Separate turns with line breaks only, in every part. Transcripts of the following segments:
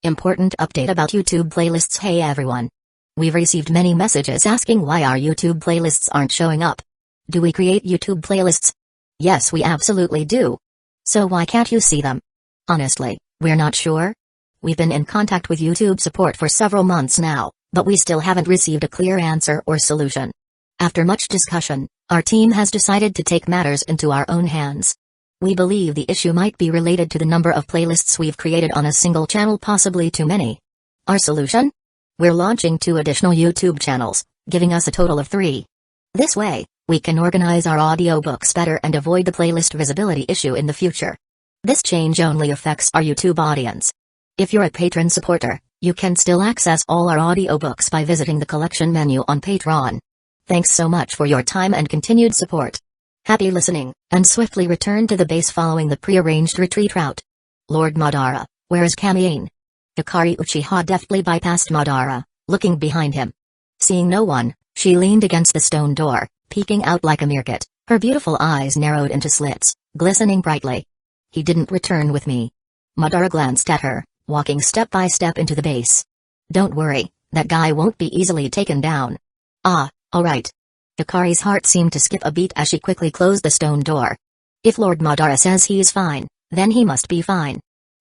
Important update about YouTube playlists. Hey everyone. We've received many messages asking why our YouTube playlists aren't showing up. Do we create YouTube playlists? Yes, we absolutely do. So why can't you see them? Honestly, we're not sure. We've been in contact with YouTube support for several months now, but we still haven't received a clear answer or solution. After much discussion, our team has decided to take matters into our own hands. We believe the issue might be related to the number of playlists we've created on a single channel, possibly too many. Our solution? We're launching 2 additional YouTube channels, giving us a total of 3. This way, we can organize our audiobooks better and avoid the playlist visibility issue in the future. This change only affects our YouTube audience. If you're a patron supporter, you can still access all our audiobooks by visiting the collection menu on Patreon. Thanks so much for your time and continued support. Happy listening, and swiftly return to the base following the prearranged retreat route. Lord Madara, where is Kamiane? Hikari Uchiha deftly bypassed Madara, looking behind him. Seeing no one, she leaned against the stone door, peeking out like a meerkat, her beautiful eyes narrowed into slits, glistening brightly. He didn't return with me. Madara glanced at her, walking step by step into the base. Don't worry, that guy won't be easily taken down. Ah, alright. Hikari's heart seemed to skip a beat as she quickly closed the stone door. If Lord Madara says he's fine, then he must be fine.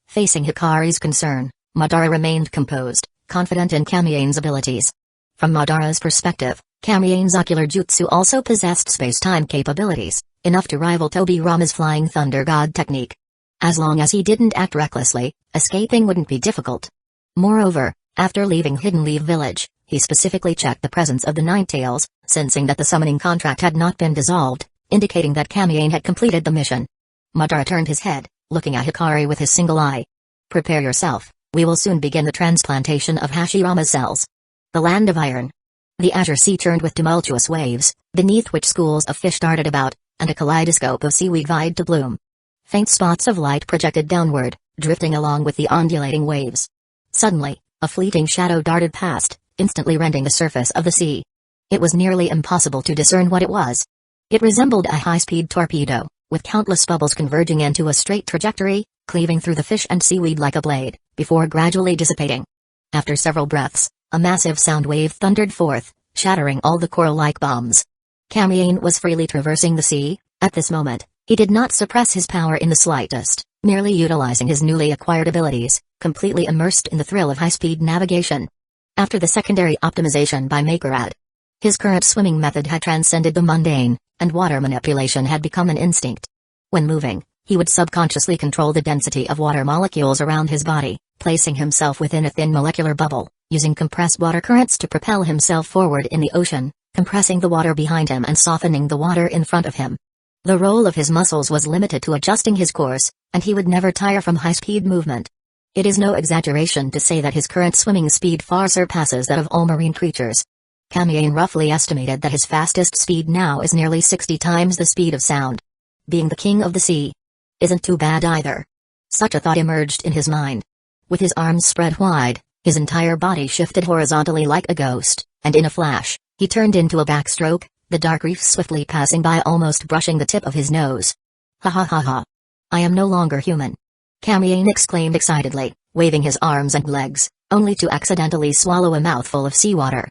Facing Hikari's concern, Madara remained composed, confident in Kamiane's abilities. From Madara's perspective, Kamiane's ocular jutsu also possessed space-time capabilities, enough to rival Tobirama's Flying Thunder God technique. As long as he didn't act recklessly, escaping wouldn't be difficult. Moreover, after leaving Hidden Leaf Village, he specifically checked the presence of the Ninetales, sensing that the summoning contract had not been dissolved, indicating that Kamiane had completed the mission. Madara turned his head, looking at Hikari with his single eye. Prepare yourself, we will soon begin the transplantation of Hashirama's cells. The Land of Iron. The azure sea churned with tumultuous waves, beneath which schools of fish darted about, and a kaleidoscope of seaweed vied to bloom. Faint spots of light projected downward, drifting along with the undulating waves. Suddenly, a fleeting shadow darted past, instantly rending the surface of the sea. It was nearly impossible to discern what it was. It resembled a high-speed torpedo, with countless bubbles converging into a straight trajectory, cleaving through the fish and seaweed like a blade, before gradually dissipating. After several breaths, a massive sound wave thundered forth, shattering all the coral-like bombs. Kamiane was freely traversing the sea. At this moment, he did not suppress his power in the slightest, merely utilizing his newly acquired abilities, completely immersed in the thrill of high-speed navigation. After the secondary optimization by Makerad, his current swimming method had transcended the mundane, and water manipulation had become an instinct. When moving, he would subconsciously control the density of water molecules around his body, placing himself within a thin molecular bubble, using compressed water currents to propel himself forward in the ocean, compressing the water behind him and softening the water in front of him. The role of his muscles was limited to adjusting his course, and he would never tire from high-speed movement. It is no exaggeration to say that his current swimming speed far surpasses that of all marine creatures. Kamiane roughly estimated that his fastest speed now is nearly 60 times the speed of sound. Being the king of the sea isn't too bad either. Such a thought emerged in his mind. With his arms spread wide, his entire body shifted horizontally like a ghost, and in a flash, he turned into a backstroke, the dark reef swiftly passing by, almost brushing the tip of his nose. Ha ha ha ha. I am no longer human. Kamiane exclaimed excitedly, waving his arms and legs, only to accidentally swallow a mouthful of seawater.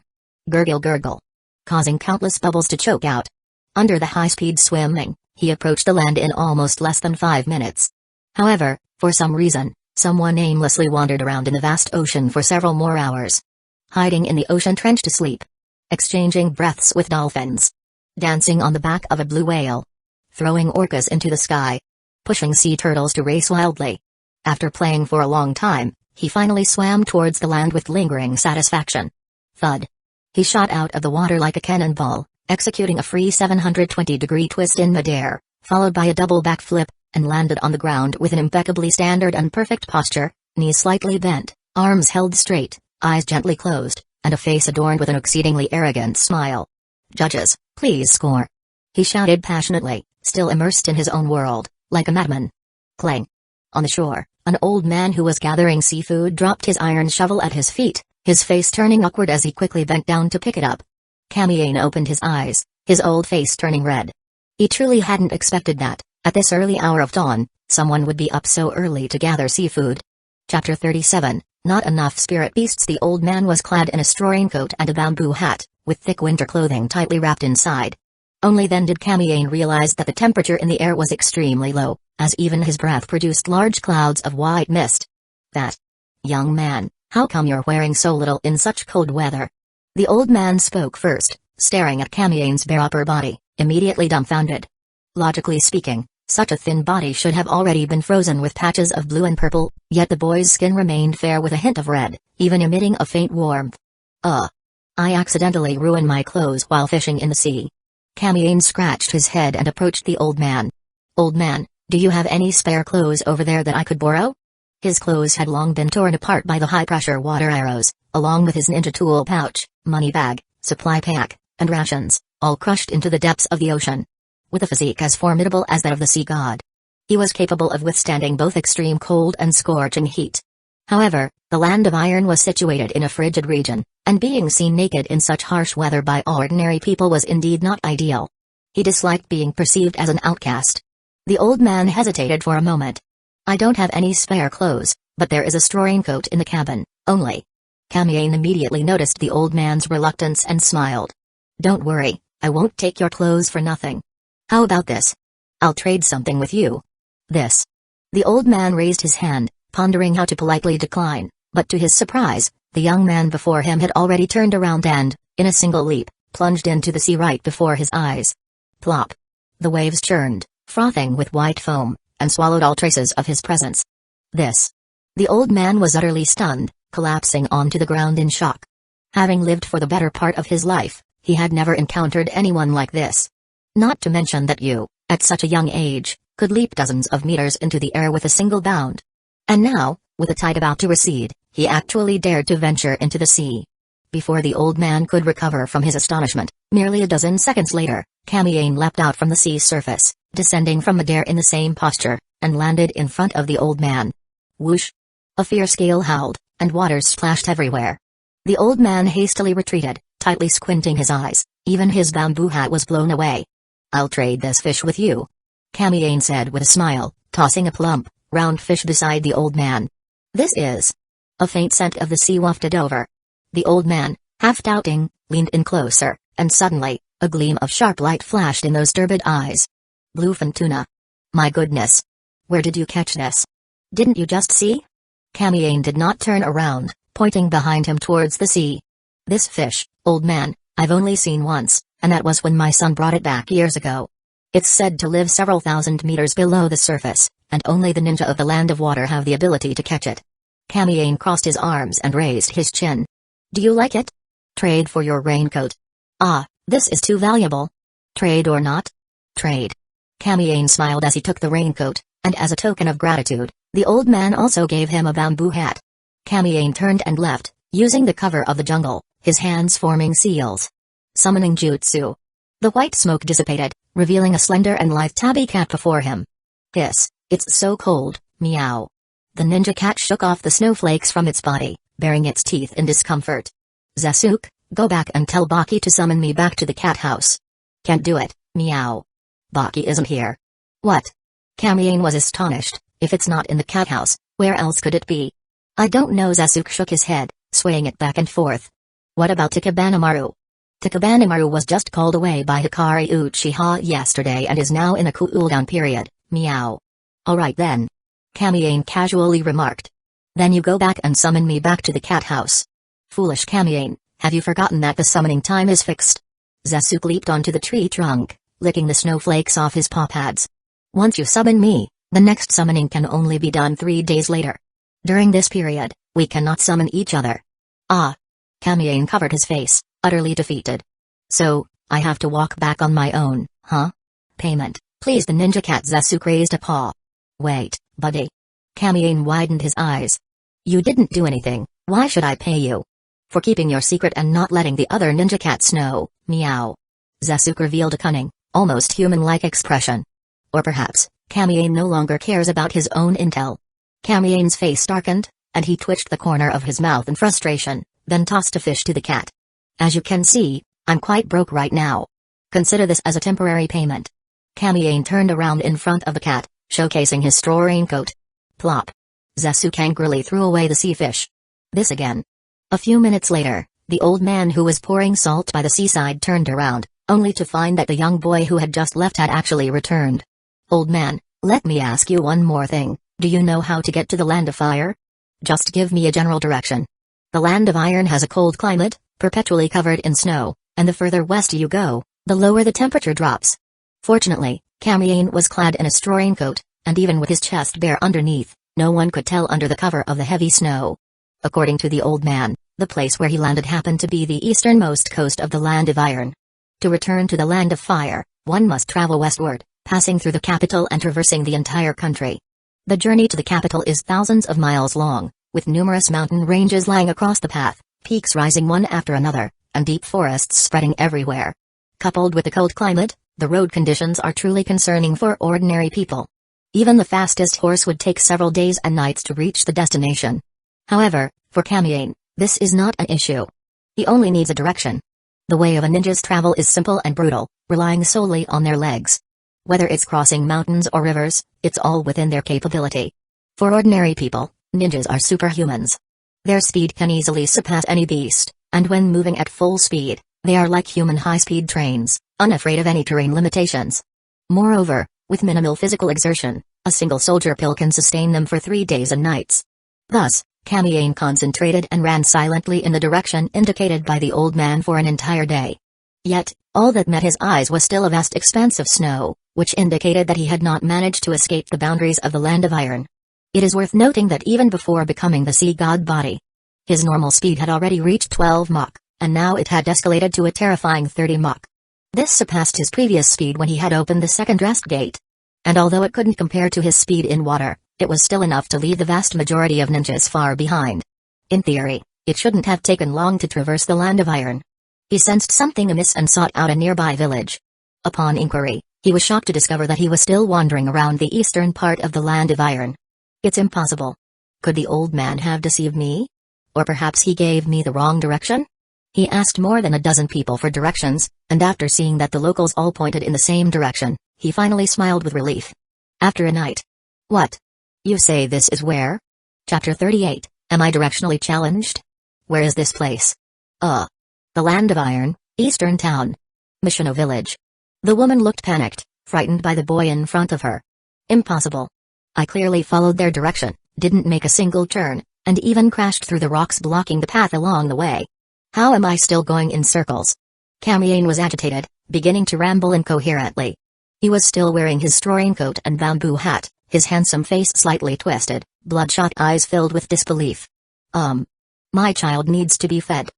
Gurgle gurgle. Causing countless bubbles to choke out. Under the high-speed swimming, he approached the land in almost less than 5 minutes. However, for some reason, someone aimlessly wandered around in the vast ocean for several more hours. Hiding in the ocean trench to sleep. Exchanging breaths with dolphins. Dancing on the back of a blue whale. Throwing orcas into the sky. Pushing sea turtles to race wildly. After playing for a long time, he finally swam towards the land with lingering satisfaction. Thud. He shot out of the water like a cannonball, executing a free 720-degree twist in midair, followed by a double backflip, and landed on the ground with an impeccably standard and perfect posture, knees slightly bent, arms held straight, eyes gently closed, and a face adorned with an exceedingly arrogant smile. Judges, please score. He shouted passionately, still immersed in his own world, like a madman. Clang. On the shore, an old man who was gathering seafood dropped his iron shovel at his feet, his face turning awkward as he quickly bent down to pick it up. Kamiane opened his eyes, his old face turning red. He truly hadn't expected that, at this early hour of dawn, someone would be up so early to gather seafood. Chapter 37, Not enough spirit beasts. The old man was clad in a straw raincoat and a bamboo hat, with thick winter clothing tightly wrapped inside. Only then did Kamiyane realize that the temperature in the air was extremely low, as even his breath produced large clouds of white mist. That young man, how come you're wearing so little in such cold weather? The old man spoke first, staring at Kamiyane's bare upper body, immediately dumbfounded. Logically speaking, such a thin body should have already been frozen with patches of blue and purple, yet the boy's skin remained fair with a hint of red, even emitting a faint warmth. I accidentally ruined my clothes while fishing in the sea. Kamiyane scratched his head and approached the old man. Old man, do you have any spare clothes over there that I could borrow? His clothes had long been torn apart by the high-pressure water arrows, along with his ninja tool pouch, money bag, supply pack, and rations, all crushed into the depths of the ocean. With a physique as formidable as that of the sea god, he was capable of withstanding both extreme cold and scorching heat. However, the land of iron was situated in a frigid region, and being seen naked in such harsh weather by ordinary people was indeed not ideal. He disliked being perceived as an outcast. The old man hesitated for a moment. I don't have any spare clothes, but there is a straw raincoat in the cabin, only. Kamiyane immediately noticed the old man's reluctance and smiled. Don't worry, I won't take your clothes for nothing. How about this? I'll trade something with you. This. The old man raised his hand, pondering how to politely decline, but to his surprise, the young man before him had already turned around and, in a single leap, plunged into the sea right before his eyes. Plop. The waves churned, frothing with white foam, and swallowed all traces of his presence. This. The old man was utterly stunned, collapsing onto the ground in shock. Having lived for the better part of his life, he had never encountered anyone like this. Not to mention that you, at such a young age, could leap dozens of meters into the air with a single bound. And now, with the tide about to recede, he actually dared to venture into the sea. Before the old man could recover from his astonishment, merely a dozen seconds later, Kamiyane leapt out from the sea surface, descending from midair in the same posture, and landed in front of the old man. Whoosh! A fierce gale howled, and waters splashed everywhere. The old man hastily retreated, tightly squinting his eyes. Even his bamboo hat was blown away. I'll trade this fish with you, Kamiyane said with a smile, tossing a plump, round fish beside the old man. This is. A faint scent of the sea wafted over. The old man, half doubting, leaned in closer, and suddenly, a gleam of sharp light flashed in those turbid eyes. Bluefin tuna. My goodness. Where did you catch this? Didn't you just see? Kamiyane did not turn around, pointing behind him towards the sea. This fish, old man, I've only seen once, and that was when my son brought it back years ago. It's said to live several thousand meters below the surface, and only the ninja of the land of water have the ability to catch it. Kamiyane crossed his arms and raised his chin. Do you like it? Trade for your raincoat. Ah, this is too valuable. Trade or not? Trade. Kamiyane smiled as he took the raincoat, and as a token of gratitude, the old man also gave him a bamboo hat. Kamiyane turned and left, using the cover of the jungle, his hands forming seals. Summoning jutsu. The white smoke dissipated, revealing a slender and lithe tabby cat before him. Hiss, it's so cold, meow. The ninja cat shook off the snowflakes from its body, baring its teeth in discomfort. Sasuke, go back and tell Baki to summon me back to the cat house. Can't do it, meow. Baki isn't here. What? Kamiyane was astonished. If it's not in the cat house, where else could it be? I don't know. Sasuke shook his head, swaying it back and forth. What about Takebanamaru? Takebanamaru was just called away by Hikari Uchiha yesterday and is now in a cool-down period, meow. Alright then. Kamiyane casually remarked. Then you go back and summon me back to the cat house. Foolish Kamiyane, have you forgotten that the summoning time is fixed? Sasuke leaped onto the tree trunk, licking the snowflakes off his paw pads. Once you summon me, the next summoning can only be done 3 days later. During this period, we cannot summon each other. Ah. Kamiyane covered his face, utterly defeated. So, I have to walk back on my own, huh? Payment, please. The ninja cat Sasuke raised a paw. Wait, buddy. Kamiyane widened his eyes. You didn't do anything, why should I pay you? For keeping your secret and not letting the other ninja cats know, meow. Sasuke revealed a cunning, almost human-like expression. Or perhaps, Kamiyane no longer cares about his own intel. Kamiyane's face darkened, and he twitched the corner of his mouth in frustration, then tossed a fish to the cat. As you can see, I'm quite broke right now. Consider this as a temporary payment. Kamiyane turned around in front of the cat, showcasing his straw raincoat. Plop. Sasuke angrily threw away the sea fish. This again. A few minutes later, the old man who was pouring salt by the seaside turned around, only to find that the young boy who had just left had actually returned. Old man, let me ask you one more thing. Do you know how to get to the Land of Fire? Just give me a general direction. The Land of Iron has a cold climate, perpetually covered in snow, and the further west you go, the lower the temperature drops. Fortunately, Kamiyane was clad in a straw raincoat, and even with his chest bare underneath, no one could tell under the cover of the heavy snow. According to the old man, the place where he landed happened to be the easternmost coast of the Land of Iron. To return to the Land of Fire, one must travel westward, passing through the capital and traversing the entire country. The journey to the capital is thousands of miles long, with numerous mountain ranges lying across the path, peaks rising one after another, and deep forests spreading everywhere. Coupled with the cold climate, the road conditions are truly concerning for ordinary people. Even the fastest horse would take several days and nights to reach the destination. However, for Kamiyane, this is not an issue. He only needs a direction. The way of a ninja's travel is simple and brutal, relying solely on their legs. Whether it's crossing mountains or rivers, it's all within their capability. For ordinary people, ninjas are superhumans. Their speed can easily surpass any beast, and when moving at full speed, they are like human high-speed trains, unafraid of any terrain limitations. Moreover, with minimal physical exertion, a single soldier pill can sustain them for 3 days and nights. Thus, Kamiyane concentrated and ran silently in the direction indicated by the old man for an entire day. Yet, all that met his eyes was still a vast expanse of snow, which indicated that he had not managed to escape the boundaries of the Land of Iron. It is worth noting that even before becoming the sea god body, his normal speed had already reached 12 Mach, and now it had escalated to a terrifying 30 Mach. This surpassed his previous speed when he had opened the second rest gate. And although it couldn't compare to his speed in water, it was still enough to leave the vast majority of ninjas far behind. In theory, it shouldn't have taken long to traverse the Land of Iron. He sensed something amiss and sought out a nearby village. Upon inquiry, he was shocked to discover that he was still wandering around the eastern part of the Land of Iron. It's impossible. Could the old man have deceived me? Or perhaps he gave me the wrong direction? He asked more than a dozen people for directions, and after seeing that the locals all pointed in the same direction, he finally smiled with relief. After a night. What? You say this is where? Chapter 38, Am I directionally challenged? Where is this place? The Land of Iron, Eastern Town. Mishino Village. The woman looked panicked, frightened by the boy in front of her. Impossible. I clearly followed their direction, didn't make a single turn, and even crashed through the rocks blocking the path along the way. How am I still going in circles? Kamiyane was agitated, beginning to ramble incoherently. He was still wearing his straw raincoat and bamboo hat, his handsome face slightly twisted, bloodshot eyes filled with disbelief. My child needs to be fed.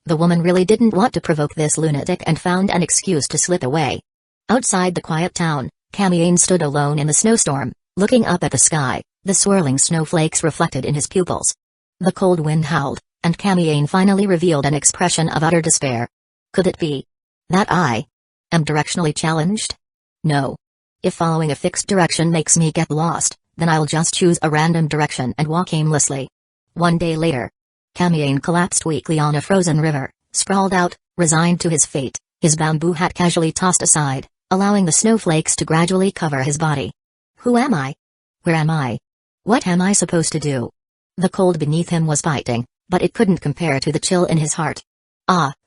The woman really didn't want to provoke this lunatic and found an excuse to slip away. Outside the quiet town, Kamiyane stood alone in the snowstorm, looking up at the sky, the swirling snowflakes reflected in his pupils. The cold wind howled, and Kamiyane finally revealed an expression of utter despair. Could it be that I am directionally challenged? No. If following a fixed direction makes me get lost, then I'll just choose a random direction and walk aimlessly. One day later, Kamiyane collapsed weakly on a frozen river, sprawled out, resigned to his fate, his bamboo hat casually tossed aside, allowing the snowflakes to gradually cover his body. Who am I? Where am I? What am I supposed to do? The cold beneath him was biting, but it couldn't compare to the chill in his heart.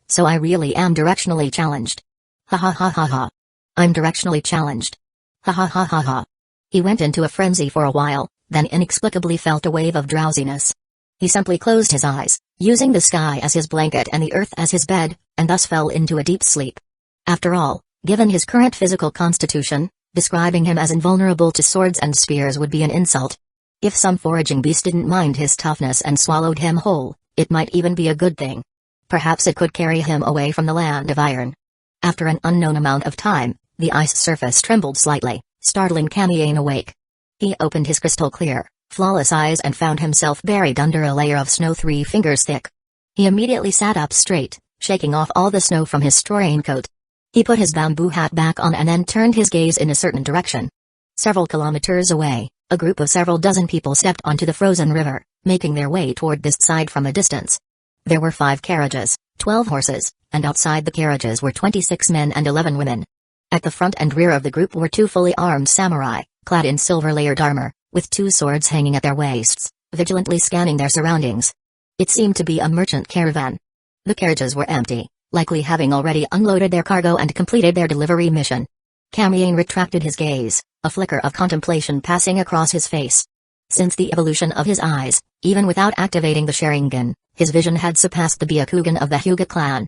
So I really am directionally challenged. Ha ha ha ha ha. I'm directionally challenged. Ha ha ha ha ha. He went into a frenzy for a while, then inexplicably felt a wave of drowsiness. He simply closed his eyes, using the sky as his blanket and the earth as his bed, and thus fell into a deep sleep. After all, given his current physical constitution, describing him as invulnerable to swords and spears would be an insult. If some foraging beast didn't mind his toughness and swallowed him whole, it might even be a good thing. Perhaps it could carry him away from the Land of Iron. After an unknown amount of time, the ice surface trembled slightly, startling Kamiyane awake. He opened his crystal-clear, flawless eyes and found himself buried under a layer of snow 3 fingers thick. He immediately sat up straight, shaking off all the snow from his straw raincoat. He put his bamboo hat back on and then turned his gaze in a certain direction. Several kilometers away, a group of several dozen people stepped onto the frozen river, making their way toward this side from a distance. There were 5 carriages, 12 horses, and outside the carriages were 26 men and 11 women. At the front and rear of the group were 2 fully armed samurai, clad in silver-layered armor, with 2 swords hanging at their waists, vigilantly scanning their surroundings. It seemed to be a merchant caravan. The carriages were empty, likely having already unloaded their cargo and completed their delivery mission. Kamien retracted his gaze, a flicker of contemplation passing across his face. Since the evolution of his eyes, even without activating the Sharingan, his vision had surpassed the Byakugan of the Hyuga clan.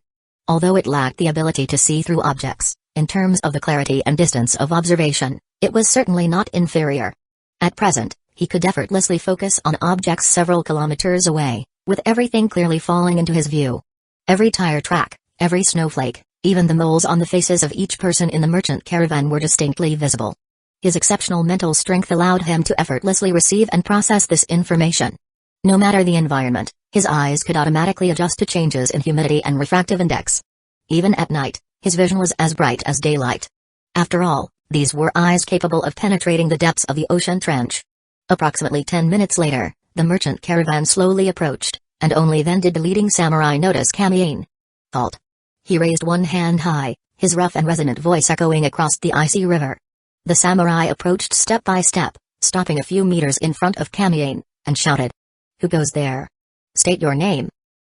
Although it lacked the ability to see through objects, in terms of the clarity and distance of observation, it was certainly not inferior. At present, he could effortlessly focus on objects several kilometers away, with everything clearly falling into his view. Every tire track, every snowflake, even the moles on the faces of each person in the merchant caravan were distinctly visible. His exceptional mental strength allowed him to effortlessly receive and process this information. No matter the environment, his eyes could automatically adjust to changes in humidity and refractive index. Even at night, his vision was as bright as daylight. After all, these were eyes capable of penetrating the depths of the ocean trench. Approximately 10 minutes later, the merchant caravan slowly approached, and only then did the leading samurai notice Kamien. Halt! He raised one hand high, his rough and resonant voice echoing across the icy river. The samurai approached step by step, stopping a few meters in front of Kamien, and shouted. Who goes there? State your name.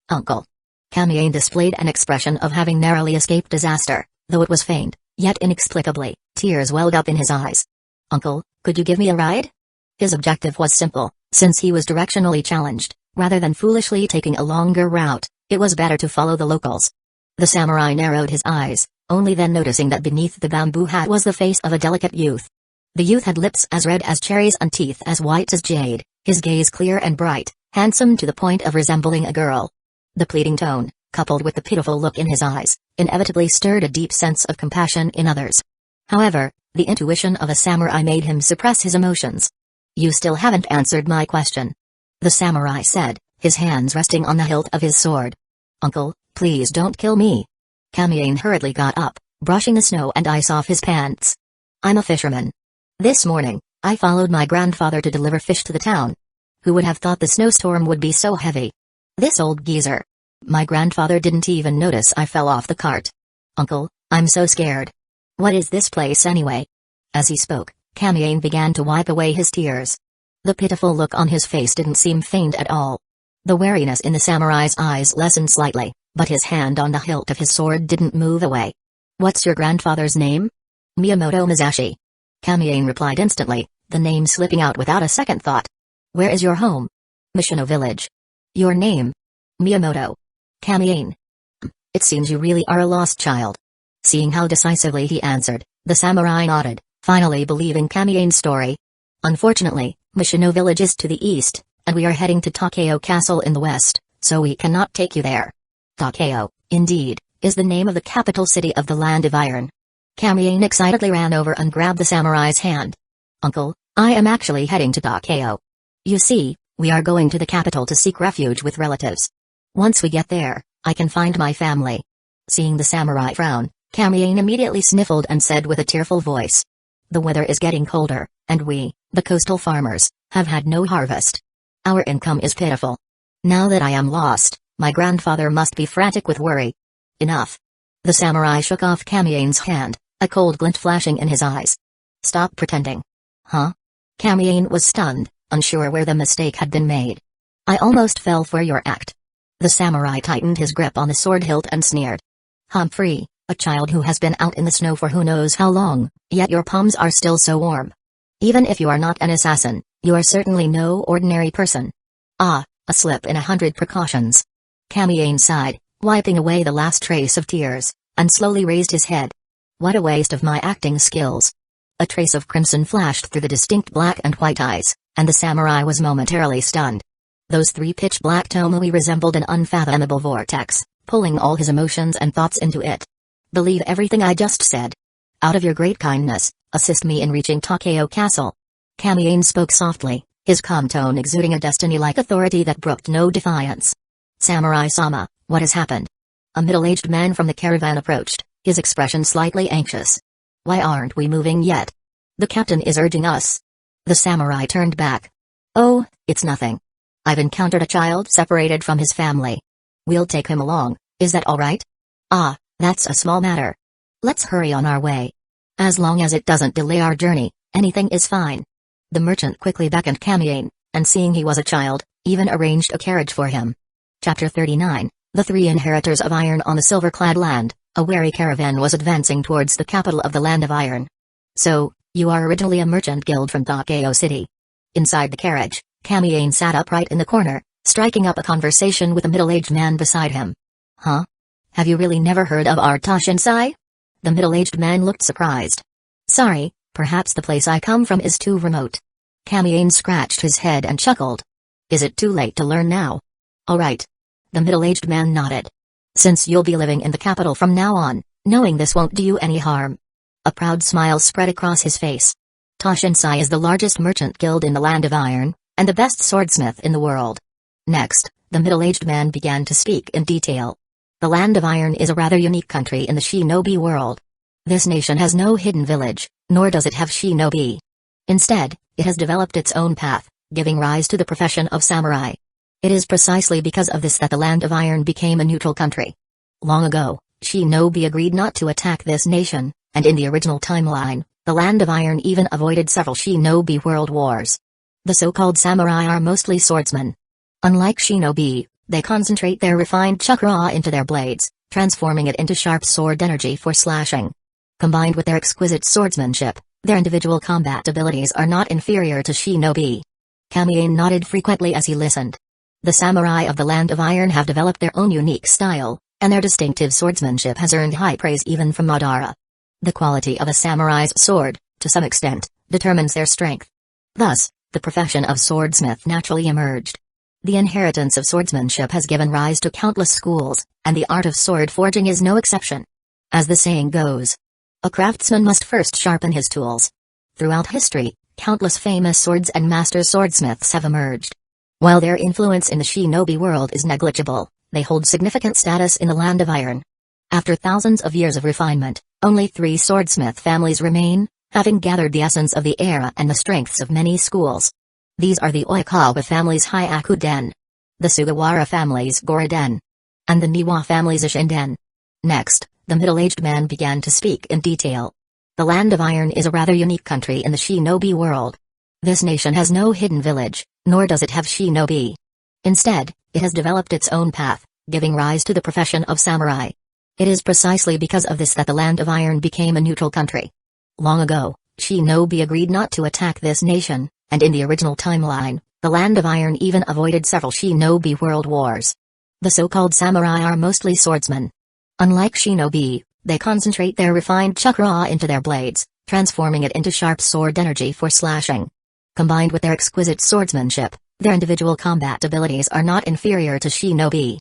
Uncle. Kamien displayed an expression of having narrowly escaped disaster, though it was faint, yet inexplicably, tears welled up in his eyes. Uncle, could you give me a ride? His objective was simple, since he was directionally challenged, rather than foolishly taking a longer route, it was better to follow the locals. The samurai narrowed his eyes, only then noticing that beneath the bamboo hat was the face of a delicate youth. The youth had lips as red as cherries and teeth as white as jade, his gaze clear and bright, handsome to the point of resembling a girl. The pleading tone, coupled with the pitiful look in his eyes, inevitably stirred a deep sense of compassion in others. However, the intuition of a samurai made him suppress his emotions. You still haven't answered my question. The samurai said, his hands resting on the hilt of his sword. Uncle, please don't kill me. Kamien hurriedly got up, brushing the snow and ice off his pants. I'm a fisherman. This morning, I followed my grandfather to deliver fish to the town. Who would have thought the snowstorm would be so heavy? This old geezer. My grandfather didn't even notice I fell off the cart. Uncle, I'm so scared. What is this place anyway? As he spoke, Kamien began to wipe away his tears. The pitiful look on his face didn't seem feigned at all. The wariness in the samurai's eyes lessened slightly, but his hand on the hilt of his sword didn't move away. What's your grandfather's name? Miyamoto Masashi. Kamien replied instantly, the name slipping out without a second thought. Where is your home? Mishino village. Your name? Miyamoto. Kamien. It seems you really are a lost child. Seeing how decisively he answered, the samurai nodded, finally believing Kamien's story. Unfortunately, Mishino village is to the east, and we are heading to Takeo Castle in the west, so we cannot take you there. Takeo, indeed, is the name of the capital city of the Land of Iron. Kamien excitedly ran over and grabbed the samurai's hand. Uncle, I am actually heading to Takeo. You see, we are going to the capital to seek refuge with relatives. Once we get there, I can find my family. Seeing the samurai frown, Kamien immediately sniffled and said with a tearful voice. The weather is getting colder, and we, the coastal farmers, have had no harvest. Our income is pitiful. Now that I am lost, my grandfather must be frantic with worry. Enough. The samurai shook off Kamien's hand, a cold glint flashing in his eyes. Stop pretending. Huh? Kamien was stunned, unsure where the mistake had been made. I almost fell for your act. The samurai tightened his grip on the sword hilt and sneered. Humphrey, a child who has been out in the snow for who knows how long, yet your palms are still so warm. Even if you are not an assassin, you are certainly no ordinary person. Ah, a slip in 100 precautions. Kamien sighed, wiping away the last trace of tears, and slowly raised his head. What a waste of my acting skills. A trace of crimson flashed through the distinct black and white eyes, and the samurai was momentarily stunned. Those three pitch-black tomui resembled an unfathomable vortex, pulling all his emotions and thoughts into it. Believe everything I just said. Out of your great kindness, assist me in reaching Takeo Castle. Kamien spoke softly, his calm tone exuding a destiny-like authority that brooked no defiance. Samurai-sama, what has happened? A middle-aged man from the caravan approached, his expression slightly anxious. Why aren't we moving yet? The captain is urging us. The samurai turned back. Oh, it's nothing. I've encountered a child separated from his family. We'll take him along, is that all right? Ah, that's a small matter. Let's hurry on our way. As long as it doesn't delay our journey, anything is fine. The merchant quickly beckoned Kamien, and seeing he was a child, even arranged a carriage for him. Chapter 39, The Three Inheritors of Iron. On the silver-clad land, a weary caravan was advancing towards the capital of the Land of Iron. So, you are originally a merchant guild from Tokyo City. Inside the carriage, Kamiyane sat upright in the corner, striking up a conversation with a middle-aged man beside him. Huh? Have you really never heard of our Toshinsai? The middle-aged man looked surprised. Sorry, perhaps the place I come from is too remote. Kamiyane scratched his head and chuckled. Is it too late to learn now? Alright. The middle-aged man nodded. Since you'll be living in the capital from now on, knowing this won't do you any harm. A proud smile spread across his face. Toshinsai is the largest merchant guild in the Land of Iron, and the best swordsmith in the world. Next, the middle-aged man began to speak in detail. The Land of Iron is a rather unique country in the shinobi world. This nation has no hidden village, nor does it have shinobi. Instead, it has developed its own path, giving rise to the profession of samurai. It is precisely because of this that the Land of Iron became a neutral country. Long ago, shinobi agreed not to attack this nation, and in the original timeline, the Land of Iron even avoided several shinobi world wars. The so-called samurai are mostly swordsmen. Unlike shinobi, they concentrate their refined chakra into their blades, transforming it into sharp sword energy for slashing. Combined with their exquisite swordsmanship, their individual combat abilities are not inferior to shinobi. Kamiyane nodded frequently as he listened. The samurai of the Land of Iron have developed their own unique style, and their distinctive swordsmanship has earned high praise even from Madara. The quality of a samurai's sword, to some extent, determines their strength. Thus, the profession of swordsmith naturally emerged. The inheritance of swordsmanship has given rise to countless schools, and the art of sword forging is no exception. As the saying goes, a craftsman must first sharpen his tools. Throughout history, countless famous swords and master swordsmiths have emerged. While their influence in the shinobi world is negligible, they hold significant status in the Land of Iron. After thousands of years of refinement, only 3 swordsmith families remain, having gathered the essence of the era and the strengths of many schools. These are the Oikawa family's Hyaku-den, the Sugawara family's Goro-den, and the Niwa family's Ishin-den. Next, the middle-aged man began to speak in detail. The Land of Iron is a rather unique country in the shinobi world. This nation has no hidden village, nor does it have shinobi. Instead, it has developed its own path, giving rise to the profession of samurai. It is precisely because of this that the Land of Iron became a neutral country. Long ago, shinobi agreed not to attack this nation, and in the original timeline, the Land of Iron even avoided several shinobi world wars. The so-called samurai are mostly swordsmen. Unlike shinobi, they concentrate their refined chakra into their blades, transforming it into sharp sword energy for slashing. Combined with their exquisite swordsmanship, their individual combat abilities are not inferior to shinobi.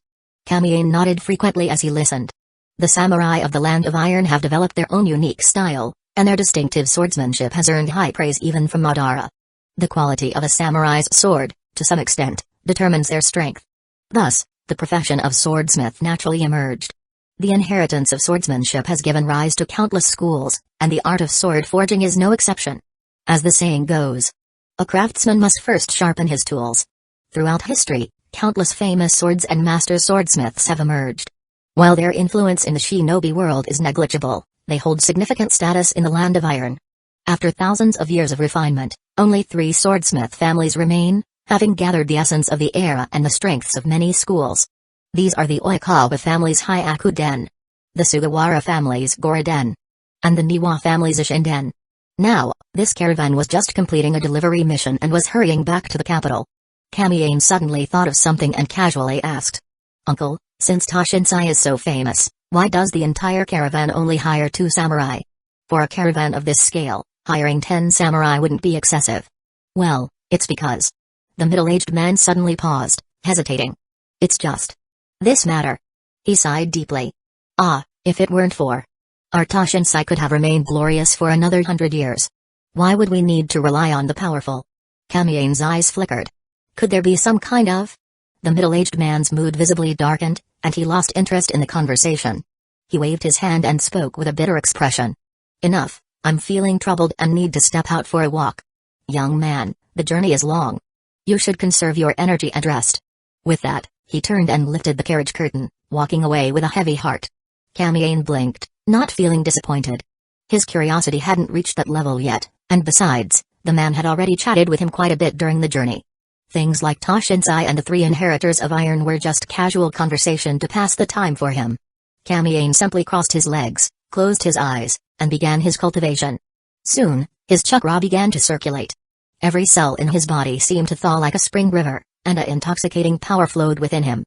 Kamiyane nodded frequently as he listened. The samurai of the Land of Iron have developed their own unique style, and their distinctive swordsmanship has earned high praise even from Madara. The quality of a samurai's sword, to some extent, determines their strength. Thus, the profession of swordsmith naturally emerged. The inheritance of swordsmanship has given rise to countless schools, and the art of sword forging is no exception. As the saying goes, a craftsman must first sharpen his tools. Throughout history, countless famous swords and master swordsmiths have emerged. While their influence in the shinobi world is negligible, they hold significant status in the Land of Iron. After thousands of years of refinement, only 3 swordsmith families remain, having gathered the essence of the era and the strengths of many schools. These are the Oikawa family's Hyaku-den, the Sugawara family's Goro-den, and the Niwa family's Ishin-den. Now, this caravan was just completing a delivery mission and was hurrying back to the capital. Kamiyane suddenly thought of something and casually asked, Uncle, since Toshinsai is so famous, why does the entire caravan only hire 2 samurai? For a caravan of this scale, hiring 10 samurai wouldn't be excessive. Well, it's because. The middle-aged man suddenly paused, hesitating. It's just this matter. He sighed deeply. If it weren't for our Toshinsai could have remained glorious for another 100 years. Why would we need to rely on the powerful? Kamiyane's eyes flickered. Could there be some kind of? The middle-aged man's mood visibly darkened, and he lost interest in the conversation. He waved his hand and spoke with a bitter expression. Enough, I'm feeling troubled and need to step out for a walk. Young man, the journey is long. You should conserve your energy and rest. With that, he turned and lifted the carriage curtain, walking away with a heavy heart. Kamiyane blinked, not feeling disappointed. His curiosity hadn't reached that level yet, and besides, the man had already chatted with him quite a bit during the journey. Things like Toshinsai and the three inheritors of iron were just casual conversation to pass the time for him. Kamiane simply crossed his legs, closed his eyes, and began his cultivation. Soon, his chakra began to circulate. Every cell in his body seemed to thaw like a spring river, and an intoxicating power flowed within him.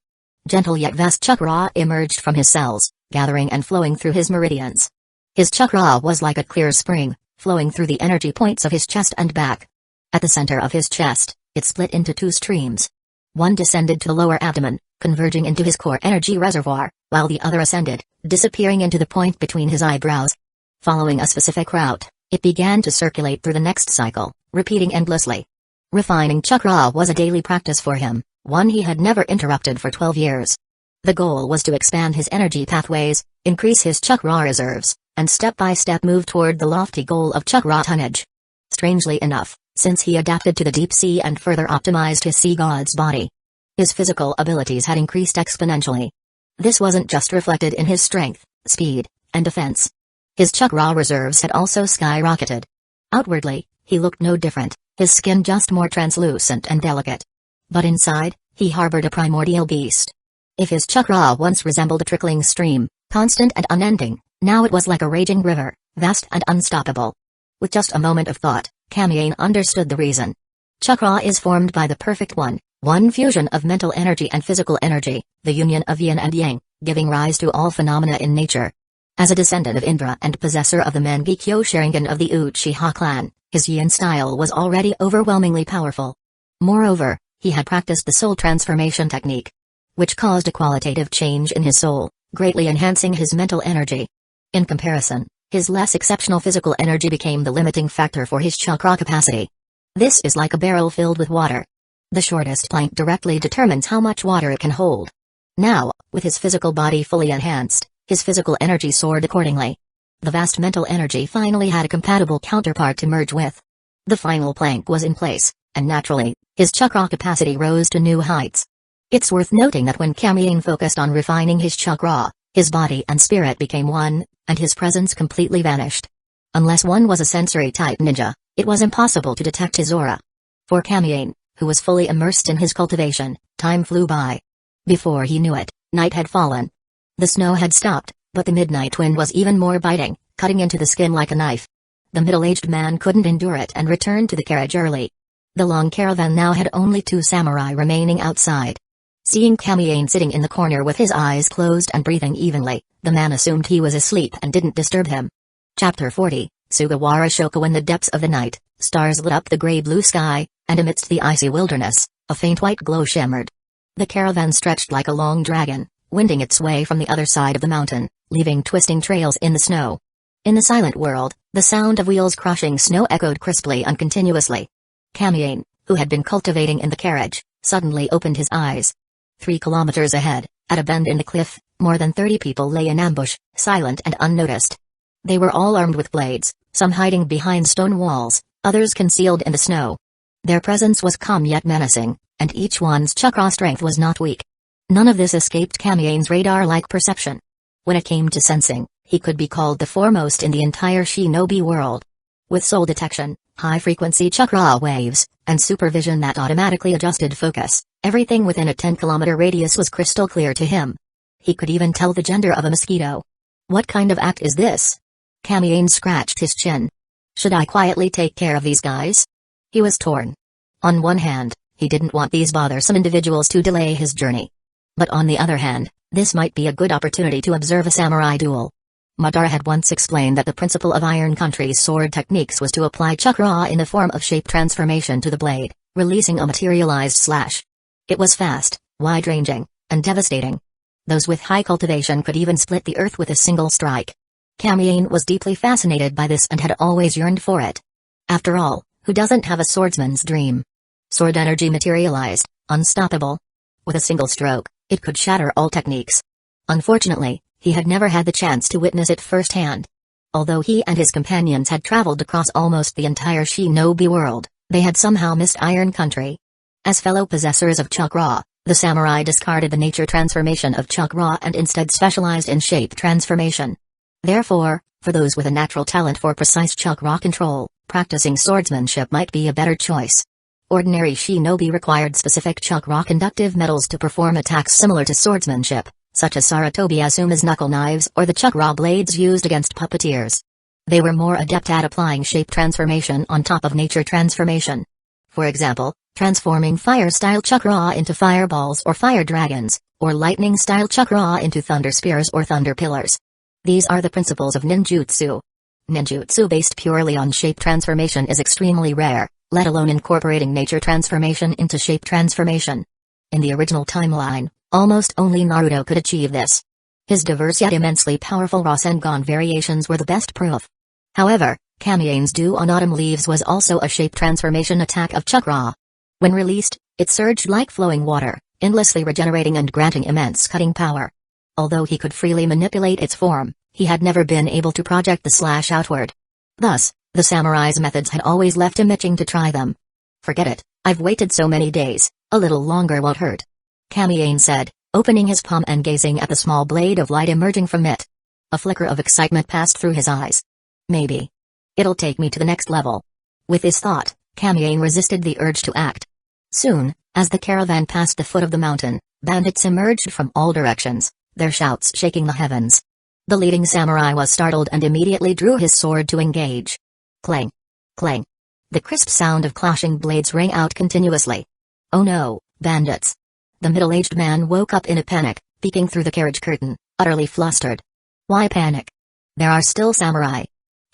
Gentle yet vast chakra emerged from his cells, gathering and flowing through his meridians. His chakra was like a clear spring, flowing through the energy points of his chest and back. At the center of his chest, it split into two streams. One descended to the lower abdomen, converging into his core energy reservoir, while the other ascended, disappearing into the point between his eyebrows. Following a specific route, it began to circulate through the next cycle, repeating endlessly. Refining chakra was a daily practice for him, one he had never interrupted for 12 years. The goal was to expand his energy pathways, increase his chakra reserves, and step by step move toward the lofty goal of chakra tonnage. Strangely enough, since he adapted to the deep sea and further optimized his sea god's body, his physical abilities had increased exponentially. This wasn't just reflected in his strength, speed, and defense. His chakra reserves had also skyrocketed. Outwardly, he looked no different, his skin just more translucent and delicate. But inside, he harbored a primordial beast. If his chakra once resembled a trickling stream, constant and unending, now it was like a raging river, vast and unstoppable. With just a moment of thought, Kamiane understood the reason. Chakra is formed by the perfect one fusion of mental energy and physical energy, the union of yin and yang, giving rise to all phenomena in nature. As a descendant of Indra and possessor of the Mangekyo Sharingan of the Uchiha clan, his yin style was already overwhelmingly powerful. Moreover, he had practiced the soul transformation technique, which caused a qualitative change in his soul, greatly enhancing his mental energy. In comparison, his less exceptional physical energy became the limiting factor for his chakra capacity. This is like a barrel filled with water. The shortest plank directly determines how much water it can hold. Now, with his physical body fully enhanced, his physical energy soared accordingly. The vast mental energy finally had a compatible counterpart to merge with. The final plank was in place, and naturally, his chakra capacity rose to new heights. It's worth noting that when Kamiane focused on refining his chakra, his body and spirit became one, and his presence completely vanished. Unless one was a sensory-type ninja, it was impossible to detect his aura. For Kamiane, who was fully immersed in his cultivation, time flew by. Before he knew it, night had fallen. The snow had stopped, but the midnight wind was even more biting, cutting into the skin like a knife. The middle-aged man couldn't endure it and returned to the carriage early. The long caravan now had only 2 samurai remaining outside. Seeing Kamiane sitting in the corner with his eyes closed and breathing evenly, the man assumed he was asleep and didn't disturb him. Chapter 40, Sugawara Shoko. In the depths of the night, stars lit up the gray-blue sky, and amidst the icy wilderness, a faint white glow shimmered. The caravan stretched like a long dragon, winding its way from the other side of the mountain, leaving twisting trails in the snow. In the silent world, the sound of wheels crushing snow echoed crisply and continuously. Kamiane, who had been cultivating in the carriage, suddenly opened his eyes. 3 kilometers ahead, at a bend in the cliff, more than 30 people lay in ambush, silent and unnoticed. They were all armed with blades, some hiding behind stone walls, others concealed in the snow. Their presence was calm yet menacing, and each one's chakra strength was not weak. None of this escaped Kamiane's radar-like perception. When it came to sensing, he could be called the foremost in the entire shinobi world. With soul detection, high-frequency chakra waves, and supervision that automatically adjusted focus, everything within a 10-kilometer radius was crystal clear to him. He could even tell the gender of a mosquito. What kind of act is this? Kamiane scratched his chin. Should I quietly take care of these guys? He was torn. On one hand, he didn't want these bothersome individuals to delay his journey. But on the other hand, this might be a good opportunity to observe a samurai duel. Madara had once explained that the principle of Iron Country's sword techniques was to apply chakra in the form of shape transformation to the blade, releasing a materialized slash. It was fast, wide-ranging, and devastating. Those with high cultivation could even split the earth with a single strike. Kamiane was deeply fascinated by this and had always yearned for it. After all, who doesn't have a swordsman's dream? Sword energy materialized, unstoppable. With a single stroke, it could shatter all techniques. Unfortunately, he had never had the chance to witness it firsthand. Although he and his companions had traveled across almost the entire shinobi world, they had somehow missed Iron Country. As fellow possessors of chakra, the samurai discarded the nature transformation of chakra and instead specialized in shape transformation. Therefore, for those with a natural talent for precise chakra control, practicing swordsmanship might be a better choice. Ordinary shinobi required specific chakra conductive metals to perform attacks similar to swordsmanship, such as Saratobi Asuma's knuckle knives or the chakra blades used against puppeteers. They were more adept at applying shape transformation on top of nature transformation. For example, transforming fire-style chakra into fireballs or fire dragons, or lightning-style chakra into thunder spears or thunder pillars. These are the principles of ninjutsu. Ninjutsu based purely on shape transformation is extremely rare, let alone incorporating nature transformation into shape transformation. In the original timeline, almost only Naruto could achieve this. His diverse yet immensely powerful Rasengan variations were the best proof. However, Kamien's Dew on Autumn Leaves was also a shape transformation attack of chakra. When released, it surged like flowing water, endlessly regenerating and granting immense cutting power. Although he could freely manipulate its form, he had never been able to project the slash outward. Thus, the samurai's methods had always left him itching to try them. "Forget it, I've waited so many days, a little longer won't hurt," Kamien said, opening his palm and gazing at the small blade of light emerging from it. A flicker of excitement passed through his eyes. "Maybe it'll take me to the next level." With this thought, Kamien resisted the urge to act. Soon, as the caravan passed the foot of the mountain, bandits emerged from all directions, their shouts shaking the heavens. The leading samurai was startled and immediately drew his sword to engage. Clang! Clang! The crisp sound of clashing blades rang out continuously. "Oh no, bandits!" The middle-aged man woke up in a panic, peeking through the carriage curtain, utterly flustered. "Why panic? There are still samurai,"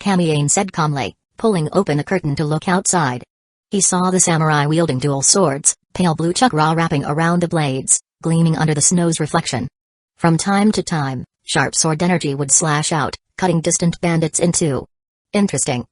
Kamien said calmly, pulling open the curtain to look outside. He saw the samurai wielding dual swords, pale blue chakra wrapping around the blades, gleaming under the snow's reflection. From time to time, sharp sword energy would slash out, cutting distant bandits in two. Interesting.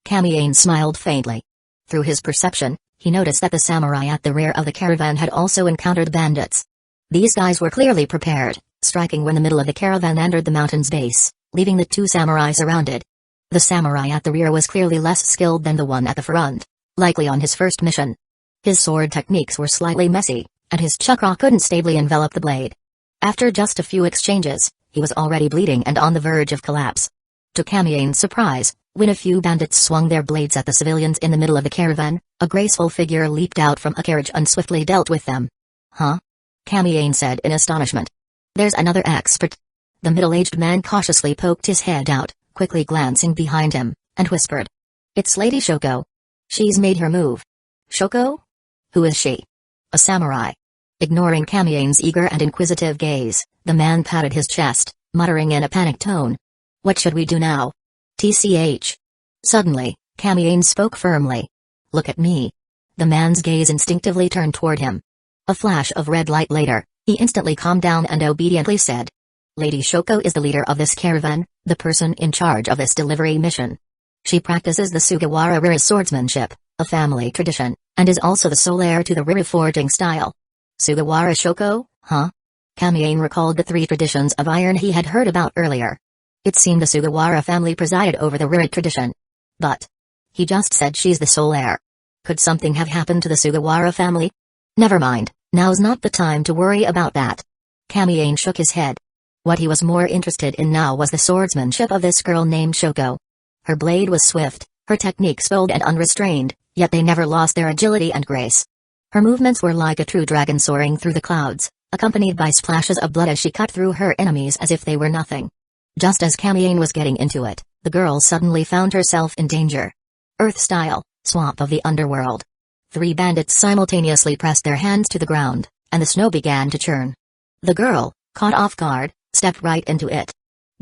Kamien smiled faintly. Through his perception, he noticed that the samurai at the rear of the caravan had also encountered bandits. These guys were clearly prepared, striking when the middle of the caravan entered the mountain's base, leaving the two samurai surrounded. The samurai at the rear was clearly less skilled than the one at the front, likely on his first mission. His sword techniques were slightly messy, and his chakra couldn't stably envelop the blade. After just a few exchanges, he was already bleeding and on the verge of collapse. To Kamien's surprise, when a few bandits swung their blades at the civilians in the middle of the caravan, a graceful figure leaped out from a carriage and swiftly dealt with them. "Huh?" Kamien said in astonishment. "There's another expert." The middle-aged man cautiously poked his head out, quickly glancing behind him, and whispered. "It's Lady Shoko. She's made her move." "Shoko? Who is she?" "A samurai." Ignoring Kamien's eager and inquisitive gaze, the man patted his chest, muttering in a panicked tone. "What should we do now?" "TCH." Suddenly, Kamien spoke firmly. "Look at me." The man's gaze instinctively turned toward him. A flash of red light later, he instantly calmed down and obediently said. "Lady Shoko is the leader of this caravan, the person in charge of this delivery mission. She practices the Sugawara Riri swordsmanship, a family tradition, and is also the sole heir to the Riri forging style." "Sugawara Shoko, huh?" Kamien recalled the three traditions of iron he had heard about earlier. It seemed the Sugawara family presided over the Riri tradition. But he just said she's the sole heir. Could something have happened to the Sugawara family? Never mind, now's not the time to worry about that. Kamien shook his head. What he was more interested in now was the swordsmanship of this girl named Shoko. Her blade was swift, her techniques bold and unrestrained, yet they never lost their agility and grace. Her movements were like a true dragon soaring through the clouds, accompanied by splashes of blood as she cut through her enemies as if they were nothing. Just as Kamien was getting into it, the girl suddenly found herself in danger. Earth-style, swamp of the underworld. 3 bandits simultaneously pressed their hands to the ground, and the snow began to churn. The girl, caught off guard, stepped right into it.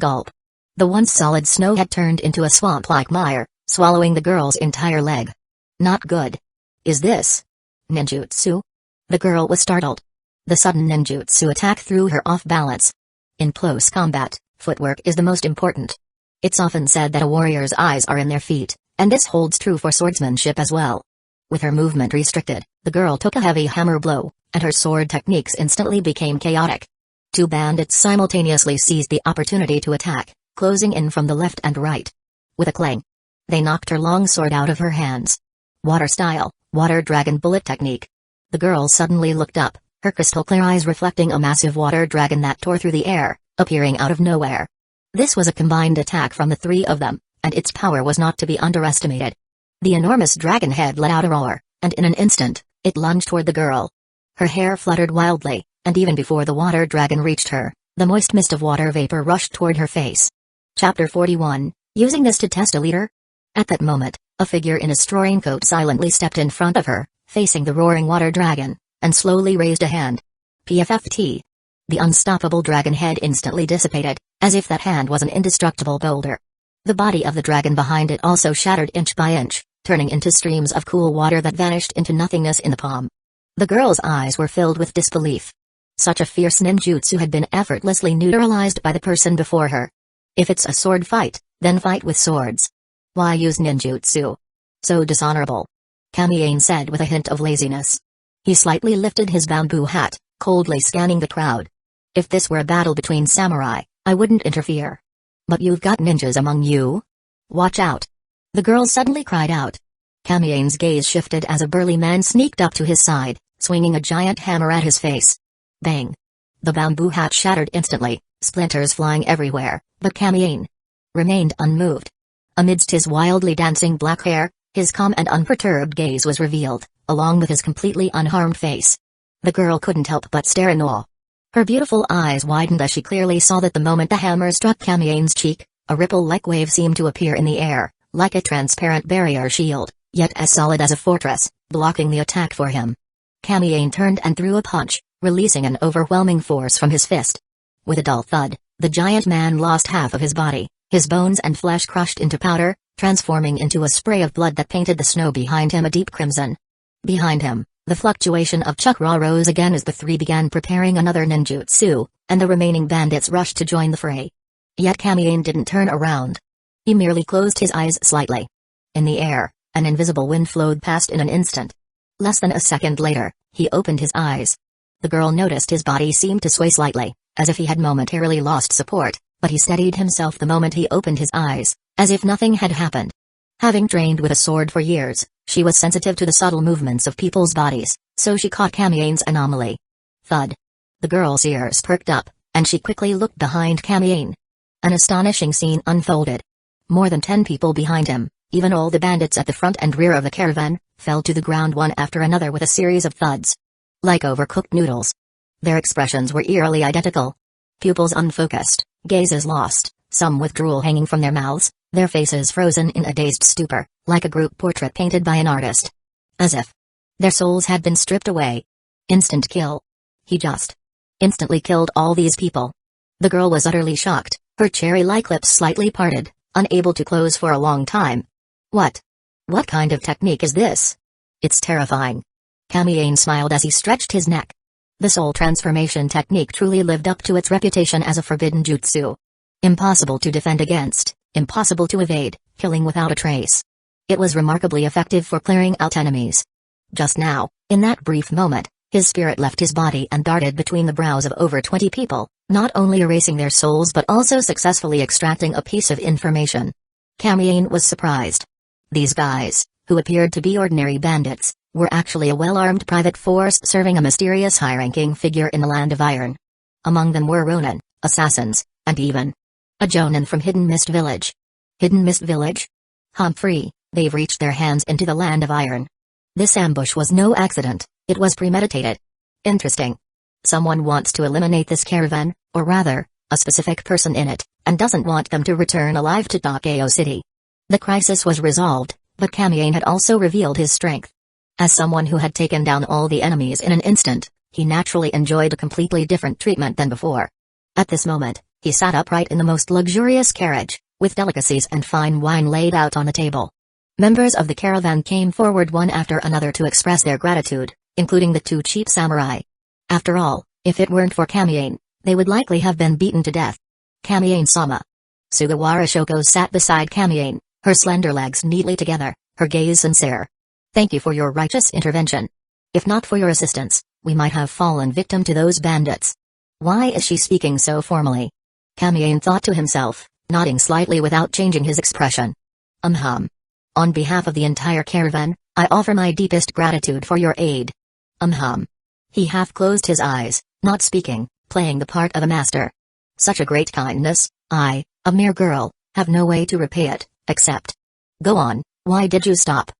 Gulp. The once solid snow had turned into a swamp-like mire, swallowing the girl's entire leg. Not good. Is this ninjutsu? The girl was startled. The sudden ninjutsu attack threw her off balance. In close combat, footwork is the most important. It's often said that a warrior's eyes are in their feet, and this holds true for swordsmanship as well. With her movement restricted, the girl took a heavy hammer blow, and her sword techniques instantly became chaotic. 2 bandits simultaneously seized the opportunity to attack, closing in from the left and right. With a clang, they knocked her long sword out of her hands. Water-style, water dragon bullet technique. The girl suddenly looked up, her crystal-clear eyes reflecting a massive water dragon that tore through the air, appearing out of nowhere. This was a combined attack from the 3 of them, and its power was not to be underestimated. The enormous dragon head let out a roar, and in an instant, it lunged toward the girl. Her hair fluttered wildly, and even before the water dragon reached her, the moist mist of water vapor rushed toward her face. Chapter 41, Using this to test a leader? At that moment, a figure in a straw raincoat silently stepped in front of her, facing the roaring water dragon, and slowly raised a hand. PFFT. The unstoppable dragon head instantly dissipated, as if that hand was an indestructible boulder. The body of the dragon behind it also shattered inch by inch, turning into streams of cool water that vanished into nothingness in the palm. The girl's eyes were filled with disbelief. Such a fierce ninjutsu had been effortlessly neutralized by the person before her. If it's a sword fight, then fight with swords. Why use ninjutsu? So dishonorable. Kamiyane said with a hint of laziness. He slightly lifted his bamboo hat, coldly scanning the crowd. If this were a battle between samurai, I wouldn't interfere. But you've got ninjas among you? Watch out. The girl suddenly cried out. Kamiyane's gaze shifted as a burly man sneaked up to his side, swinging a giant hammer at his face. Bang. The bamboo hat shattered instantly, splinters flying everywhere, but Kamiyane remained unmoved. Amidst his wildly dancing black hair, his calm and unperturbed gaze was revealed, along with his completely unharmed face. The girl couldn't help but stare in awe. Her beautiful eyes widened as she clearly saw that the moment the hammer struck Kamiyane's cheek, a ripple-like wave seemed to appear in the air, like a transparent barrier shield, yet as solid as a fortress, blocking the attack for him. Kamiyane turned and threw a punch, releasing an overwhelming force from his fist. With a dull thud, the giant man lost half of his body, his bones and flesh crushed into powder, transforming into a spray of blood that painted the snow behind him a deep crimson. Behind him, the fluctuation of chakra rose again as the three began preparing another ninjutsu, and the remaining bandits rushed to join the fray. Yet Kamiyane didn't turn around. He merely closed his eyes slightly. In the air, an invisible wind flowed past in an instant. Less than a second later, he opened his eyes. The girl noticed his body seemed to sway slightly, as if he had momentarily lost support, but he steadied himself the moment he opened his eyes, as if nothing had happened. Having trained with a sword for years, she was sensitive to the subtle movements of people's bodies, so she caught Kamiyane's anomaly. Thud. The girl's ears perked up, and she quickly looked behind Kamiyane. An astonishing scene unfolded. More than 10 people behind him, even all the bandits at the front and rear of the caravan, fell to the ground one after another with a series of thuds. Like overcooked noodles. Their expressions were eerily identical. Pupils unfocused, gazes lost, some with drool hanging from their mouths, their faces frozen in a dazed stupor, like a group portrait painted by an artist. As if their souls had been stripped away. Instant kill. He just instantly killed all these people. The girl was utterly shocked, her cherry-like lips slightly parted, unable to close for a long time. What kind of technique is this? It's terrifying. Kamiyane smiled as he stretched his neck. The soul transformation technique truly lived up to its reputation as a forbidden jutsu. Impossible to defend against, impossible to evade, killing without a trace. It was remarkably effective for clearing out enemies. Just now, in that brief moment, his spirit left his body and darted between the brows of over 20 people, not only erasing their souls but also successfully extracting a piece of information. Kamiyane was surprised. These guys, who appeared to be ordinary bandits, were actually a well-armed private force serving a mysterious high-ranking figure in the Land of Iron. Among them were ronin, assassins, and even a jonin from Hidden Mist Village. Hidden Mist Village? Humphrey, they've reached their hands into the Land of Iron. This ambush was no accident, it was premeditated. Interesting. Someone wants to eliminate this caravan, or rather, a specific person in it, and doesn't want them to return alive to Takeo City. The crisis was resolved, but Kamiyane had also revealed his strength. As someone who had taken down all the enemies in an instant, he naturally enjoyed a completely different treatment than before. At this moment, he sat upright in the most luxurious carriage, with delicacies and fine wine laid out on the table. Members of the caravan came forward one after another to express their gratitude, including the 2 chief samurai. After all, if it weren't for Kamiyane, they would likely have been beaten to death. Kamiyane-sama. Sugawara Shoko sat beside Kamiyane, her slender legs neatly together, her gaze sincere. Thank you for your righteous intervention. If not for your assistance, we might have fallen victim to those bandits. Why is she speaking so formally? Kamiyane thought to himself, nodding slightly without changing his expression. On behalf of the entire caravan, I offer my deepest gratitude for your aid. He half closed his eyes, not speaking, playing the part of a master. Such a great kindness, I, a mere girl, have no way to repay it, except. Go on, why did you stop?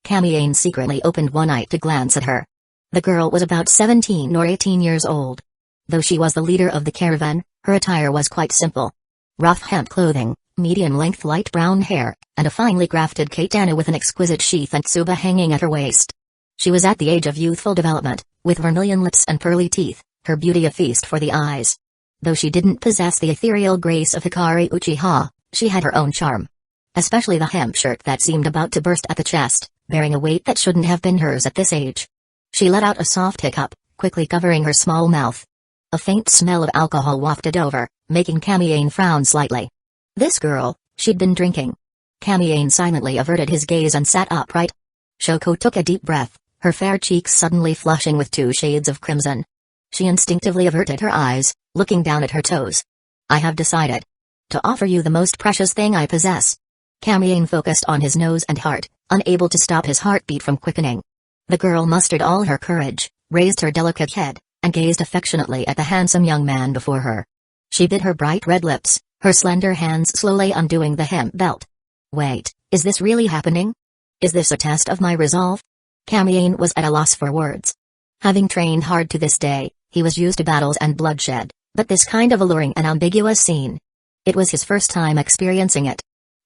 Kamiyane secretly opened one eye to glance at her. The girl was about 17 or 18 years old. Though she was the leader of the caravan, her attire was quite simple. Rough hemp clothing, medium-length light brown hair, and a finely crafted katana with an exquisite sheath and tsuba hanging at her waist. She was at the age of youthful development, with vermilion lips and pearly teeth, her beauty a feast for the eyes. Though she didn't possess the ethereal grace of Hikari Uchiha, she had her own charm. Especially the hemp shirt that seemed about to burst at the chest, bearing a weight that shouldn't have been hers at this age. She let out a soft hiccup, quickly covering her small mouth. A faint smell of alcohol wafted over, making Kamiyane frown slightly. This girl, she'd been drinking. Kamiyane silently averted his gaze and sat upright. Shoko took a deep breath, her fair cheeks suddenly flushing with 2 shades of crimson. She instinctively averted her eyes, looking down at her toes. I have decided to offer you the most precious thing I possess. Kamiyane focused on his nose and heart, unable to stop his heartbeat from quickening. The girl mustered all her courage, raised her delicate head, and gazed affectionately at the handsome young man before her. She bit her bright red lips, her slender hands slowly undoing the hemp belt. Wait, is this really happening? Is this a test of my resolve? Kamiyane was at a loss for words. Having trained hard to this day, he was used to battles and bloodshed, but this kind of alluring and ambiguous scene. It was his first time experiencing it.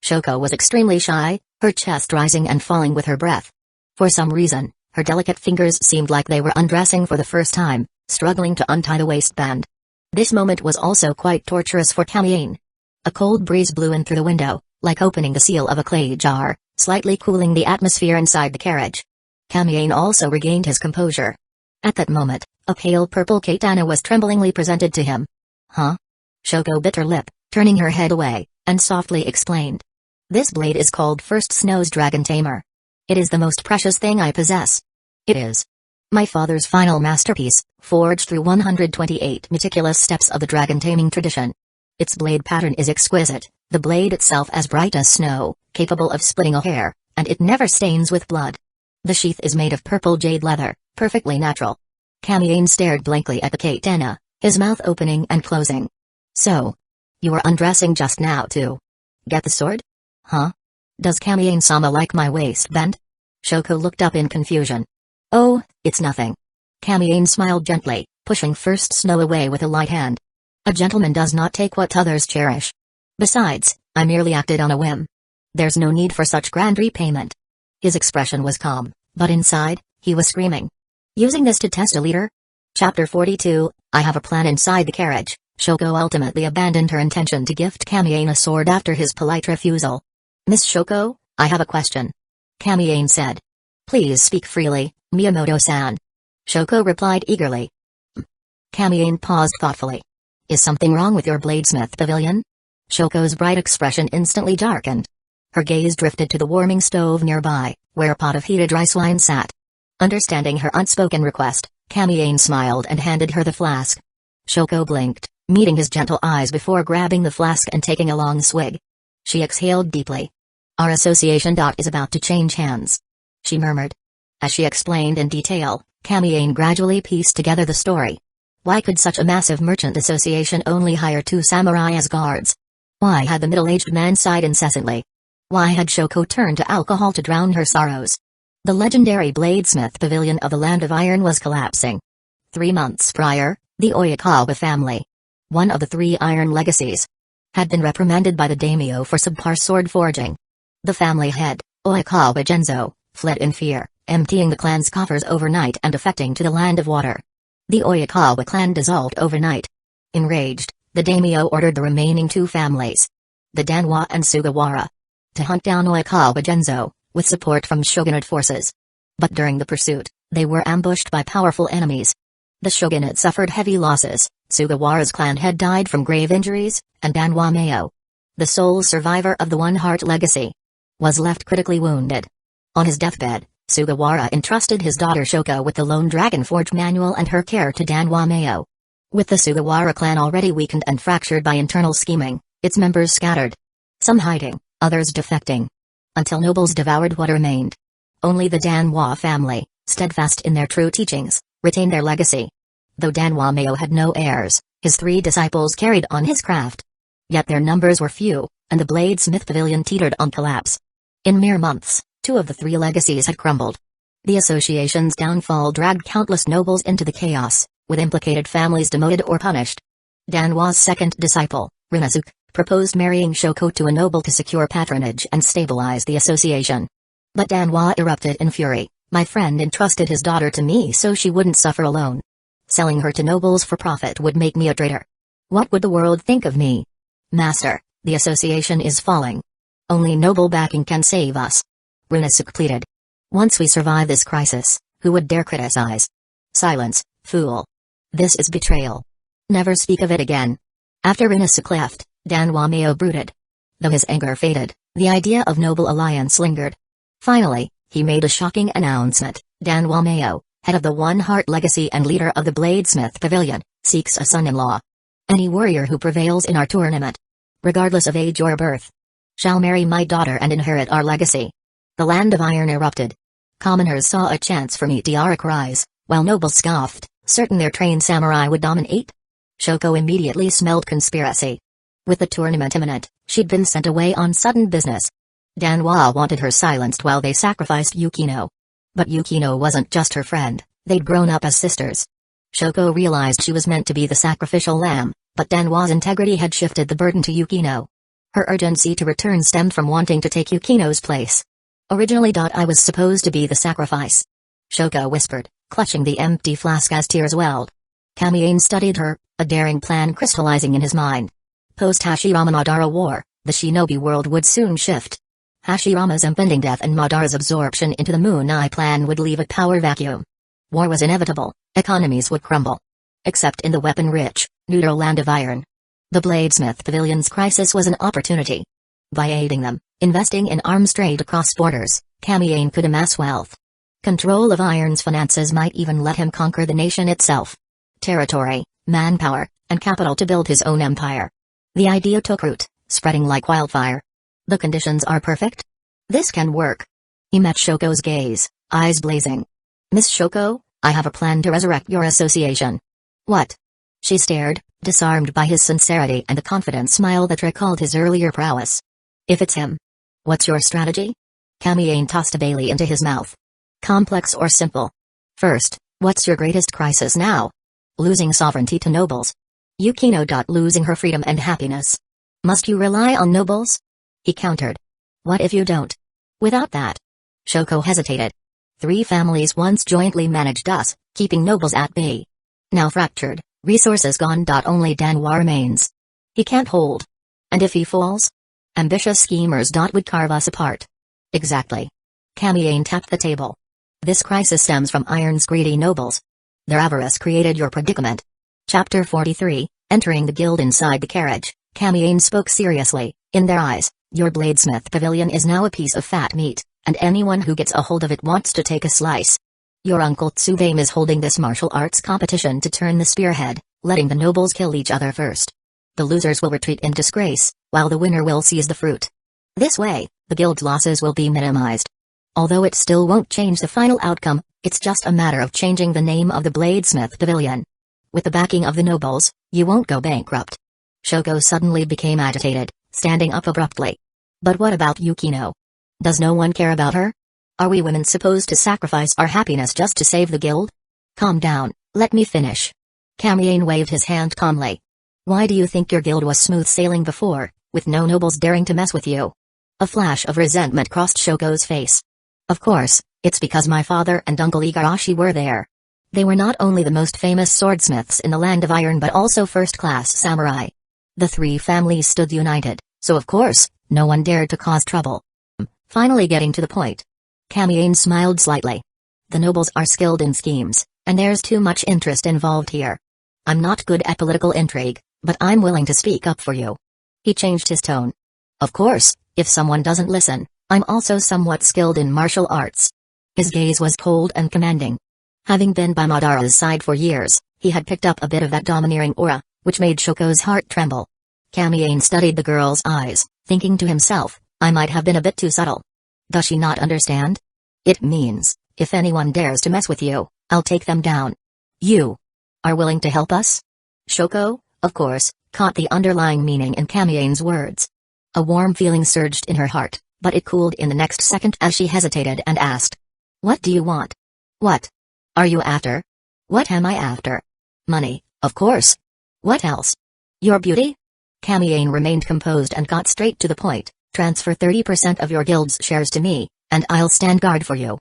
Shoko was extremely shy, her chest rising and falling with her breath. For some reason, her delicate fingers seemed like they were undressing for the first time, struggling to untie the waistband. This moment was also quite torturous for Kamiyane. A cold breeze blew in through the window, like opening the seal of a clay jar, slightly cooling the atmosphere inside the carriage. Kamiyane also regained his composure. At that moment, a pale purple katana was tremblingly presented to him. Huh? Shoko bit her lip, turning her head away, and softly explained. This blade is called First Snow's Dragon Tamer. It is the most precious thing I possess. It is my father's final masterpiece, forged through 128 meticulous steps of the dragon taming tradition. Its blade pattern is exquisite, the blade itself as bright as snow, capable of splitting a hair, and it never stains with blood. The sheath is made of purple jade leather, perfectly natural. Kamiyane stared blankly at the katana, his mouth opening and closing. So, you were undressing just now too. Get the sword? Huh? Does Kamiyane-sama like my waistband? Shoko looked up in confusion. Oh, it's nothing. Kamiyane smiled gently, pushing First Snow away with a light hand. A gentleman does not take what others cherish. Besides, I merely acted on a whim. There's no need for such grand repayment. His expression was calm, but inside, he was screaming. Using this to test a leader? Chapter 42, I have a plan. Inside the carriage, Shoko ultimately abandoned her intention to gift Kamiyane a sword after his polite refusal. Miss Shoko, I have a question. Kamiyane said. Please speak freely, Miyamoto-san. Shoko replied eagerly. Kamiyane paused thoughtfully. Is something wrong with your bladesmith pavilion? Shoko's bright expression instantly darkened. Her gaze drifted to the warming stove nearby, where a pot of heated rice wine sat. Understanding her unspoken request, Kamiyane smiled and handed her the flask. Shoko blinked, meeting his gentle eyes before grabbing the flask and taking a long swig. She exhaled deeply. Our association is about to change hands, she murmured. As she explained in detail, Kamiyane gradually pieced together the story. Why could such a massive merchant association only hire 2 samurai as guards? Why had the middle-aged man sighed incessantly? Why had Shoko turned to alcohol to drown her sorrows? The legendary bladesmith pavilion of the Land of Iron was collapsing. 3 months prior, the Oyakawa family, one of the 3 iron legacies, had been reprimanded by the daimyo for subpar sword forging. The family head, Oyakawa Genzo, fled in fear, emptying the clan's coffers overnight and defecting to the Land of Water. The Oyakawa clan dissolved overnight. Enraged, the daimyo ordered the remaining 2 families, the Danwa and Sugawara, to hunt down Oyakawa Genzo, with support from shogunate forces. But during the pursuit, they were ambushed by powerful enemies. The shogunate suffered heavy losses, Sugawara's clan head died from grave injuries, and Danwa Mayo, the sole survivor of the One Heart legacy, was left critically wounded. On his deathbed, Sugawara entrusted his daughter Shoko with the Lone Dragon Forge manual and her care to Danwa Mayo. With the Sugawara clan already weakened and fractured by internal scheming, its members scattered. Some hiding, others defecting. Until nobles devoured what remained. Only the Danwa family, steadfast in their true teachings, retained their legacy. Though Danwa Mayo had no heirs, his 3 disciples carried on his craft. Yet their numbers were few, and the bladesmith pavilion teetered on collapse. In mere months, Two of the three legacies had crumbled. The association's downfall dragged countless nobles into the chaos, with implicated families demoted or punished. Danwa's second disciple, Rinazuke, proposed marrying Shoko to a noble to secure patronage and stabilize the association. But Danwa erupted in fury. My friend entrusted his daughter to me so she wouldn't suffer alone. Selling her to nobles for profit would make me a traitor. What would the world think of me? Master, the association is falling. Only noble backing can save us. Rinazuke pleaded. Once we survive this crisis, who would dare criticize? Silence, fool. This is betrayal. Never speak of it again. After Rinazuke left, Danwa brooded. Though his anger faded, the idea of noble alliance lingered. Finally, he made a shocking announcement. Danwa, head of the One Heart Legacy and leader of the Bladesmith Pavilion, seeks a son-in-law. Any warrior who prevails in our tournament, regardless of age or birth, shall marry my daughter and inherit our legacy. The Land of Iron erupted. Commoners saw a chance for meteoric rise, while nobles scoffed, certain their trained samurai would dominate. Shoko immediately smelled conspiracy. With the tournament imminent, she'd been sent away on sudden business. Danwa wanted her silenced while they sacrificed Yukino. But Yukino wasn't just her friend, they'd grown up as sisters. Shoko realized she was meant to be the sacrificial lamb, but Danwa's integrity had shifted the burden to Yukino. Her urgency to return stemmed from wanting to take Yukino's place. Originally, I was supposed to be the sacrifice. Shoko whispered, clutching the empty flask as tears welled. Kamiane studied her, a daring plan crystallizing in his mind. Post-Hashirama Madara War, the shinobi world would soon shift. Hashirama's impending death and Madara's absorption into the Moon Eye plan would leave a power vacuum. War was inevitable, economies would crumble. Except in the weapon-rich, neutral Land of Iron. The Bladesmith Pavilion's crisis was an opportunity. By aiding them, investing in arms trade across borders, Kamiane could amass wealth. Control of Iron's finances might even let him conquer the nation itself. Territory, manpower, and capital to build his own empire. The idea took root, spreading like wildfire. The conditions are perfect? This can work. He met Shoko's gaze, eyes blazing. Miss Shoko, I have a plan to resurrect your association. What? She stared, disarmed by his sincerity and the confident smile that recalled his earlier prowess. If it's him. What's your strategy? Kamiane tossed a Bailey into his mouth. Complex or simple? First, what's your greatest crisis now? Losing sovereignty to nobles. Yukino. Losing her freedom and happiness. Must you rely on nobles? He countered. What if you don't? Without that? Shoko hesitated. 3 families once jointly managed us, keeping nobles at bay. Now fractured, resources gone. Only Danwa remains. He can't hold. And if he falls? Ambitious schemers. Would carve us apart. Exactly. Kamiane tapped the table. This crisis stems from Iron's greedy nobles. Their avarice created your predicament. Chapter 43, Entering the Guild. Inside the carriage, Kamiane spoke seriously. In their eyes, your Bladesmith Pavilion is now a piece of fat meat, and anyone who gets a hold of it wants to take a slice. Your uncle Tsubame is holding this martial arts competition to turn the spearhead, letting the nobles kill each other first. The losers will retreat in disgrace, while the winner will seize the fruit. This way, the guild's losses will be minimized. Although it still won't change the final outcome, it's just a matter of changing the name of the Bladesmith Pavilion. With the backing of the nobles, you won't go bankrupt. Shoko suddenly became agitated, standing up abruptly. But what about Yukino? Does no one care about her? Are we women supposed to sacrifice our happiness just to save the guild? Calm down, let me finish. Kamiane waved his hand calmly. Why do you think your guild was smooth sailing before, with no nobles daring to mess with you? A flash of resentment crossed Shoko's face. Of course, it's because my father and Uncle Igarashi were there. They were not only the most famous swordsmiths in the Land of Iron but also first-class samurai. The 3 families stood united, so of course, no one dared to cause trouble. Finally getting to the point. Kamiane smiled slightly. The nobles are skilled in schemes, and there's too much interest involved here. I'm not good at political intrigue, but I'm willing to speak up for you. He changed his tone. Of course, if someone doesn't listen, I'm also somewhat skilled in martial arts. His gaze was cold and commanding. Having been by Madara's side for years, he had picked up a bit of that domineering aura, which made Shoko's heart tremble. Kamiane studied the girl's eyes, thinking to himself, I might have been a bit too subtle. Does she not understand? It means, if anyone dares to mess with you, I'll take them down. You are willing to help us? Shoko, of course, caught the underlying meaning in Kamiane's words. A warm feeling surged in her heart, But it cooled in the next second as she hesitated and asked. What do you want? What are you after? What am I after? Money, of course. What else? Your beauty? Kamiyane remained composed and got straight to the point. Transfer 30% of your guild's shares to me, and I'll stand guard for you.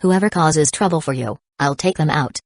Whoever causes trouble for you, I'll take them out.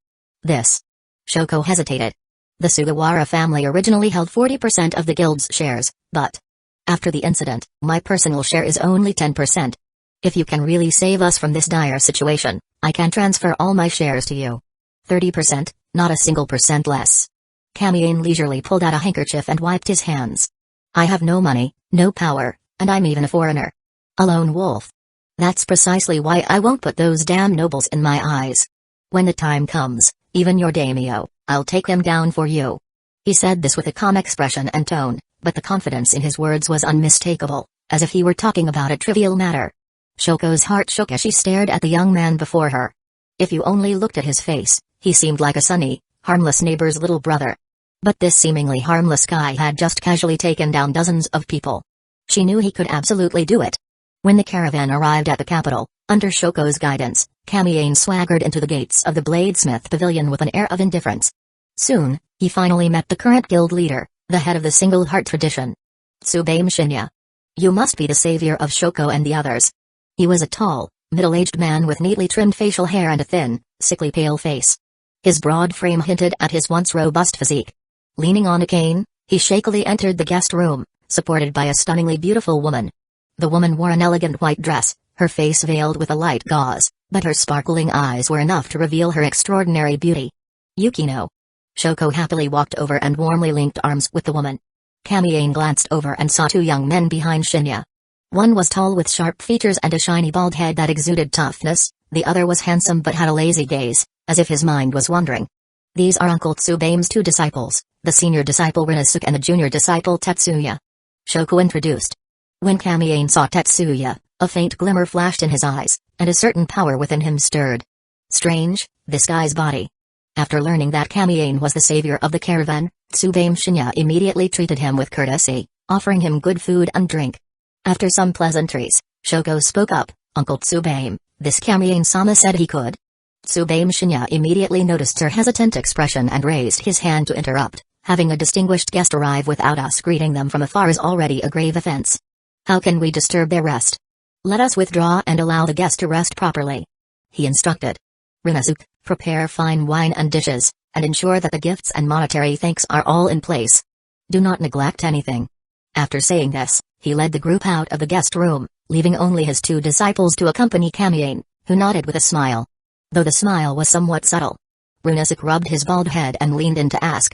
This. Shoko hesitated. The Sugawara family originally held 40% of the guild's shares, but after the incident, my personal share is only 10%. If you can really save us from this dire situation, I can transfer all my shares to you. 30%, not a single percent less. Kamiyane leisurely pulled out a handkerchief and wiped his hands. I have no money, no power, and I'm even a foreigner. A lone wolf. That's precisely why I won't put those damn nobles in my eyes. When the time comes, even your daimyo, I'll take them down for you. He said this with a calm expression and tone, but the confidence in his words was unmistakable, as if he were talking about a trivial matter. Shoko's heart shook as she stared at the young man before her. If you only looked at his face, he seemed like a sunny, harmless neighbor's little brother. But this seemingly harmless guy had just casually taken down dozens of people. She knew he could absolutely do it. When the caravan arrived at the capital, under Shoko's guidance, Kamiyane swaggered into the gates of the bladesmith pavilion with an air of indifference. Soon, he finally met the current guild leader, the head of the Single Heart tradition. Tsubame Shinya. You must be the savior of Shoko and the others. He was a tall, middle-aged man with neatly trimmed facial hair and a thin, sickly pale face. His broad frame hinted at his once robust physique. Leaning on a cane, he shakily entered the guest room, supported by a stunningly beautiful woman. The woman wore an elegant white dress, her face veiled with a light gauze, but her sparkling eyes were enough to reveal her extraordinary beauty. Yukino. Shoko happily walked over and warmly linked arms with the woman. Kamiyane glanced over and saw two young men behind Shinya. One was tall with sharp features and a shiny bald head that exuded toughness, the other was handsome but had a lazy gaze, as if his mind was wandering. These are Uncle Tsubame's two disciples, the senior disciple Rinnosuke and the junior disciple Tetsuya. Shoko introduced. When Kamiyane saw Tetsuya, a faint glimmer flashed in his eyes, and a certain power within him stirred. Strange, this guy's body. After learning that Kamiyane was the savior of the caravan, Tsubame Shinya immediately treated him with courtesy, offering him good food and drink. After some pleasantries, Shoko spoke up, Uncle Tsubame, this Kamiyane-sama said he could. Tsubame Shinya immediately noticed her hesitant expression and raised his hand to interrupt. Having a distinguished guest arrive without us greeting them from afar is already a grave offense. How can we disturb their rest? Let us withdraw and allow the guest to rest properly. He instructed. Rinnosuke, prepare fine wine and dishes, and ensure that the gifts and monetary thanks are all in place. Do not neglect anything. After saying this, he led the group out of the guest room, leaving only his two disciples to accompany Kamiyane, who nodded with a smile. Though the smile was somewhat subtle. Rinnosuke rubbed his bald head and leaned in to ask.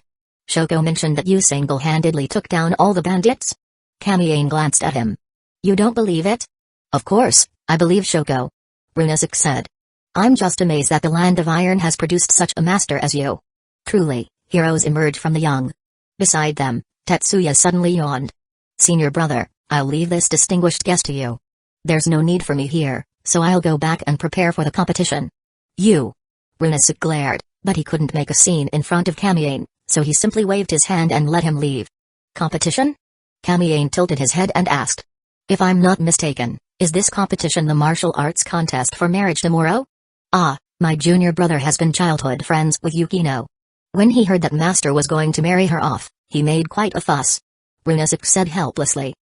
Shoko mentioned that you single-handedly took down all the bandits? Kamiyane glanced at him. You don't believe it? Of course, I believe Shoko. Rinnosuke said. I'm just amazed that the land of iron has produced such a master as you. Truly, heroes emerge from the young. Beside them, Tetsuya suddenly yawned. Senior brother, I'll leave this distinguished guest to you. There's no need for me here, so I'll go back and prepare for the competition. You. Rinnosuke glared, but he couldn't make a scene in front of Kamiyane, so he simply waved his hand and let him leave. Competition? Kamiyane tilted his head and asked. If I'm not mistaken, is this competition the martial arts contest for marriage tomorrow? Ah, my junior brother has been childhood friends with Yukino. When he heard that master was going to marry her off, he made quite a fuss. Rinnosuke said helplessly.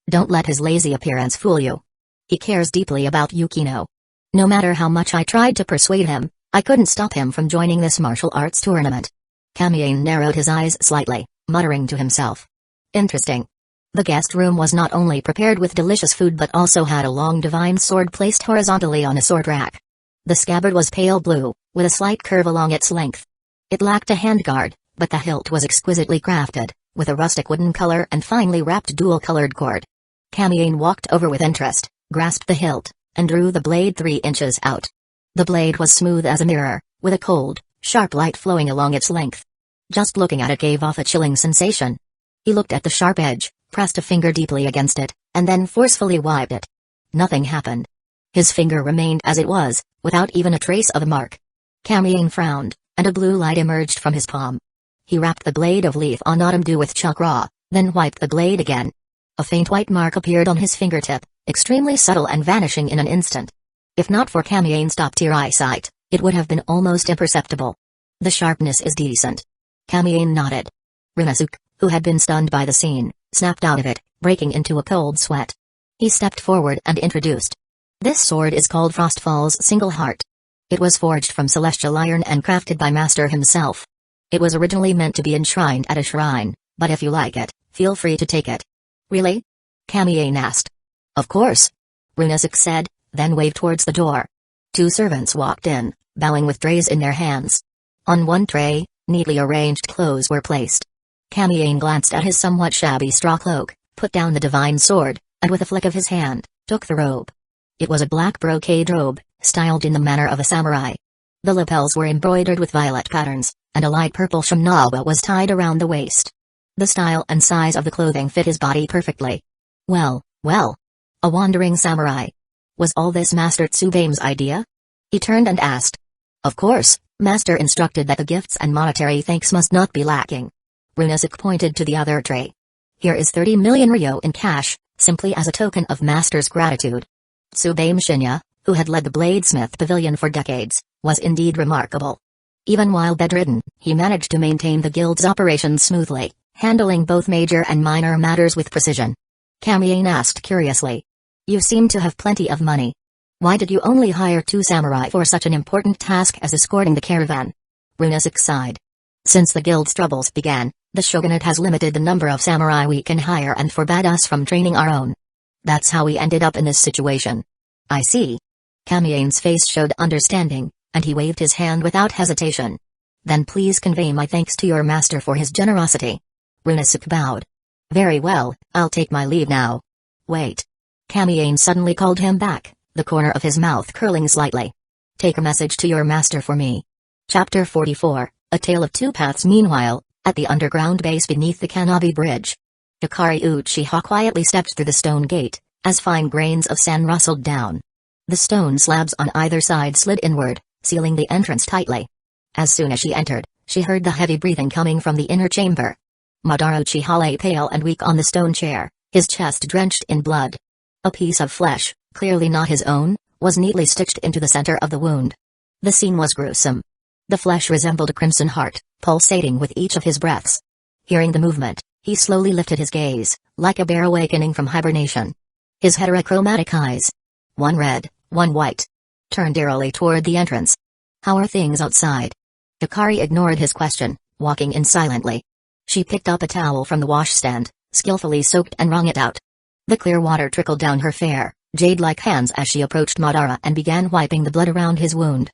Don't let his lazy appearance fool you. He cares deeply about Yukino. No matter how much I tried to persuade him, I couldn't stop him from joining this martial arts tournament. Kamiyane narrowed his eyes slightly, muttering to himself. Interesting. The guest room was not only prepared with delicious food but also had a long divine sword placed horizontally on a sword rack. The scabbard was pale blue, with a slight curve along its length. It lacked a handguard, but the hilt was exquisitely crafted, with a rustic wooden color and finely wrapped dual-colored cord. Kamiyane walked over with interest, grasped the hilt, and drew the blade 3 inches out. The blade was smooth as a mirror, with a cold, sharp light flowing along its length. Just looking at it gave off a chilling sensation. He looked at the sharp edge, pressed a finger deeply against it, and then forcefully wiped it. Nothing happened. His finger remained as it was, without even a trace of a mark. Kamiyane frowned, and a blue light emerged from his palm. He wrapped the blade of leaf on autumn dew with chakra, then wiped the blade again. A faint white mark appeared on his fingertip, extremely subtle and vanishing in an instant. If not for Kamiane's top-tier eyesight, it would have been almost imperceptible. The sharpness is decent. Kamiane nodded. Ryunosuke, who had been stunned by the scene, snapped out of it, breaking into a cold sweat. He stepped forward and introduced. This sword is called Frostfall's Single Heart. It was forged from celestial iron and crafted by Master himself. It was originally meant to be enshrined at a shrine, but if you like it, feel free to take it. Really? Kamiane asked. Of course. Ryunosuke said, then waved towards the door. Two servants walked in, bowing with trays in their hands. On one tray, neatly arranged clothes were placed. Kamiane glanced at his somewhat shabby straw cloak, put down the divine sword, and with a flick of his hand, took the robe. It was a black brocade robe, styled in the manner of a samurai. The lapels were embroidered with violet patterns, and a light purple shamnawa was tied around the waist. The style and size of the clothing fit his body perfectly. Well. A wandering samurai. Was all this Master Tsubame's idea? He turned and asked. Of course, Master instructed that the gifts and monetary thanks must not be lacking. Ryunosuke pointed to the other tray. Here is 30 million ryo in cash, simply as a token of Master's gratitude. Tsubame Shinya, who had led the Bladesmith Pavilion for decades, was indeed remarkable. Even while bedridden, he managed to maintain the guild's operations smoothly, handling both major and minor matters with precision. Kamiane asked curiously. You seem to have plenty of money. Why did you only hire 2 samurai for such an important task as escorting the caravan? Ryunosuke sighed. Since the guild's troubles began, the shogunate has limited the number of samurai we can hire and forbade us from training our own. That's how we ended up in this situation. I see. Kamiane's face showed understanding, and he waved his hand without hesitation. Then please convey my thanks to your master for his generosity. Ryunosuke bowed. Very well, I'll take my leave now. Wait. Kamiane suddenly called him back, the corner of his mouth curling slightly. Take a message to your master for me. Chapter 44, A Tale of Two Paths. Meanwhile, at the underground base beneath the Kanabi Bridge, Hikari Uchiha quietly stepped through the stone gate, as fine grains of sand rustled down. The stone slabs on either side slid inward, sealing the entrance tightly. As soon as she entered, she heard the heavy breathing coming from the inner chamber. Madara Uchiha lay pale and weak on the stone chair, his chest drenched in blood. A piece of flesh, clearly not his own, was neatly stitched into the center of the wound. The scene was gruesome. The flesh resembled a crimson heart, pulsating with each of his breaths. Hearing the movement, he slowly lifted his gaze, like a bear awakening from hibernation. His heterochromatic eyes, one red, one white, turned eerily toward the entrance. How are things outside? Hikari ignored his question, walking in silently. She picked up a towel from the washstand, skillfully soaked and wrung it out. The clear water trickled down her fair, jade-like hands as she approached Madara and began wiping the blood around his wound.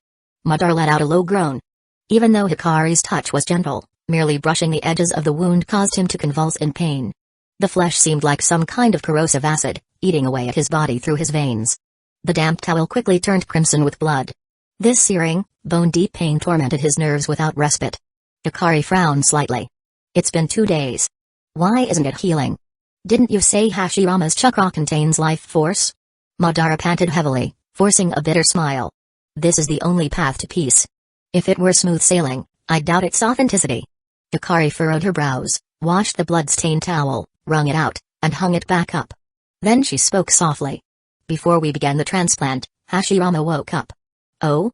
Madara let out a low groan. Even though Hikari's touch was gentle, merely brushing the edges of the wound caused him to convulse in pain. The flesh seemed like some kind of corrosive acid, eating away at his body through his veins. The damp towel quickly turned crimson with blood. This searing, bone-deep pain tormented his nerves without respite. Hikari frowned slightly. It's been 2 days. Why isn't it healing? Didn't you say Hashirama's chakra contains life force? Madara panted heavily, forcing a bitter smile. This is the only path to peace. If it were smooth sailing, I doubt its authenticity. Hikari furrowed her brows, washed the blood-stained towel, wrung it out, and hung it back up. Then she spoke softly. Before we began the transplant, Hashirama woke up. Oh?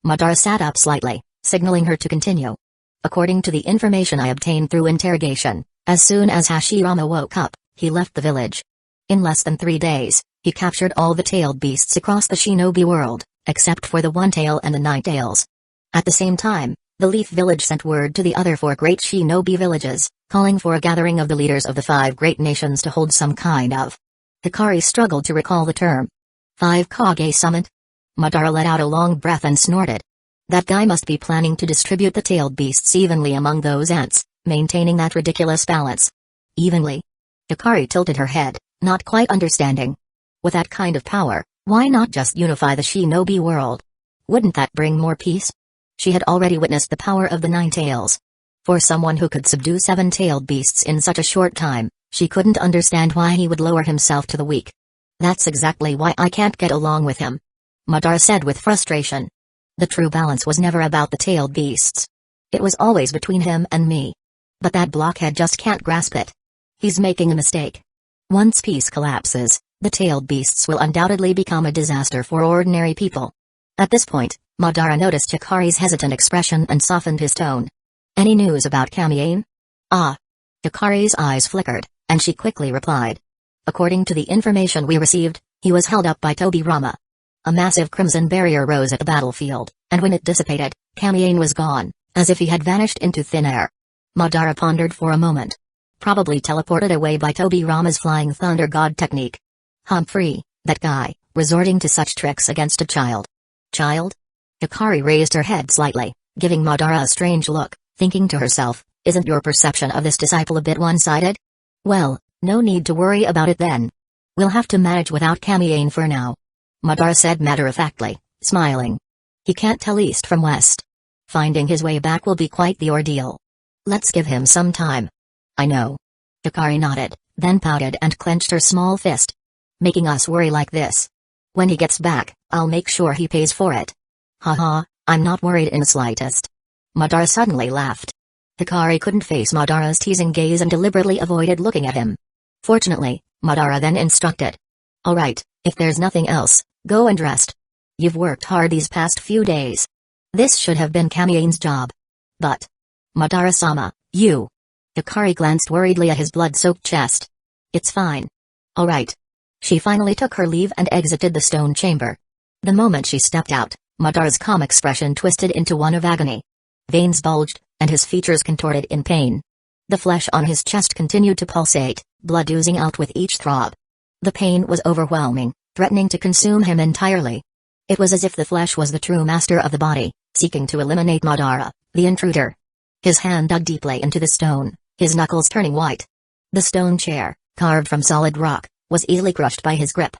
Madara sat up slightly, signaling her to continue. According to the information I obtained through interrogation, as soon as Hashirama woke up, he left the village. In less than 3 days, he captured all the tailed beasts across the shinobi world, except for the One Tail and the Nine Tails. At the same time, the Leaf Village sent word to the other 4 great shinobi villages, calling for a gathering of the leaders of the 5 great nations to hold some kind of... Hikari struggled to recall the term. 5 Kage Summit? Madara let out a long breath and snorted. That guy must be planning to distribute the tailed beasts evenly among those ants, maintaining that ridiculous balance. Evenly? Hikari tilted her head, not quite understanding. With that kind of power, why not just unify the shinobi world? Wouldn't that bring more peace? She had already witnessed the power of the Nine Tails. For someone who could subdue 7-tailed beasts in such a short time, she couldn't understand why he would lower himself to the weak. That's exactly why I can't get along with him. Madara said with frustration. The true balance was never about the tailed beasts. It was always between him and me. But that blockhead just can't grasp it. He's making a mistake. Once peace collapses, The tailed beasts will undoubtedly become a disaster for ordinary people. At this point, Madara noticed Hikari's hesitant expression and softened his tone. Any news about Kamiane? Ah. Hikari's eyes flickered, and she quickly replied. According to the information we received, he was held up by Tobirama. A massive crimson barrier rose at the battlefield, and when it dissipated, Kamiane was gone, as if he had vanished into thin air. Madara pondered for a moment. Probably teleported away by Tobirama's flying thunder god technique. Humphrey, that guy, resorting to such tricks against a child. Child? Hikari raised her head slightly, giving Madara a strange look, thinking to herself, isn't your perception of this disciple a bit one-sided? Well, no need to worry about it then. We'll have to manage without Kamiane for now. Madara said matter-of-factly, smiling. He can't tell east from west. Finding his way back will be quite the ordeal. Let's give him some time. I know. Hikari nodded, then pouted and clenched her small fist. Making us worry like this. When he gets back, I'll make sure he pays for it. Haha, I'm not worried in the slightest. Madara suddenly laughed. Hikari couldn't face Madara's teasing gaze and deliberately avoided looking at him. Fortunately, Madara then instructed. Alright, if there's nothing else, go and rest. You've worked hard these past few days. This should have been Kamiane's job. But... Madara-sama, you... Hikari glanced worriedly at his blood-soaked chest. It's fine. Alright. She finally took her leave and exited the stone chamber. The moment she stepped out, Madara's calm expression twisted into one of agony. Veins bulged, and his features contorted in pain. The flesh on his chest continued to pulsate, blood oozing out with each throb. The pain was overwhelming, threatening to consume him entirely. It was as if the flesh was the true master of the body, seeking to eliminate Madara, the intruder. His hand dug deeply into the stone, his knuckles turning white. The stone chair, carved from solid rock, was easily crushed by his grip.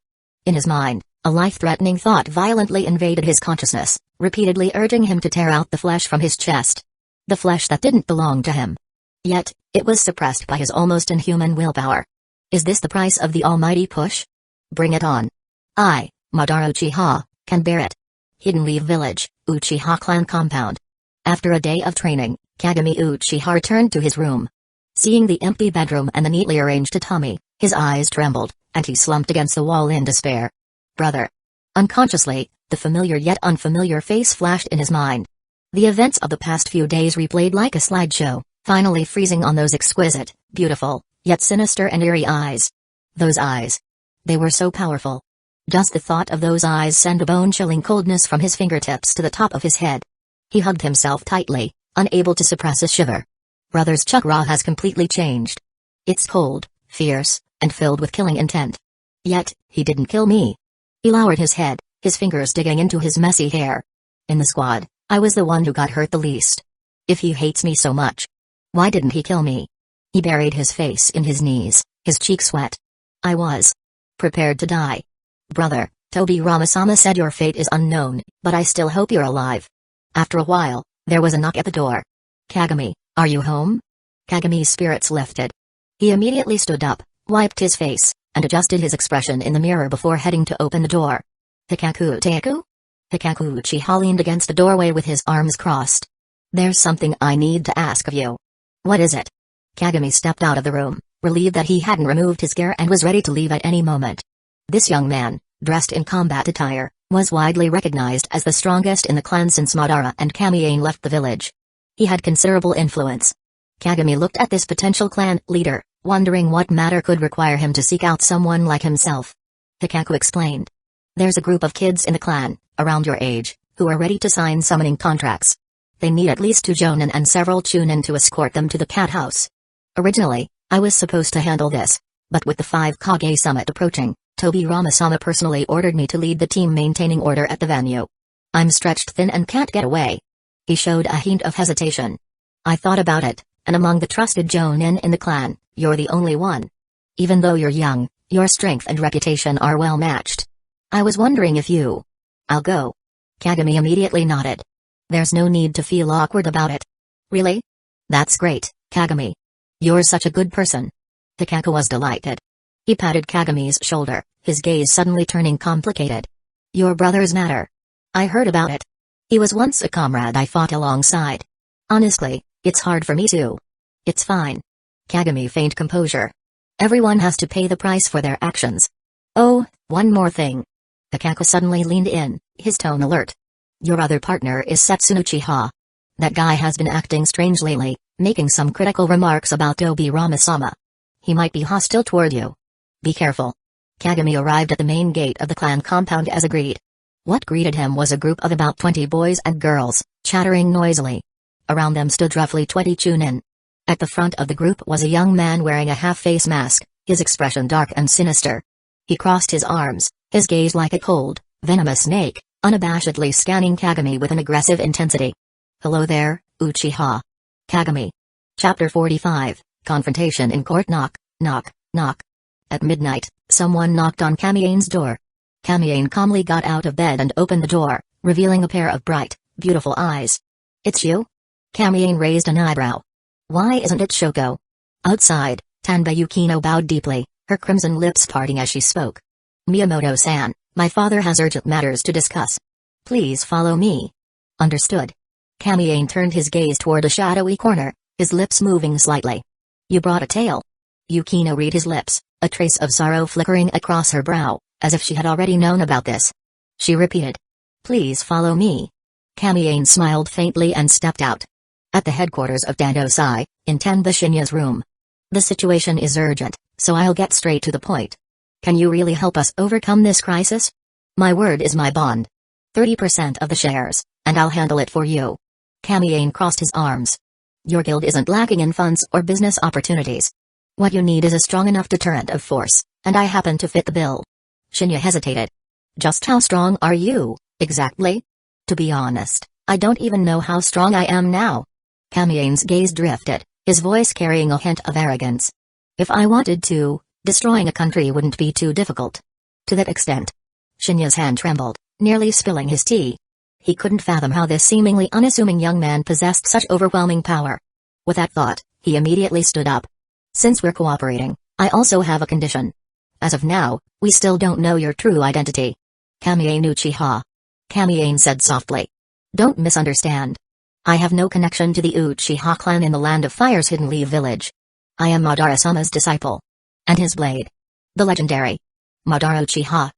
In his mind, a life-threatening thought violently invaded his consciousness, repeatedly urging him to tear out the flesh from his chest. The flesh that didn't belong to him. Yet, it was suppressed by his almost inhuman willpower. Is this the price of the almighty push? Bring it on. I, Madara Uchiha, can bear it. Hidden Leaf Village, Uchiha Clan Compound. After a day of training, Kagami Uchiha returned to his room. Seeing the empty bedroom and the neatly arranged tatami, his eyes trembled, and he slumped against the wall in despair. Brother. Unconsciously, the familiar yet unfamiliar face flashed in his mind. The events of the past few days replayed like a slideshow, finally freezing on those exquisite, beautiful, yet sinister and eerie eyes. Those eyes. They were so powerful. Just the thought of those eyes sent a bone-chilling coldness from his fingertips to the top of his head. He hugged himself tightly, unable to suppress a shiver. Brother's chakra has completely changed. It's cold, fierce, and filled with killing intent. Yet, he didn't kill me. He lowered his head, his fingers digging into his messy hair. In the squad, I was the one who got hurt the least. If he hates me so much, why didn't he kill me? He buried his face in his knees, his cheeks wet. I was prepared to die. Brother, Tobirama-sama said your fate is unknown, but I still hope you're alive. After a while, there was a knock at the door. Kagami, are you home? Kagami's spirits lifted. He immediately stood up, wiped his face, and adjusted his expression in the mirror before heading to open the door. Hikaku Teiku? Hikaku Uchiha leaned against the doorway with his arms crossed. There's something I need to ask of you. What is it? Kagami stepped out of the room, relieved that he hadn't removed his gear and was ready to leave at any moment. This young man, dressed in combat attire, was widely recognized as the strongest in the clan since Madara and Kamiane left the village. He had considerable influence. Kagami looked at this potential clan leader, wondering what matter could require him to seek out someone like himself. Hikaku explained. There's a group of kids in the clan, around your age, who are ready to sign summoning contracts. They need at least 2 jonin and several chunin to escort them to the cat house. Originally, I was supposed to handle this, but with the 5 Kage summit approaching, Tobirama-sama personally ordered me to lead the team maintaining order at the venue. I'm stretched thin and can't get away. He showed a hint of hesitation. I thought about it, and among the trusted jonin in the clan, you're the only one. Even though you're young, your strength and reputation are well matched. I was wondering if you... I'll go. Kagami immediately nodded. There's no need to feel awkward about it. Really? That's great, Kagami. You're such a good person. Hikaku was delighted. He patted Kagami's shoulder, his gaze suddenly turning complicated. Your brother's matter. I heard about it. He was once a comrade I fought alongside. Honestly, it's hard for me too. It's fine. Kagami feigned composure. Everyone has to pay the price for their actions. Oh, one more thing. Takako suddenly leaned in, his tone alert. Your other partner is Setsunu Uchiha. That guy has been acting strange lately, making some critical remarks about Dobi Ramasama. He might be hostile toward you. Be careful. Kagami arrived at the main gate of the clan compound as agreed. What greeted him was a group of about 20 boys and girls, chattering noisily. Around them stood roughly 20 chunin. At the front of the group was a young man wearing a half-face mask, his expression dark and sinister. He crossed his arms, his gaze like a cold, venomous snake, unabashedly scanning Kagami with an aggressive intensity. Hello there, Uchiha. Kagami. Chapter 45, Confrontation in Court. Knock, knock, knock. At midnight, someone knocked on Kamiane's door. Kamiane calmly got out of bed and opened the door, revealing a pair of bright, beautiful eyes. It's you? Kamiane raised an eyebrow. Why isn't it Shoko? Outside, Tanba Yukino bowed deeply, her crimson lips parting as she spoke. Miyamoto-san, my father has urgent matters to discuss. Please follow me. Understood. Kamiane turned his gaze toward a shadowy corner, his lips moving slightly. You brought a tale. Yukino read his lips, a trace of sorrow flickering across her brow, as if she had already known about this. She repeated. Please follow me. Kamiane smiled faintly and stepped out. At the headquarters of Dandosai, in Tanba Shinya's room. The situation is urgent, so I'll get straight to the point. Can you really help us overcome this crisis? My word is my bond. 30% of the shares, and I'll handle it for you. Kamiane crossed his arms. Your guild isn't lacking in funds or business opportunities. What you need is a strong enough deterrent of force, and I happen to fit the bill. Shinya hesitated. Just how strong are you, exactly? To be honest, I don't even know how strong I am now. Kamiane's gaze drifted, his voice carrying a hint of arrogance. If I wanted to, destroying a country wouldn't be too difficult. To that extent. Shinya's hand trembled, nearly spilling his tea. He couldn't fathom how this seemingly unassuming young man possessed such overwhelming power. With that thought, he immediately stood up. Since we're cooperating, I also have a condition. As of now, we still don't know your true identity. Kamiane Uchiha. Kamiane said softly. Don't misunderstand. I have no connection to the Uchiha clan in the Land of Fire's Hidden Leaf Village. I am Madara-sama's disciple. And his blade. The legendary Madara Uchiha.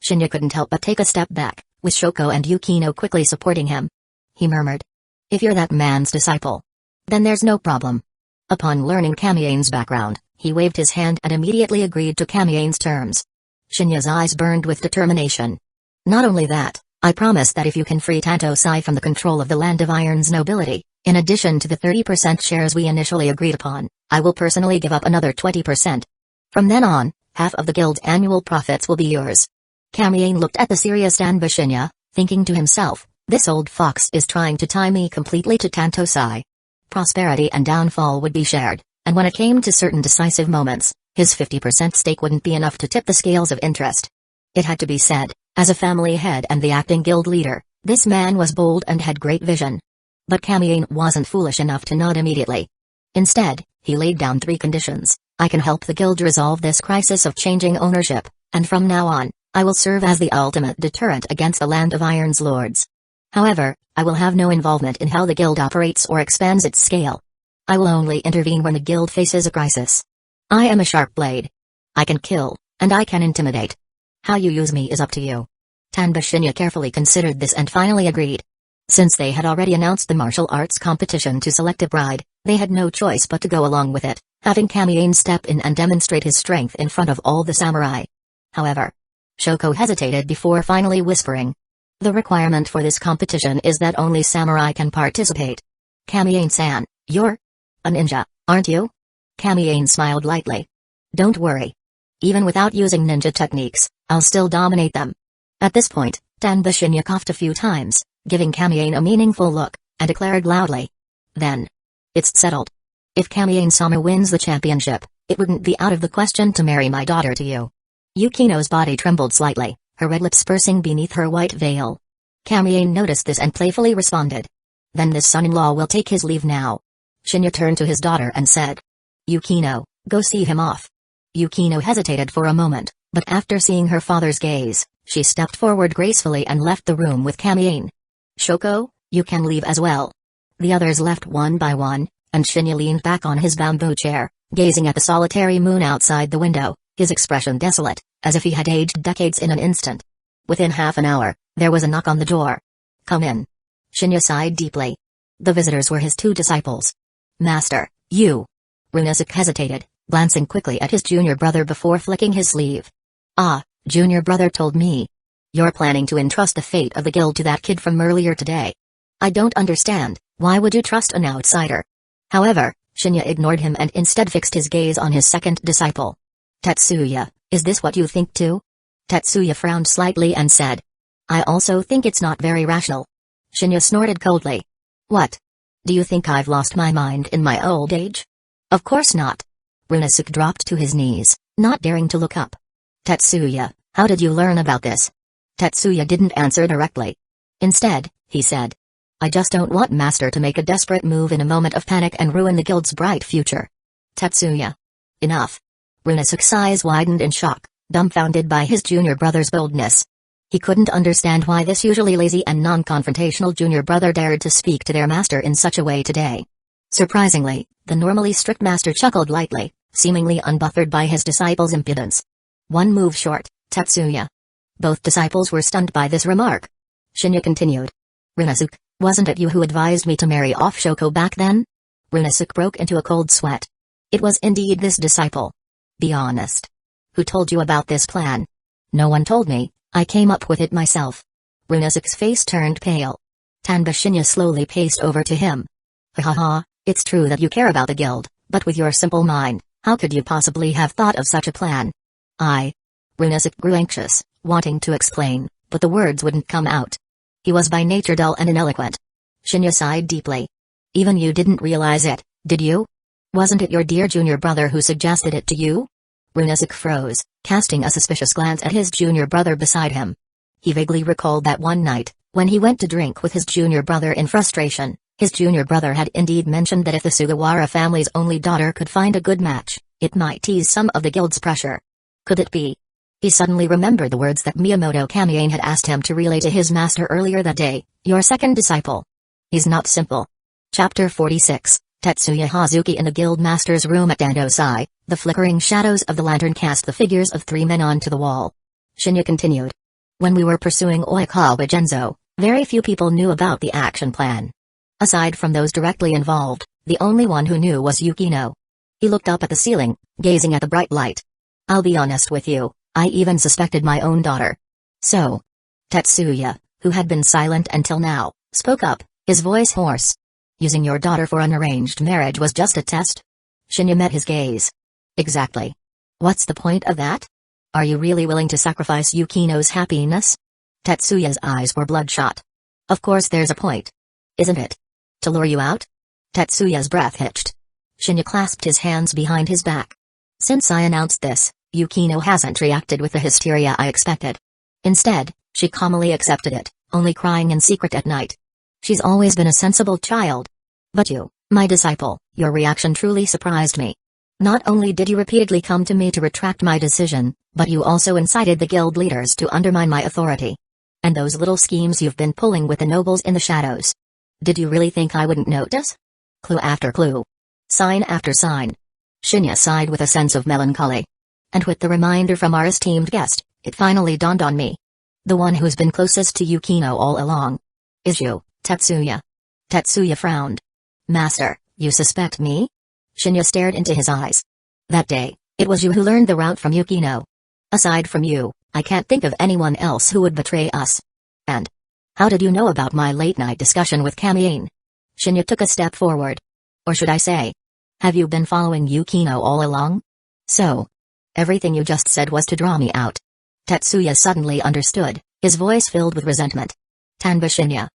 Shinya couldn't help but take a step back, with Shoko and Yukino quickly supporting him. He murmured. If you're that man's disciple, then there's no problem. Upon learning Kamiane's background, he waved his hand and immediately agreed to Kamiane's terms. Shinya's eyes burned with determination. Not only that, I promise that if you can free Tantosai from the control of the Land of Iron's nobility, in addition to the 30% shares we initially agreed upon, I will personally give up another 20%. From then on, half of the guild's annual profits will be yours. Kamiane looked at the serious Tanba Shinya, thinking to himself, this old fox is trying to tie me completely to Tantosai. Prosperity and downfall would be shared, and when it came to certain decisive moments, his 50% stake wouldn't be enough to tip the scales of interest. It had to be said, as a family head and the acting guild leader, this man was bold and had great vision. But Kamiane wasn't foolish enough to nod immediately. Instead, he laid down 3 conditions. I can help the guild resolve this crisis of changing ownership, and from now on, I will serve as the ultimate deterrent against the Land of Iron's lords. However, I will have no involvement in how the guild operates or expands its scale. I will only intervene when the guild faces a crisis. I am a sharp blade. I can kill, and I can intimidate. How you use me is up to you. Tanba Shinya carefully considered this and finally agreed. Since they had already announced the martial arts competition to select a bride, they had no choice but to go along with it, having Kamiane step in and demonstrate his strength in front of all the samurai. However, Shoko hesitated before finally whispering. The requirement for this competition is that only samurai can participate. Kamiane-san, you're a ninja, aren't you? Kamiane smiled lightly. Don't worry. Even without using ninja techniques, I'll still dominate them. At this point, Tanba Shinya coughed a few times, giving Kamiane a meaningful look, and declared loudly. Then. It's settled. If Kamiane-sama wins the championship, it wouldn't be out of the question to marry my daughter to you. Yukino's body trembled slightly, her red lips pursing beneath her white veil. Kamiane noticed this and playfully responded. Then this son-in-law will take his leave now. Shinya turned to his daughter and said. Yukino, go see him off. Yukino hesitated for a moment, but after seeing her father's gaze, she stepped forward gracefully and left the room with Kamiane. Shoko, you can leave as well. The others left one by one, and Shinya leaned back on his bamboo chair, gazing at the solitary moon outside the window, his expression desolate, as if he had aged decades in an instant. Within half an hour, there was a knock on the door. "Come in." Shinya sighed deeply. The visitors were his two disciples. "Master, you." Runosuke hesitated, glancing quickly at his junior brother before flicking his sleeve. "Ah, junior brother told me. You're planning to entrust the fate of the guild to that kid from earlier today. I don't understand, why would you trust an outsider?" However, Shinya ignored him and instead fixed his gaze on his second disciple. "Tetsuya, is this what you think too?" Tetsuya frowned slightly and said, "I also think it's not very rational." Shinya snorted coldly. "What? Do you think I've lost my mind in my old age?" "Of course not." Runosuke dropped to his knees, not daring to look up. "Tetsuya, how did you learn about this?" Tetsuya didn't answer directly. Instead, he said, "I just don't want Master to make a desperate move in a moment of panic and ruin the guild's bright future." "Tetsuya. Enough." Runosuke's eyes widened in shock, dumbfounded by his junior brother's boldness. He couldn't understand why this usually lazy and non-confrontational junior brother dared to speak to their master in such a way today. Surprisingly, the normally strict master chuckled lightly, seemingly unbothered by his disciple's impudence. "One move short, Tetsuya." Both disciples were stunned by this remark. Shinya continued. "Runosuke, wasn't it you who advised me to marry off Shoko back then?" Runosuke broke into a cold sweat. It was indeed this disciple. "Be honest. Who told you about this plan?" "No one told me, I came up with it myself." Runosuke's face turned pale. Tanba Shinya slowly paced over to him. "Ha ha ha, it's true that you care about the guild, but with your simple mind, how could you possibly have thought of such a plan?" Runosuke grew anxious, wanting to explain, but the words wouldn't come out. He was by nature dull and ineloquent. Shinya sighed deeply. "Even you didn't realize it, did you? Wasn't it your dear junior brother who suggested it to you?" Runosuke froze, casting a suspicious glance at his junior brother beside him. He vaguely recalled that one night, when he went to drink with his junior brother in frustration, his junior brother had indeed mentioned that if the Sugawara family's only daughter could find a good match, it might ease some of the guild's pressure. Could it be? He suddenly remembered the words that Miyamoto Kamiane had asked him to relay to his master earlier that day, "Your second disciple. He's not simple." Chapter 46, Tetsuya Hazuki in the guild master's room at Dandosai, the flickering shadows of the lantern cast the figures of three men onto the wall. Shinya continued. "When we were pursuing Oikawa Genzo, very few people knew about the action plan. Aside from those directly involved, the only one who knew was Yukino." He looked up at the ceiling, gazing at the bright light. "I'll be honest with you, I even suspected my own daughter." "So?" Tetsuya, who had been silent until now, spoke up, his voice hoarse. "Using your daughter for an arranged marriage was just a test?" Shinya met his gaze. "Exactly. What's the point of that? Are you really willing to sacrifice Yukino's happiness?" Tetsuya's eyes were bloodshot. "Of course there's a point. Isn't it? To lure you out?" Tetsuya's breath hitched. Shinya clasped his hands behind his back. "Since I announced this, Yukino hasn't reacted with the hysteria I expected. Instead, she calmly accepted it, only crying in secret at night. She's always been a sensible child. But you, my disciple, your reaction truly surprised me. Not only did you repeatedly come to me to retract my decision, but you also incited the guild leaders to undermine my authority. And those little schemes you've been pulling with the nobles in the shadows. Did you really think I wouldn't notice? Clue after clue. Sign after sign." Shinya sighed with a sense of melancholy. "And with the reminder from our esteemed guest, it finally dawned on me. The one who's been closest to Yukino all along is you, Tetsuya." Tetsuya frowned. "Master, you suspect me?" Shinya stared into his eyes. "That day, it was you who learned the route from Yukino. Aside from you, I can't think of anyone else who would betray us. And how did you know about my late-night discussion with Kamiane?" Shinya took a step forward. "Or should I say, have you been following Yukino all along? So, everything you just said was to draw me out." Tetsuya suddenly understood, his voice filled with resentment. "Tanba Shinya.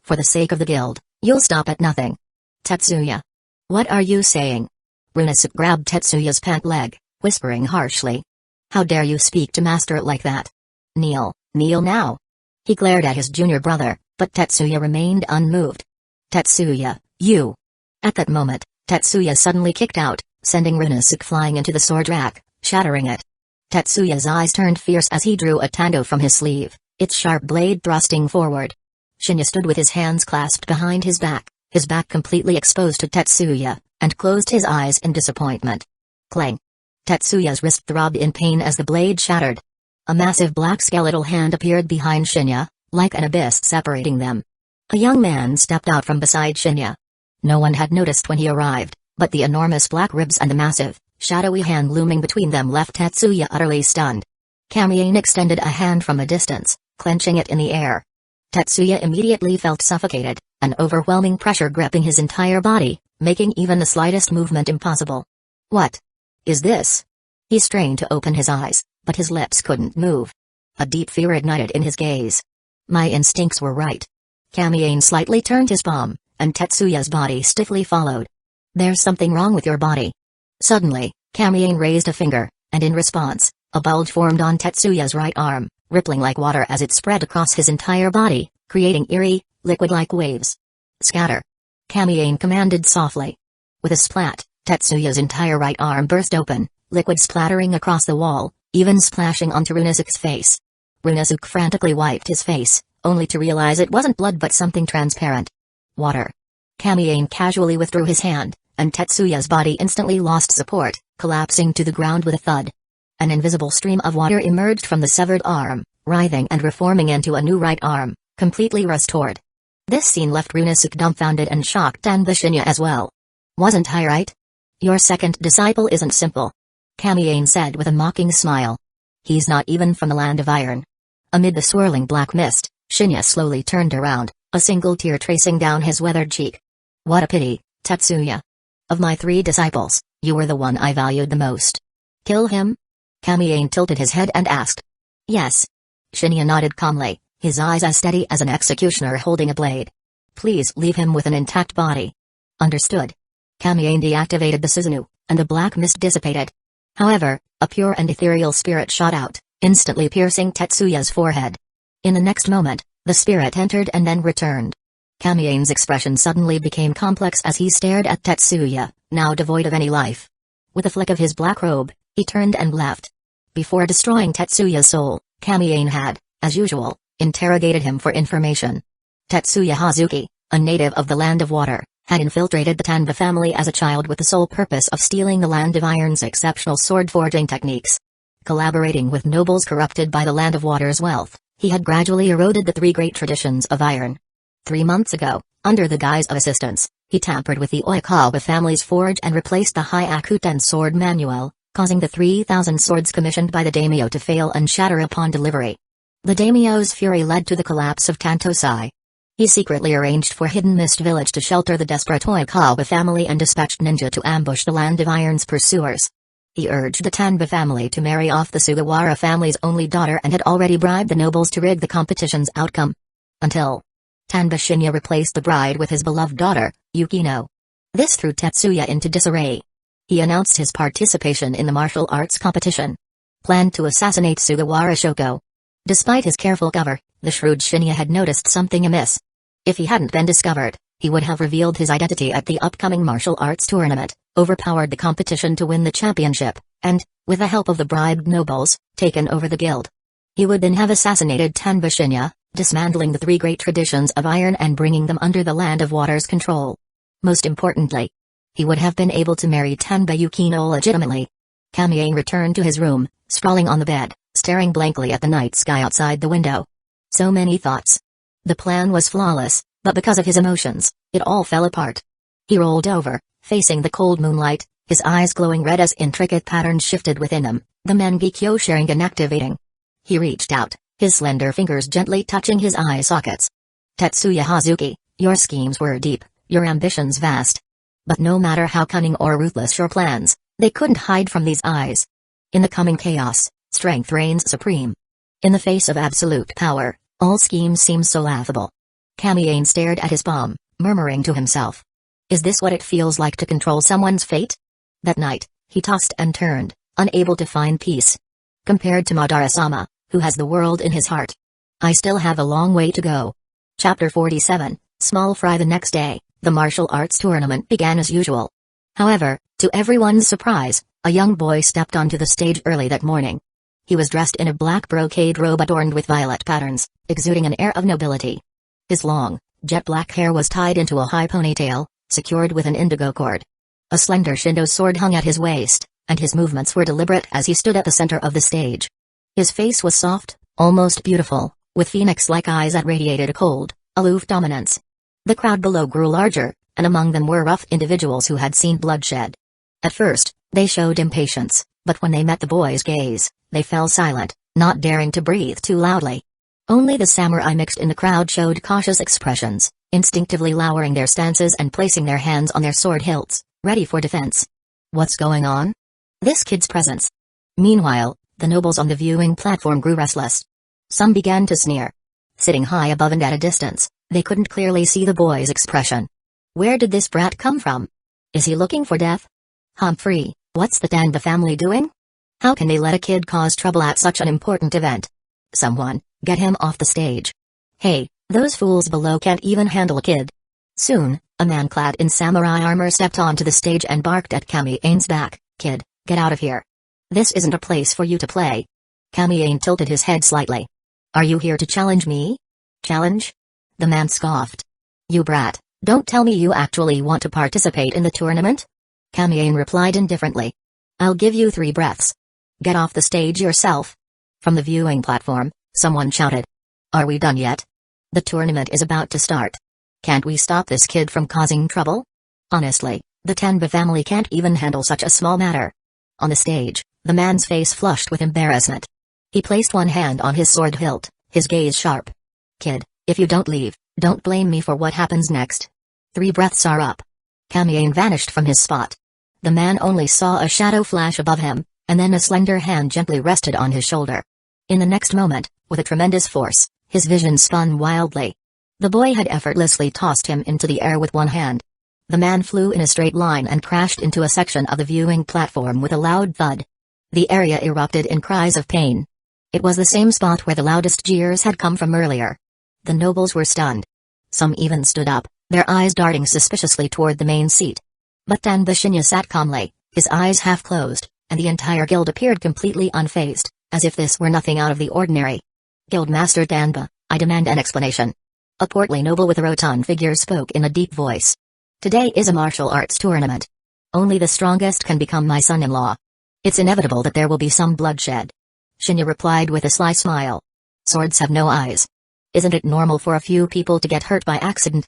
For the sake of the guild, you'll stop at nothing." "Tetsuya. What are you saying?" Runosuke grabbed Tetsuya's pant leg, whispering harshly. "How dare you speak to Master like that? Kneel now." He glared at his junior brother, but Tetsuya remained unmoved. "Tetsuya, you." At that moment, Tetsuya suddenly kicked out, sending Runosuke flying into the sword rack, shattering it. Tetsuya's eyes turned fierce as he drew a tando from his sleeve, its sharp blade thrusting forward. Shinya stood with his hands clasped behind his back completely exposed to Tetsuya, and closed his eyes in disappointment. Clang! Tetsuya's wrist throbbed in pain as the blade shattered. A massive black skeletal hand appeared behind Shinya, like an abyss separating them. A young man stepped out from beside Shinya. No one had noticed when he arrived, but the enormous black ribs and the massive, shadowy hand looming between them left Tetsuya utterly stunned. Kamien extended a hand from a distance, clenching it in the air. Tetsuya immediately felt suffocated, an overwhelming pressure gripping his entire body, making even the slightest movement impossible. What is this? He strained to open his eyes, but his lips couldn't move. A deep fear ignited in his gaze. My instincts were right. Kamien slightly turned his palm, and Tetsuya's body stiffly followed. There's something wrong with your body. Suddenly, Kamien raised a finger, and in response, a bulge formed on Tetsuya's right arm, rippling like water as it spread across his entire body, creating eerie, liquid-like waves. Scatter! Kamien commanded softly. With a splat, Tetsuya's entire right arm burst open, liquid splattering across the wall, even splashing onto Runosuke's face. Runosuke frantically wiped his face, only to realize it wasn't blood but something transparent. Water. Kamien casually withdrew his hand, and Tetsuya's body instantly lost support, collapsing to the ground with a thud. An invisible stream of water emerged from the severed arm, writhing and reforming into a new right arm, completely restored. This scene left Runosuke dumbfounded and shocked, and the Shinya as well. Wasn't I right? Your second disciple isn't simple. Kamien said with a mocking smile. He's not even from the land of iron. Amid the swirling black mist, Shinya slowly turned around, a single tear tracing down his weathered cheek. What a pity, Tetsuya. Of my 3 disciples, you were the one I valued the most. Kill him? Kamien tilted his head and asked. Yes. Shinya nodded calmly, his eyes as steady as an executioner holding a blade. Please leave him with an intact body. Understood. Kamien deactivated the Susanoo, and the black mist dissipated. However, a pure and ethereal spirit shot out, instantly piercing Tetsuya's forehead. In the next moment, the spirit entered and then returned. Kamien's expression suddenly became complex as he stared at Tetsuya, now devoid of any life. With a flick of his black robe, he turned and left. Before destroying Tetsuya's soul, Kamien had, as usual, interrogated him for information. Tetsuya Hazuki, a native of the Land of Water, had infiltrated the Tanba family as a child with the sole purpose of stealing the Land of Iron's exceptional sword-forging techniques. Collaborating with nobles corrupted by the Land of Water's wealth, he had gradually eroded the 3 great traditions of iron. 3 months ago, under the guise of assistance, he tampered with the Oikawa family's forge and replaced the Hyakuten sword manual, causing the 3,000 swords commissioned by the daimyo to fail and shatter upon delivery. The daimyo's fury led to the collapse of Tantosai. He secretly arranged for Hidden Mist Village to shelter the desperate Oikawa family and dispatched ninja to ambush the Land of Iron's pursuers. He urged the Tanba family to marry off the Sugawara family's only daughter and had already bribed the nobles to rig the competition's outcome. Until Tanba Shinya replaced the bride with his beloved daughter, Yukino. This threw Tetsuya into disarray. He announced his participation in the martial arts competition. Planned to assassinate Sugawara Shoko. Despite his careful cover, the shrewd Shinya had noticed something amiss. If he hadn't been discovered, he would have revealed his identity at the upcoming martial arts tournament, overpowered the competition to win the championship, and, with the help of the bribed nobles, taken over the guild. He would then have assassinated Tanba Shinya, dismantling the 3 great traditions of iron and bringing them under the Land of Water's control. Most importantly, he would have been able to marry Tanba Yukino legitimately. Kamien returned to his room, sprawling on the bed, staring blankly at the night sky outside the window. So many thoughts. The plan was flawless, but because of his emotions, it all fell apart. He rolled over, facing the cold moonlight, his eyes glowing red as intricate patterns shifted within him, the Mangekyo Sharingan activating. He reached out, his slender fingers gently touching his eye sockets. Tetsuya Hazuki, your schemes were deep, your ambitions vast. But no matter how cunning or ruthless your plans, they couldn't hide from these eyes. In the coming chaos, strength reigns supreme. In the face of absolute power, all schemes seem so laughable. Kamien stared at his palm, murmuring to himself. Is this what it feels like to control someone's fate? That night, he tossed and turned, unable to find peace. Compared to Madara-sama, who has the world in his heart, I still have a long way to go. Chapter 47, Small Fry. The next day, the martial arts tournament began as usual. However, to everyone's surprise, a young boy stepped onto the stage early that morning. He was dressed in a black brocade robe adorned with violet patterns, exuding an air of nobility. His long, jet-black hair was tied into a high ponytail, secured with an indigo cord. A slender Shindo sword hung at his waist, and his movements were deliberate as he stood at the center of the stage. His face was soft, almost beautiful, with phoenix-like eyes that radiated a cold, aloof dominance. The crowd below grew larger, and among them were rough individuals who had seen bloodshed. At first, they showed impatience, but when they met the boy's gaze, they fell silent, not daring to breathe too loudly. Only the samurai mixed in the crowd showed cautious expressions, instinctively lowering their stances and placing their hands on their sword hilts, ready for defense. What's going on? This kid's presence. Meanwhile, the nobles on the viewing platform grew restless. Some began to sneer. Sitting high above and at a distance, they couldn't clearly see the boy's expression. Where did this brat come from? Is he looking for death? Humphrey, what's the Danba family doing? How can they let a kid cause trouble at such an important event? Someone, get him off the stage. Hey, those fools below can't even handle a kid. Soon, a man clad in samurai armor stepped onto the stage and barked at Kami-Ain's back. Kid, get out of here. This isn't a place for you to play. Kami-Ain tilted his head slightly. Are you here to challenge me? Challenge? The man scoffed. You brat, don't tell me you actually want to participate in the tournament? Kami-Ain replied indifferently. I'll give you 3 breaths. Get off the stage yourself. From the viewing platform, someone shouted. Are we done yet? The tournament is about to start. Can't we stop this kid from causing trouble? Honestly, the Danba family can't even handle such a small matter. On the stage, the man's face flushed with embarrassment. He placed one hand on his sword hilt, his gaze sharp. Kid, if you don't leave, don't blame me for what happens next. 3 breaths are up. Kami-Ain vanished from his spot. The man only saw a shadow flash above him, and then a slender hand gently rested on his shoulder. In the next moment, with a tremendous force, his vision spun wildly. The boy had effortlessly tossed him into the air with one hand. The man flew in a straight line and crashed into a section of the viewing platform with a loud thud. The area erupted in cries of pain. It was the same spot where the loudest jeers had come from earlier. The nobles were stunned. Some even stood up, their eyes darting suspiciously toward the main seat. But Danba Shinya sat calmly, his eyes half closed, and the entire guild appeared completely unfazed, as if this were nothing out of the ordinary. Guildmaster Danba, I demand an explanation. A portly noble with a rotund figure spoke in a deep voice. Today is a martial arts tournament. Only the strongest can become my son-in-law. It's inevitable that there will be some bloodshed. Shinya replied with a sly smile. Swords have no eyes. Isn't it normal for a few people to get hurt by accident?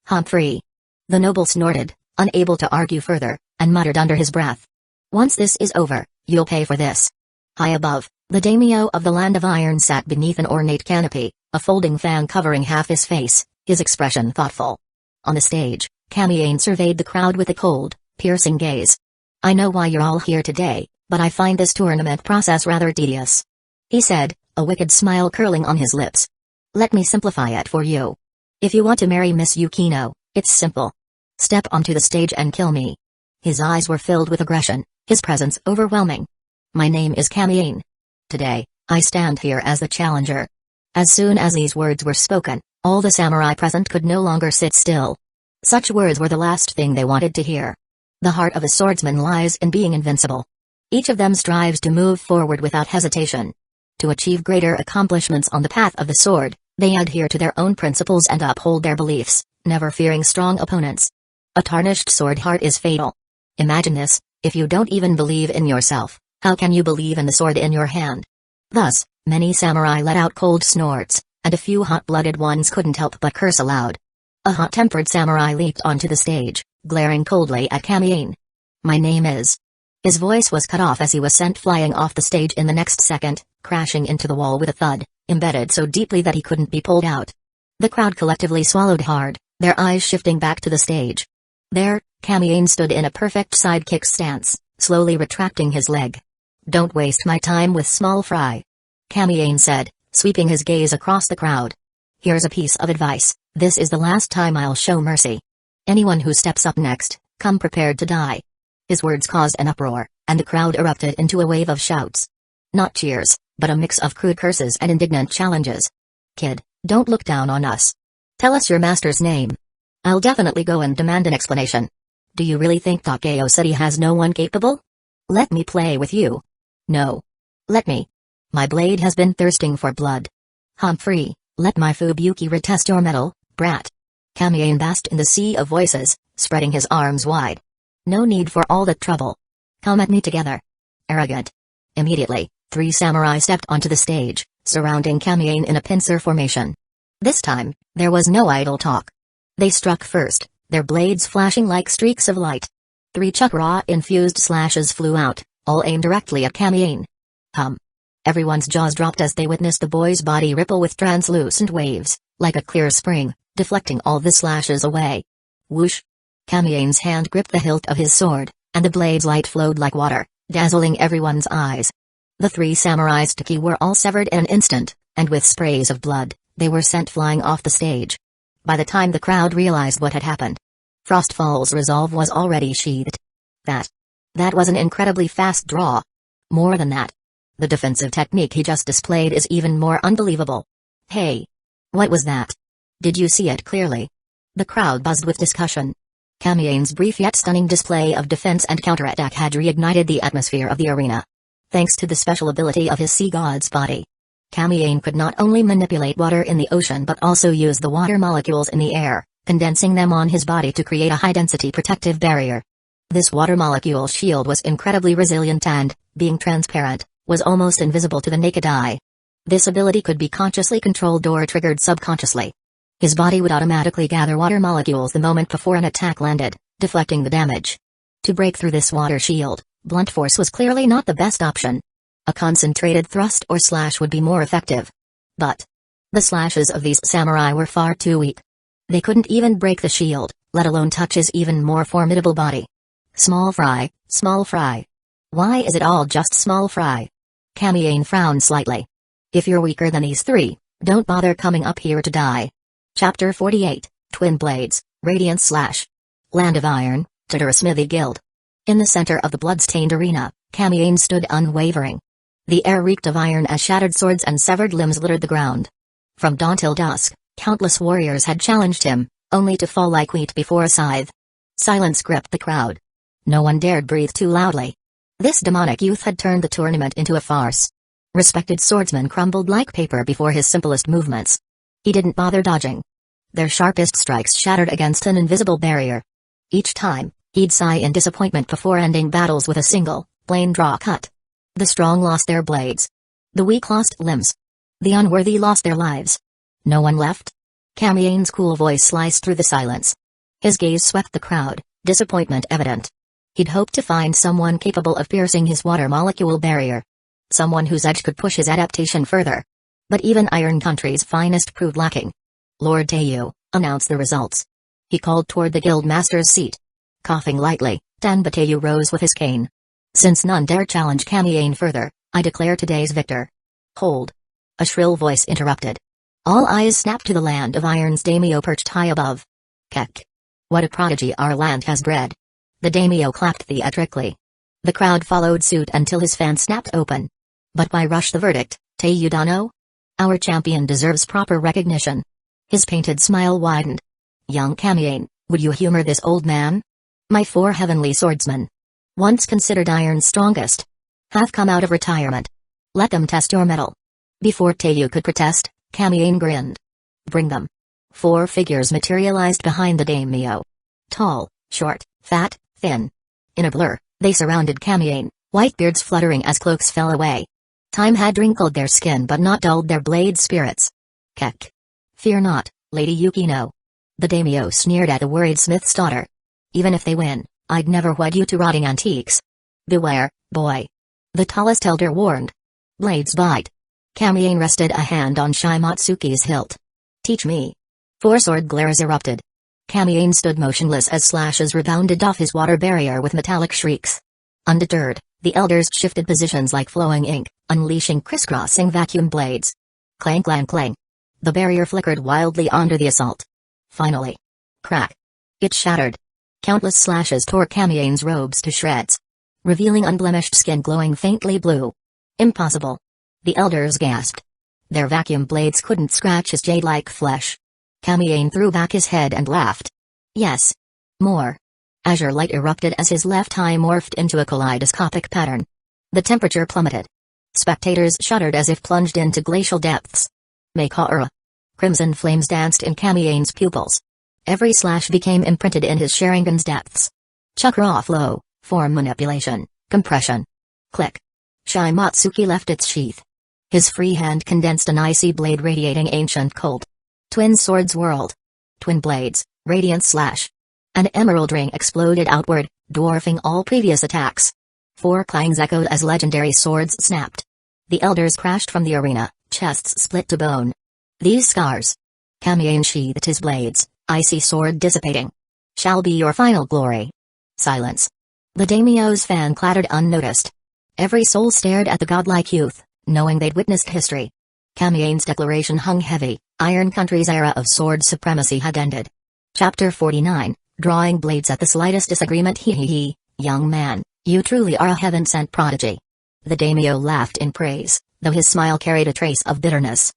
Humphrey. The noble snorted, unable to argue further, and muttered under his breath. Once this is over, you'll pay for this. High above, the daimyo of the Land of Iron sat beneath an ornate canopy, a folding fan covering half his face, his expression thoughtful. On the stage, Kami-Ain surveyed the crowd with a cold, piercing gaze. I know why you're all here today, but I find this tournament process rather tedious. He said, a wicked smile curling on his lips. Let me simplify it for you. If you want to marry Miss Yukino, it's simple. Step onto the stage and kill me. His eyes were filled with aggression, his presence overwhelming. My name is Kami-Ain. Today, I stand here as the challenger. As soon as these words were spoken, all the samurai present could no longer sit still. Such words were the last thing they wanted to hear. The heart of a swordsman lies in being invincible. Each of them strives to move forward without hesitation. To achieve greater accomplishments on the path of the sword, they adhere to their own principles and uphold their beliefs, never fearing strong opponents. A tarnished sword heart is fatal. Imagine this, if you don't even believe in yourself, how can you believe in the sword in your hand? Thus, many samurai let out cold snorts, and a few hot-blooded ones couldn't help but curse aloud. A hot-tempered samurai leaped onto the stage, glaring coldly at Kami-Ain. My name is... His voice was cut off as he was sent flying off the stage in the next second, crashing into the wall with a thud, embedded so deeply that he couldn't be pulled out. The crowd collectively swallowed hard, their eyes shifting back to the stage. There, Kami-Ain stood in a perfect sidekick stance, slowly retracting his leg. Don't waste my time with small fry. Kami-Ain said, sweeping his gaze across the crowd. Here's a piece of advice, this is the last time I'll show mercy. Anyone who steps up next, come prepared to die. His words caused an uproar, and the crowd erupted into a wave of shouts. Not cheers, but a mix of crude curses and indignant challenges. Kid, don't look down on us. Tell us your master's name. I'll definitely go and demand an explanation. Do you really think Takeo City has no one capable? Let me play with you. No. Let me. My blade has been thirsting for blood. Humphrey, let my Fubuki retest your mettle, brat. Kami-Ain basked in the sea of voices, spreading his arms wide. No need for all that trouble. Come at me together. Arrogant. Immediately, 3 samurai stepped onto the stage, surrounding Kamiane in a pincer formation. This time, there was no idle talk. They struck first, their blades flashing like streaks of light. 3 chakra-infused slashes flew out, all aimed directly at Kamiane. Everyone's jaws dropped as they witnessed the boy's body ripple with translucent waves, like a clear spring, deflecting all the slashes away. Whoosh! Kamiane's hand gripped the hilt of his sword, and the blade's light flowed like water, dazzling everyone's eyes. The 3 samurai's tiki were all severed in an instant, and with sprays of blood, they were sent flying off the stage. By the time the crowd realized what had happened, Frostfall's resolve was already sheathed. That was an incredibly fast draw. More than that, the defensive technique he just displayed is even more unbelievable. Hey! What was that? Did you see it clearly? The crowd buzzed with discussion. Kamiane's brief yet stunning display of defense and counterattack had reignited the atmosphere of the arena. Thanks to the special ability of his sea god's body, Kamiane could not only manipulate water in the ocean but also use the water molecules in the air, condensing them on his body to create a high-density protective barrier. This water molecule shield was incredibly resilient and, being transparent, was almost invisible to the naked eye. This ability could be consciously controlled or triggered subconsciously. His body would automatically gather water molecules the moment before an attack landed, deflecting the damage. To break through this water shield, blunt force was clearly not the best option. A concentrated thrust or slash would be more effective. But the slashes of these samurai were far too weak. They couldn't even break the shield, let alone touch his even more formidable body. Small fry, small fry. Why is it all just small fry? Kamiane frowned slightly. If you're weaker than these 3, don't bother coming up here to die. Chapter 48, Twin Blades, Radiant Slash. Land of Iron, Tadara Smithy Guild. In the center of the blood-stained arena, Kamiane stood unwavering. The air reeked of iron as shattered swords and severed limbs littered the ground. From dawn till dusk, countless warriors had challenged him, only to fall like wheat before a scythe. Silence gripped the crowd. No one dared breathe too loudly. This demonic youth had turned the tournament into a farce. Respected swordsmen crumbled like paper before his simplest movements. He didn't bother dodging. Their sharpest strikes shattered against an invisible barrier. Each time, he'd sigh in disappointment before ending battles with a single, plain draw cut. The strong lost their blades. The weak lost limbs. The unworthy lost their lives. No one left? Kamiane's cool voice sliced through the silence. His gaze swept the crowd, disappointment evident. He'd hoped to find someone capable of piercing his water molecule barrier. Someone whose edge could push his adaptation further. But even Iron Country's finest proved lacking. Lord Teiyu, announced the results. He called toward the guildmaster's seat. Coughing lightly, Danba Teiyu rose with his cane. Since none dare challenge Kamiane further, I declare today's victor. Hold. A shrill voice interrupted. All eyes snapped to the Land of Iron's daimyo perched high above. Kek. What a prodigy our land has bred. The daimyo clapped theatrically. The crowd followed suit until his fan snapped open. But why rush the verdict, Teiyu Dano? Our champion deserves proper recognition. His painted smile widened. Young Kamiane, would you humor this old man? My 4 heavenly swordsmen, once considered Iron's strongest, have come out of retirement. Let them test your mettle. Before Teiyu could protest, Kamiane grinned. Bring them. 4 figures materialized behind the daimyo. Tall, short, fat, thin. In a blur, they surrounded Kamiane, white beards fluttering as cloaks fell away. Time had wrinkled their skin but not dulled their blade spirits. Kek. Fear not, Lady Yukino. The daimyo sneered at the worried smith's daughter. Even if they win, I'd never wed you to rotting antiques. Beware, boy. The tallest elder warned. Blades bite. Kamiane rested a hand on Shimatsuki's hilt. Teach me. 4 sword glares erupted. Kamiane stood motionless as slashes rebounded off his water barrier with metallic shrieks. Undeterred, the elders shifted positions like flowing ink, unleashing crisscrossing vacuum blades. Clang clang clang. The barrier flickered wildly under the assault. Finally. Crack. It shattered. Countless slashes tore Kamiane's robes to shreds, revealing unblemished skin glowing faintly blue. Impossible. The elders gasped. Their vacuum blades couldn't scratch his jade-like flesh. Kamiane threw back his head and laughed. Yes. More. Azure light erupted as his left eye morphed into a kaleidoscopic pattern. The temperature plummeted. Spectators shuddered as if plunged into glacial depths. Meikaura. Crimson flames danced in Kamiane's pupils. Every slash became imprinted in his Sharingan's depths. Chakra flow, form manipulation, compression. Click. Shimatsuki left its sheath. His free hand condensed an icy blade radiating ancient cold. Twin swords whirled. Twin blades, radiant slash. An emerald ring exploded outward, dwarfing all previous attacks. 4 clangs echoed as legendary swords snapped. The elders crashed from the arena, chests split to bone. These scars. Kamiane sheathed his blades, icy sword dissipating. Shall be your final glory. Silence. The daimyo's fan clattered unnoticed. Every soul stared at the godlike youth, knowing they'd witnessed history. Kamiane's declaration hung heavy. Iron Country's era of sword supremacy had ended. Chapter 49, Drawing blades at the slightest disagreement. He, young man, you truly are a heaven-sent prodigy. The daimyo laughed in praise, though his smile carried a trace of bitterness.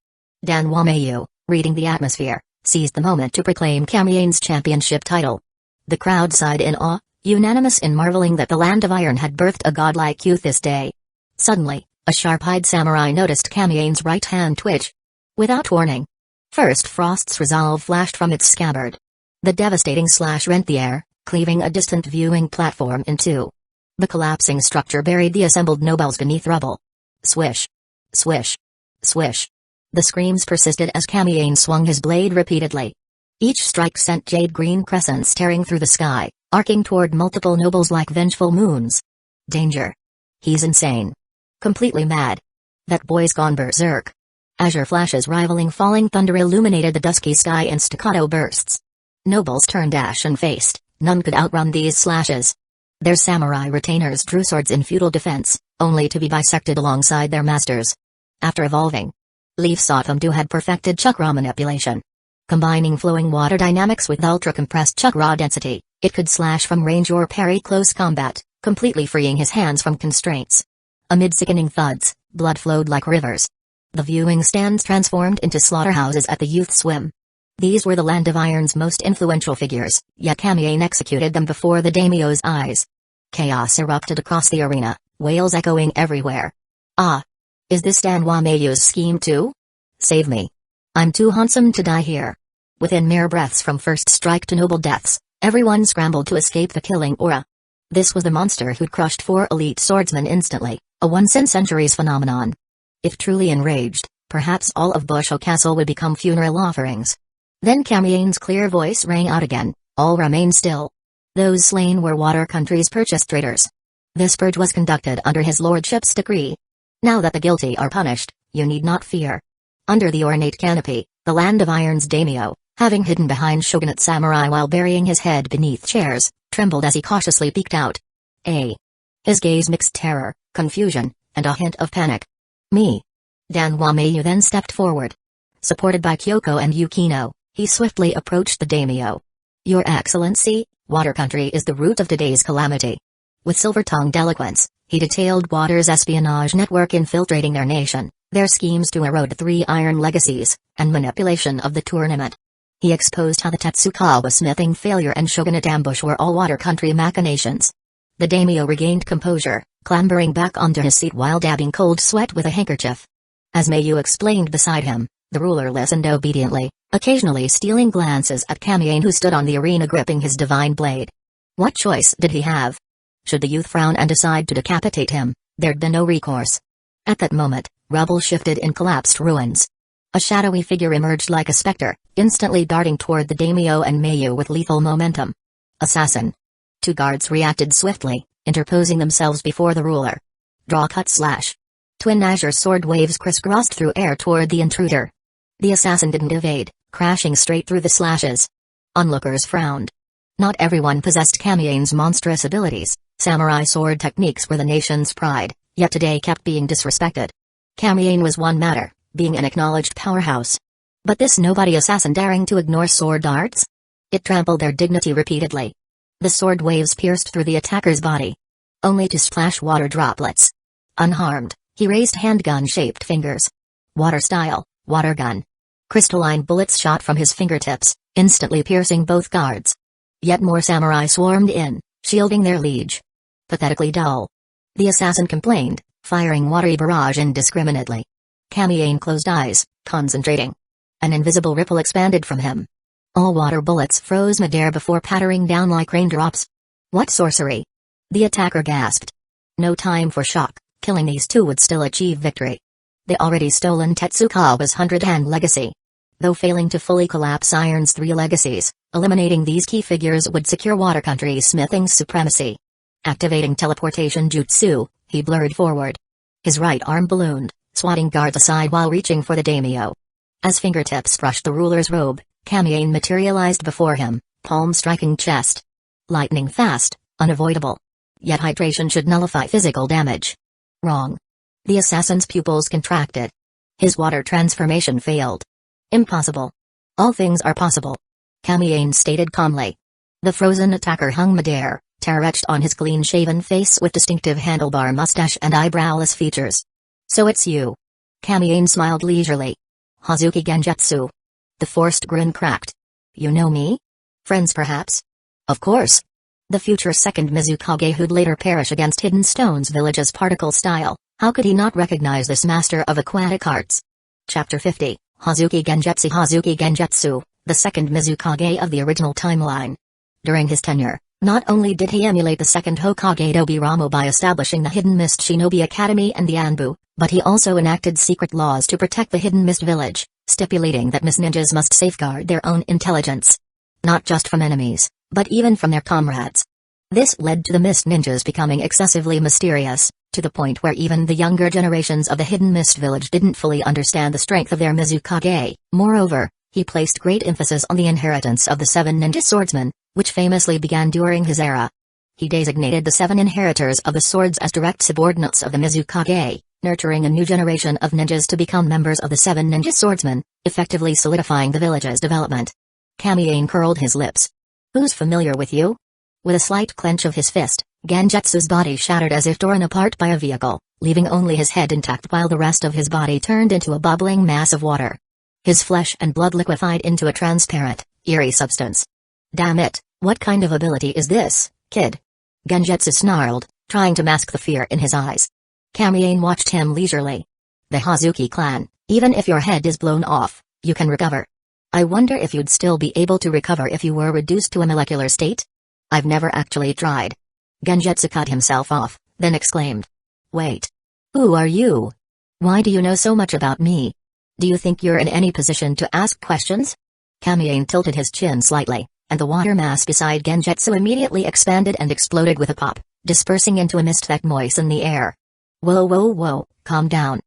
Danwamayu, reading the atmosphere, seized the moment to proclaim Kamiane's championship title. The crowd sighed in awe, unanimous in marveling that the Land of Iron had birthed a godlike youth this day. Suddenly, a sharp-eyed samurai noticed Kamiane's right hand twitch. Without warning. First Frost's resolve flashed from its scabbard. The devastating slash rent the air, cleaving a distant viewing platform in two. The collapsing structure buried the assembled nobles beneath rubble. Swish. Swish. Swish. The screams persisted as Kamiane swung his blade repeatedly. Each strike sent jade-green crescents tearing through the sky, arcing toward multiple nobles like vengeful moons. Danger. He's insane. Completely mad. That boy's gone berserk. Azure flashes rivaling falling thunder illuminated the dusky sky in staccato bursts. Nobles turned ashen-faced, none could outrun these slashes. Their samurai retainers drew swords in futile defense, only to be bisected alongside their masters. After evolving, Leaf Sotomdu had perfected chakra manipulation. Combining flowing water dynamics with ultra-compressed chakra density, it could slash from range or parry close combat, completely freeing his hands from constraints. Amid sickening thuds, blood flowed like rivers. The viewing stands transformed into slaughterhouses at the youth's whim. These were the Land of Iron's most influential figures, yet Kamiane executed them before the daimyo's eyes. Chaos erupted across the arena, wails echoing everywhere. Ah! Is this Danwamayu's scheme too? Save me. I'm too handsome to die here. Within mere breaths from first strike to noble deaths, everyone scrambled to escape the killing aura. This was the monster who'd crushed 4 elite swordsmen instantly, a once-in-centuries phenomenon. If truly enraged, perhaps all of Busho Castle would become funeral offerings. Then Kamiane's clear voice rang out again, all remain still. Those slain were Water Country's purchased traitors. This purge was conducted under his lordship's decree. Now that the guilty are punished, you need not fear. Under the ornate canopy, the Land of Iron's daimyo, having hidden behind shogunate samurai while burying his head beneath chairs, trembled as he cautiously peeked out. His gaze mixed terror, confusion, and a hint of panic. Me. Danwamayu then stepped forward. Supported by Kyoko and Yukino, he swiftly approached the daimyo. Your Excellency, Water Country is the root of today's calamity. With silver-tongued eloquence, he detailed Water's espionage network infiltrating their nation, their schemes to erode 3 iron legacies, and manipulation of the tournament. He exposed how the Tetsukawa smithing failure and shogunate ambush were all Water Country machinations. The daimyo regained composure, clambering back onto his seat while dabbing cold sweat with a handkerchief. As Mayu explained beside him, the ruler listened obediently, occasionally stealing glances at Kamiane who stood on the arena gripping his divine blade. What choice did he have? Should the youth frown and decide to decapitate him, there'd be no recourse. At that moment, rubble shifted in collapsed ruins. A shadowy figure emerged like a specter, instantly darting toward the daimyo and Mayu with lethal momentum. Assassin. 2 guards reacted swiftly, interposing themselves before the ruler. Draw cut slash. Twin azure sword waves crisscrossed through air toward the intruder. The assassin didn't evade, crashing straight through the slashes. Onlookers frowned. Not everyone possessed Kamiane's monstrous abilities. Samurai sword techniques were the nation's pride, yet today kept being disrespected. Kamiane was one matter, being an acknowledged powerhouse. But this nobody assassin daring to ignore sword darts? It trampled their dignity repeatedly. The sword waves pierced through the attacker's body, only to splash water droplets. Unharmed, he raised handgun-shaped fingers. Water style, water gun. Crystalline bullets shot from his fingertips, instantly piercing both guards. Yet more samurai swarmed in, shielding their liege. Pathetically dull. The assassin complained, firing watery barrage indiscriminately. Kamiane closed eyes, concentrating. An invisible ripple expanded from him. All water bullets froze midair before pattering down like raindrops. What sorcery? The attacker gasped. No time for shock, Killing these two would still achieve victory. The already stolen Tetsukawa's 100-hand legacy. Though failing to fully collapse Iron's 3 legacies, eliminating these key figures would secure Water Country's smithing supremacy. Activating teleportation jutsu, he blurred forward. His right arm ballooned, swatting guards aside while reaching for the daimyo. As fingertips brushed the ruler's robe, Kamiane materialized before him, palm striking chest. Lightning fast, unavoidable. Yet hydration should nullify physical damage. Wrong. The assassin's pupils contracted. His water transformation failed. Impossible. All things are possible. Kamiane stated calmly. The frozen attacker hung midair, terror-etched on his clean-shaven face with distinctive handlebar mustache and eyebrowless features. So it's you. Kamiane smiled leisurely. Hazuki Genjutsu. The forced grin cracked. You know me? Friends perhaps? Of course. The future second Mizukage who'd later perish against Hidden Stone's village's particle style, how could he not recognize this master of aquatic arts? Chapter 50, Hazuki Genjutsu, the second Mizukage of the original timeline. During his tenure, not only did he emulate the second Hokage Tobiramo by establishing the Hidden Mist Shinobi Academy and the Anbu, but he also enacted secret laws to protect the Hidden Mist Village, stipulating that Mist ninjas must safeguard their own intelligence. Not just from enemies, but even from their comrades. This led to the Mist ninjas becoming excessively mysterious, to the point where even the younger generations of the Hidden Mist Village didn't fully understand the strength of their Mizukage. Moreover, he placed great emphasis on the inheritance of the 7 ninja swordsmen, which famously began during his era. He designated the 7 inheritors of the swords as direct subordinates of the Mizukage, nurturing a new generation of ninjas to become members of the 7 ninja swordsmen, effectively solidifying the village's development. Kamiane curled his lips. Who's familiar with you? With a slight clench of his fist, Genjutsu's body shattered as if torn apart by a vehicle, leaving only his head intact while the rest of his body turned into a bubbling mass of water. His flesh and blood liquefied into a transparent, eerie substance. Damn it, what kind of ability is this, kid? Genjutsu snarled, trying to mask the fear in his eyes. Kamiane watched him leisurely. The Hazuki clan, even if your head is blown off, you can recover. I wonder if you'd still be able to recover if you were reduced to a molecular state? I've never actually tried. Genjutsu cut himself off, then exclaimed. Wait. Who are you? Why do you know so much about me? Do you think you're in any position to ask questions? Kamiane tilted his chin slightly, and the water mass beside Genjutsu immediately expanded and exploded with a pop, dispersing into a mist that moistened the air. Whoa, calm down.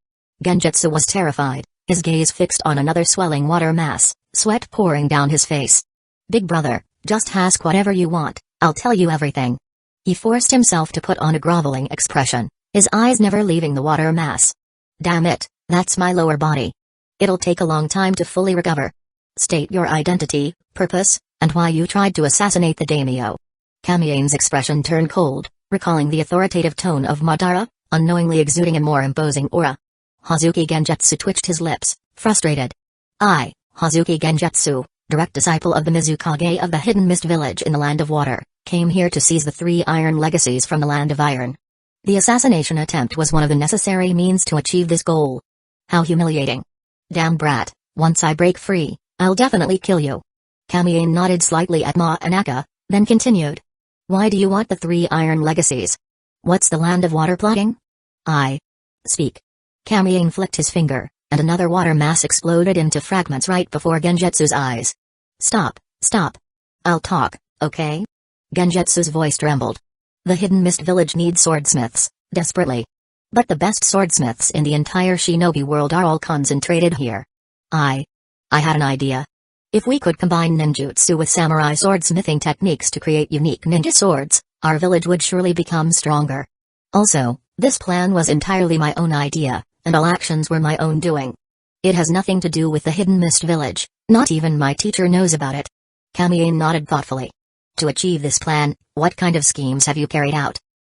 Genjutsu was terrified, his gaze fixed on another swelling water mass, sweat pouring down his face. Big brother, just ask whatever you want, I'll tell you everything. He forced himself to put on a groveling expression, his eyes never leaving the water mass. Damn it, that's my lower body. It'll take a long time to fully recover. State your identity, purpose, and why you tried to assassinate the daimyo. Kamiane's expression turned cold, recalling the authoritative tone of Madara, unknowingly exuding a more imposing aura. Hazuki Genjutsu twitched his lips, frustrated. I, Hazuki Genjutsu, direct disciple of the Mizukage of the Hidden Mist Village in the Land of Water, came here to seize the 3 iron legacies from the Land of Iron. The assassination attempt was one of the necessary means to achieve this goal. How humiliating. Damn brat, once I break free, I'll definitely kill you. Kamiane nodded slightly at Manaka, then continued. Why do you want the 3 iron legacies? What's the Land of Water plotting? Speak. Kamiane flicked his finger, and another water mass exploded into fragments right before Genjutsu's eyes. Stop. I'll talk, okay? Genjutsu's voice trembled. The Hidden Mist Village needs swordsmiths, desperately. But the best swordsmiths in the entire shinobi world are all concentrated here. I had an idea. If we could combine ninjutsu with samurai swordsmithing techniques to create unique ninja swords, our village would surely become stronger. Also, this plan was entirely my own idea, and all actions were my own doing. It has nothing to do with the Hidden Mist Village, not even my teacher knows about it. Kamiane nodded thoughtfully. To achieve this plan, what kind of schemes have you carried out?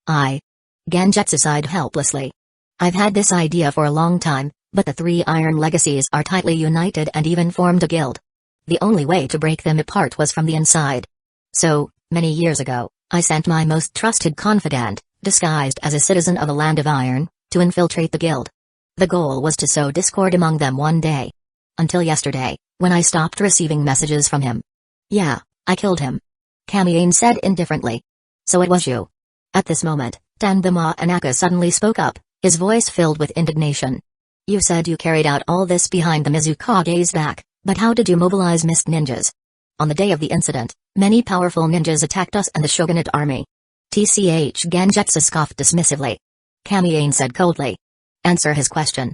Genjutsu sighed helplessly. I've had this idea for a long time, but the 3 iron legacies are tightly united and even formed a guild. The only way to break them apart was from the inside. So, many years ago, I sent my most trusted confidant, disguised as a citizen of the Land of Iron, to infiltrate the guild. The goal was to sow discord among them one day. Until yesterday, when I stopped receiving messages from him. Yeah, I killed him. Kamiane said indifferently. So it was you. At this moment, Tanbama Anaka suddenly spoke up, his voice filled with indignation. You said you carried out all this behind the Mizukage's back, but how did you mobilize mist ninjas? On the day of the incident, many powerful ninjas attacked us and the shogunate army. Genjutsu scoffed dismissively. Kamiane said coldly. Answer his question.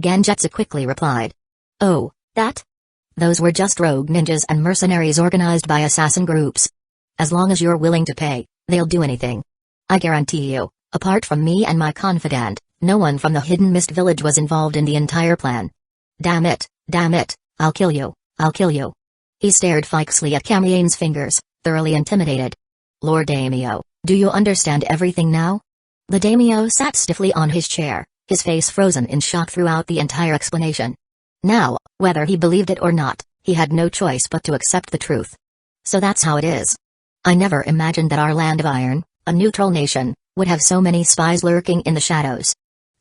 Genjutsu quickly replied. Oh, that? Those were just rogue ninjas and mercenaries organized by assassin groups. As long as you're willing to pay, they'll do anything. I guarantee you, apart from me and my confidant, no one from the Hidden Mist village was involved in the entire plan. Damn it, I'll kill you, I'll kill you. He stared fixedly at Kamiane's fingers, thoroughly intimidated. Lord Daimyo, do you understand everything now? The daimyo sat stiffly on his chair, his face frozen in shock throughout the entire explanation. Now, whether he believed it or not, he had no choice but to accept the truth. So that's how it is. I never imagined that our land of iron, a neutral nation, would have so many spies lurking in the shadows.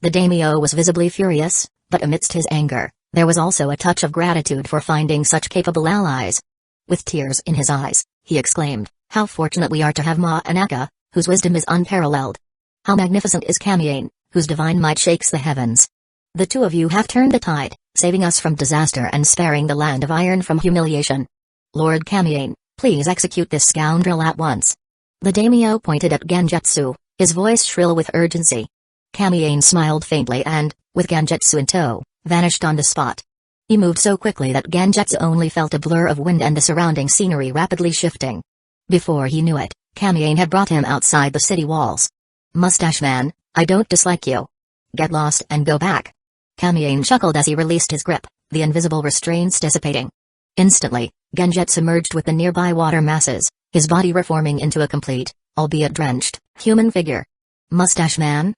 The daimyo was visibly furious, but amidst his anger, there was also a touch of gratitude for finding such capable allies. With tears in his eyes, he exclaimed, how fortunate we are to have Ma'anaka, whose wisdom is unparalleled. How magnificent is Kamiane, whose divine might shakes the heavens. The two of you have turned the tide, saving us from disaster and sparing the land of iron from humiliation. Lord Kamiane, please execute this scoundrel at once. The daimyo pointed at Genjutsu, his voice shrill with urgency. Kamiane smiled faintly and, with Genjutsu in tow, vanished on the spot. He moved so quickly that Genjutsu only felt a blur of wind and the surrounding scenery rapidly shifting. Before he knew it, Kamiane had brought him outside the city walls. Mustache man, I don't dislike you. Get lost and go back. Kamiane chuckled as he released his grip, the invisible restraints dissipating. Instantly, Genjutsu merged with the nearby water masses, his body reforming into a complete, albeit drenched, human figure. Mustache man?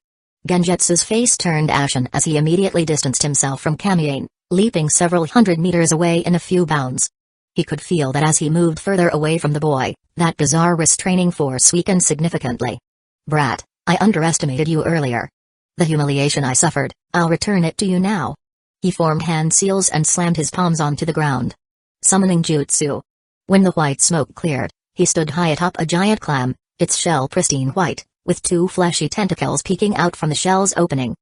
Genjutsu's face turned ashen as he immediately distanced himself from Kamiane, leaping several hundred meters away in a few bounds. He could feel that as he moved further away from the boy, that bizarre restraining force weakened significantly. Brat, I underestimated you earlier. The humiliation I suffered, I'll return it to you now. He formed hand seals and slammed his palms onto the ground. Summoning jutsu. When the white smoke cleared, he stood high atop a giant clam, its shell pristine white, with two fleshy tentacles peeking out from the shell's opening.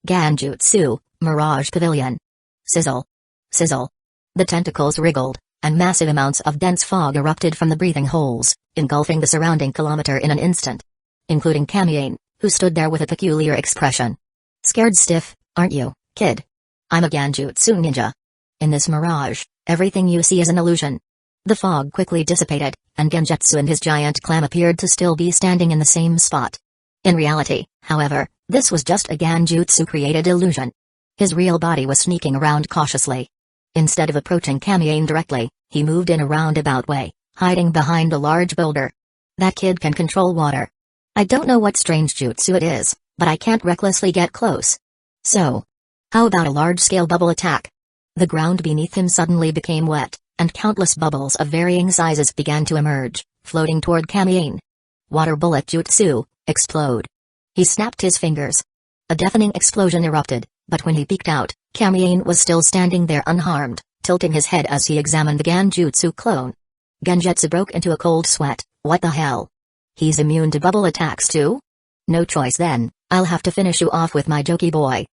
Ganjutsu, Mirage Pavilion. Sizzle. Sizzle. The tentacles wriggled, and massive amounts of dense fog erupted from the breathing holes, engulfing the surrounding kilometer in an instant. Including Kamiane, who stood there with a peculiar expression. Scared stiff, aren't you, kid? I'm a Ganjutsu ninja. In this mirage, everything you see is an illusion. The fog quickly dissipated, and Genjutsu and his giant clam appeared to still be standing in the same spot. In reality, however, this was just a Ganjutsu-created illusion. His real body was sneaking around cautiously. Instead of approaching Kamiane directly, he moved in a roundabout way, hiding behind a large boulder. That kid can control water. I don't know what strange jutsu it is, but I can't recklessly get close. So, how about a large-scale bubble attack? The ground beneath him suddenly became wet, and countless bubbles of varying sizes began to emerge, floating toward Kamiane. Water bullet jutsu, explode. He snapped his fingers. A deafening explosion erupted, but when he peeked out, Kamiane was still standing there unharmed, tilting his head as he examined the Ganjutsu clone. Genjutsu broke into a cold sweat. What the hell? He's immune to bubble attacks too? No choice then, I'll have to finish you off with my Joki Boy.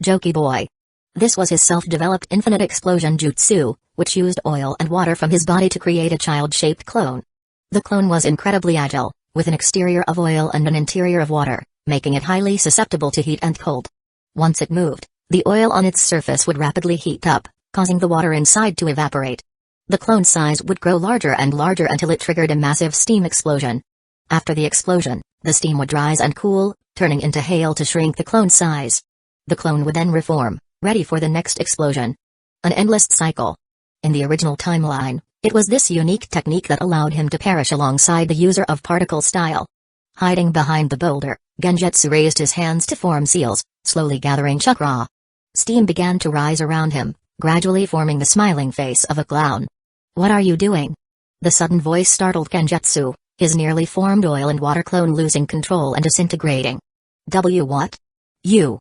Joki Boy. This was his self-developed infinite explosion jutsu, which used oil and water from his body to create a child-shaped clone. The clone was incredibly agile, with an exterior of oil and an interior of water, making it highly susceptible to heat and cold. Once it moved, the oil on its surface would rapidly heat up, causing the water inside to evaporate. The clone's size would grow larger and larger until it triggered a massive steam explosion. After the explosion, the steam would rise and cool, turning into hail to shrink the clone's size. The clone would then reform, ready for the next explosion. An endless cycle. In the original timeline, it was this unique technique that allowed him to perish alongside the user of particle style. Hiding behind the boulder, Genjutsu raised his hands to form seals, slowly gathering chakra. Steam began to rise around him, gradually forming the smiling face of a clown. What are you doing? The sudden voice startled Genjutsu, his nearly formed oil and water clone losing control and disintegrating. What? You.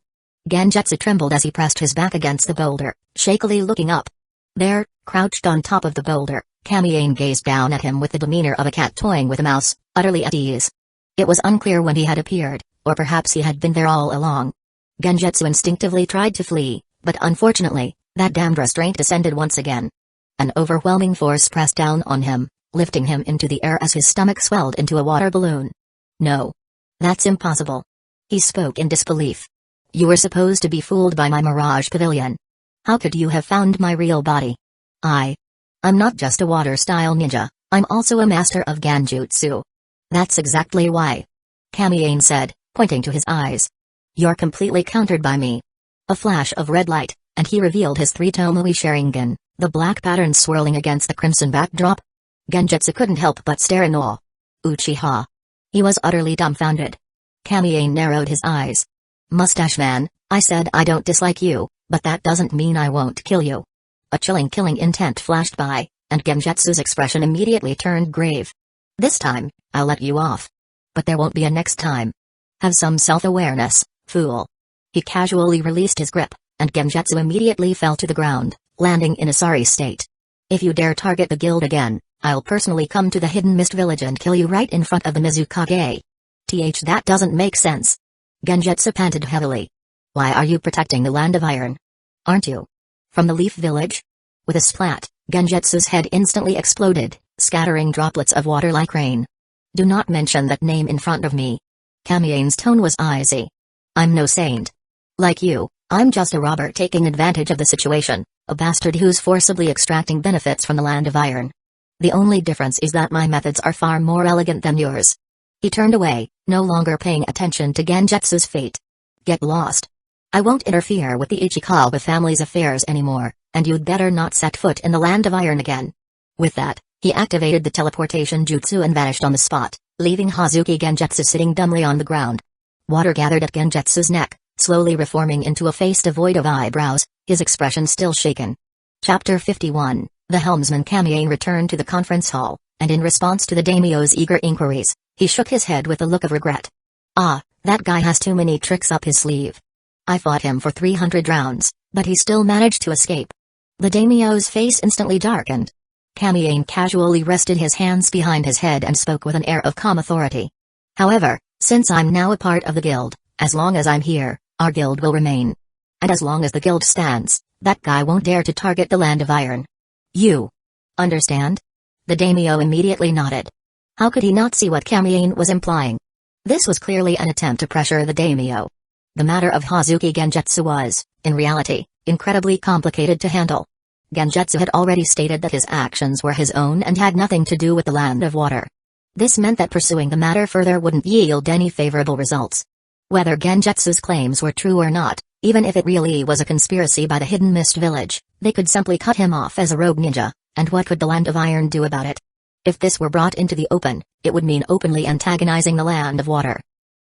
Genjutsu trembled as he pressed his back against the boulder, shakily looking up. There, crouched on top of the boulder, Kamiane gazed down at him with the demeanor of a cat toying with a mouse, utterly at ease. It was unclear when he had appeared, or perhaps he had been there all along. Genjutsu instinctively tried to flee, but unfortunately, that damned restraint descended once again. An overwhelming force pressed down on him, lifting him into the air as his stomach swelled into a water balloon. No. That's impossible. He spoke in disbelief. You were supposed to be fooled by my mirage pavilion. How could you have found my real body? I'm not just a water-style ninja, I'm also a master of Genjutsu. That's exactly why. Kamiane said, pointing to his eyes. You're completely countered by me. A flash of red light, and he revealed his 3-Tomoe Sharingan, the black pattern swirling against the crimson backdrop. Genjutsu couldn't help but stare in awe. Uchiha. He was utterly dumbfounded. Kamiane narrowed his eyes. Mustache man, I said I don't dislike you, but that doesn't mean I won't kill you. A chilling killing intent flashed by, and Genjutsu's expression immediately turned grave. This time, I'll let you off. But there won't be a next time. Have some self-awareness, fool. He casually released his grip, and Genjutsu immediately fell to the ground, landing in a sorry state. If you dare target the guild again, I'll personally come to the Hidden Mist Village and kill you right in front of the Mizukage. That doesn't make sense. Genjutsu panted heavily. Why are you protecting the Land of Iron? Aren't you? From the Leaf Village? With a splat, Genjutsu's head instantly exploded, scattering droplets of water like rain. Do not mention that name in front of me. Kamiane's tone was icy. I'm no saint. Like you, I'm just a robber taking advantage of the situation, a bastard who's forcibly extracting benefits from the Land of Iron. The only difference is that my methods are far more elegant than yours. He turned away, no longer paying attention to Genjutsu's fate. Get lost. I won't interfere with the Ichikawa family's affairs anymore, and you'd better not set foot in the Land of Iron again. With that, he activated the teleportation jutsu and vanished on the spot, leaving Hazuki Genjutsu sitting dumbly on the ground. Water gathered at Genjutsu's neck, slowly reforming into a face devoid of eyebrows, his expression still shaken. Chapter 51. The helmsman Kamiane returned to the conference hall, and in response to the daimyo's eager inquiries, he shook his head with a look of regret. That guy has too many tricks up his sleeve. I fought him for 300 rounds, but he still managed to escape. The daimyo's face instantly darkened. Kamiane casually rested his hands behind his head and spoke with an air of calm authority. However, since I'm now a part of the guild, as long as I'm here, our guild will remain. And as long as the guild stands, that guy won't dare to target the Land of Iron. You understand? The daimyo immediately nodded. How could he not see what Kamiane was implying? This was clearly an attempt to pressure the daimyo. The matter of Hazuki Genjutsu was, in reality, incredibly complicated to handle. Genjutsu had already stated that his actions were his own and had nothing to do with the Land of Water. This meant that pursuing the matter further wouldn't yield any favorable results. Whether Genjutsu's claims were true or not, even if it really was a conspiracy by the Hidden Mist Village, they could simply cut him off as a rogue ninja, and what could the Land of Iron do about it? If this were brought into the open, it would mean openly antagonizing the Land of Water.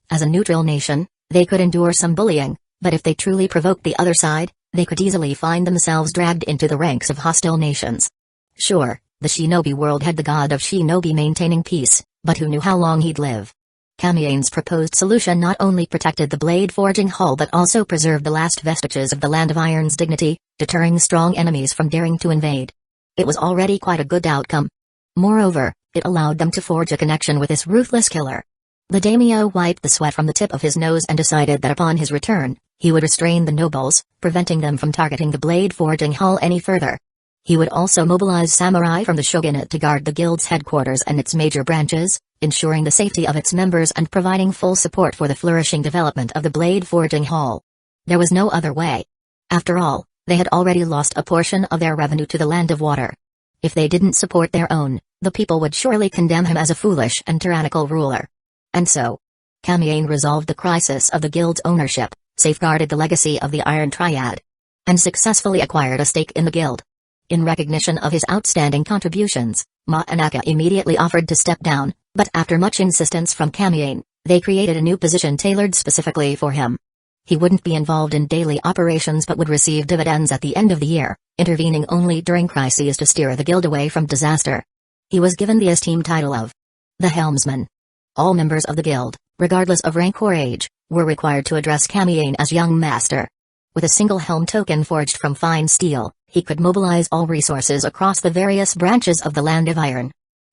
As a neutral nation, they could endure some bullying, but if they truly provoked the other side, they could easily find themselves dragged into the ranks of hostile nations. Sure, the shinobi world had the god of shinobi maintaining peace, but who knew how long he'd live? Kamiane's proposed solution not only protected the blade forging hall but also preserved the last vestiges of the Land of Iron's dignity, deterring strong enemies from daring to invade. It was already quite a good outcome. Moreover, it allowed them to forge a connection with this ruthless killer. The daimyo wiped the sweat from the tip of his nose and decided that upon his return, he would restrain the nobles, preventing them from targeting the blade forging hall any further. He would also mobilize samurai from the shogunate to guard the guild's headquarters and its major branches, ensuring the safety of its members and providing full support for the flourishing development of the blade forging hall. There was no other way. After all, they had already lost a portion of their revenue to the Land of Water. If they didn't support their own, the people would surely condemn him as a foolish and tyrannical ruler. And so, Kamiane resolved the crisis of the guild's ownership, safeguarded the legacy of the Iron Triad, and successfully acquired a stake in the guild. In recognition of his outstanding contributions, Manaka immediately offered to step down, but after much insistence from Kamiane, they created a new position tailored specifically for him. He wouldn't be involved in daily operations but would receive dividends at the end of the year, intervening only during crises to steer the guild away from disaster. He was given the esteemed title of the Helmsman. All members of the guild, regardless of rank or age, were required to address Kamiane as young master. With a single helm token forged from fine steel, he could mobilize all resources across the various branches of the Land of Iron.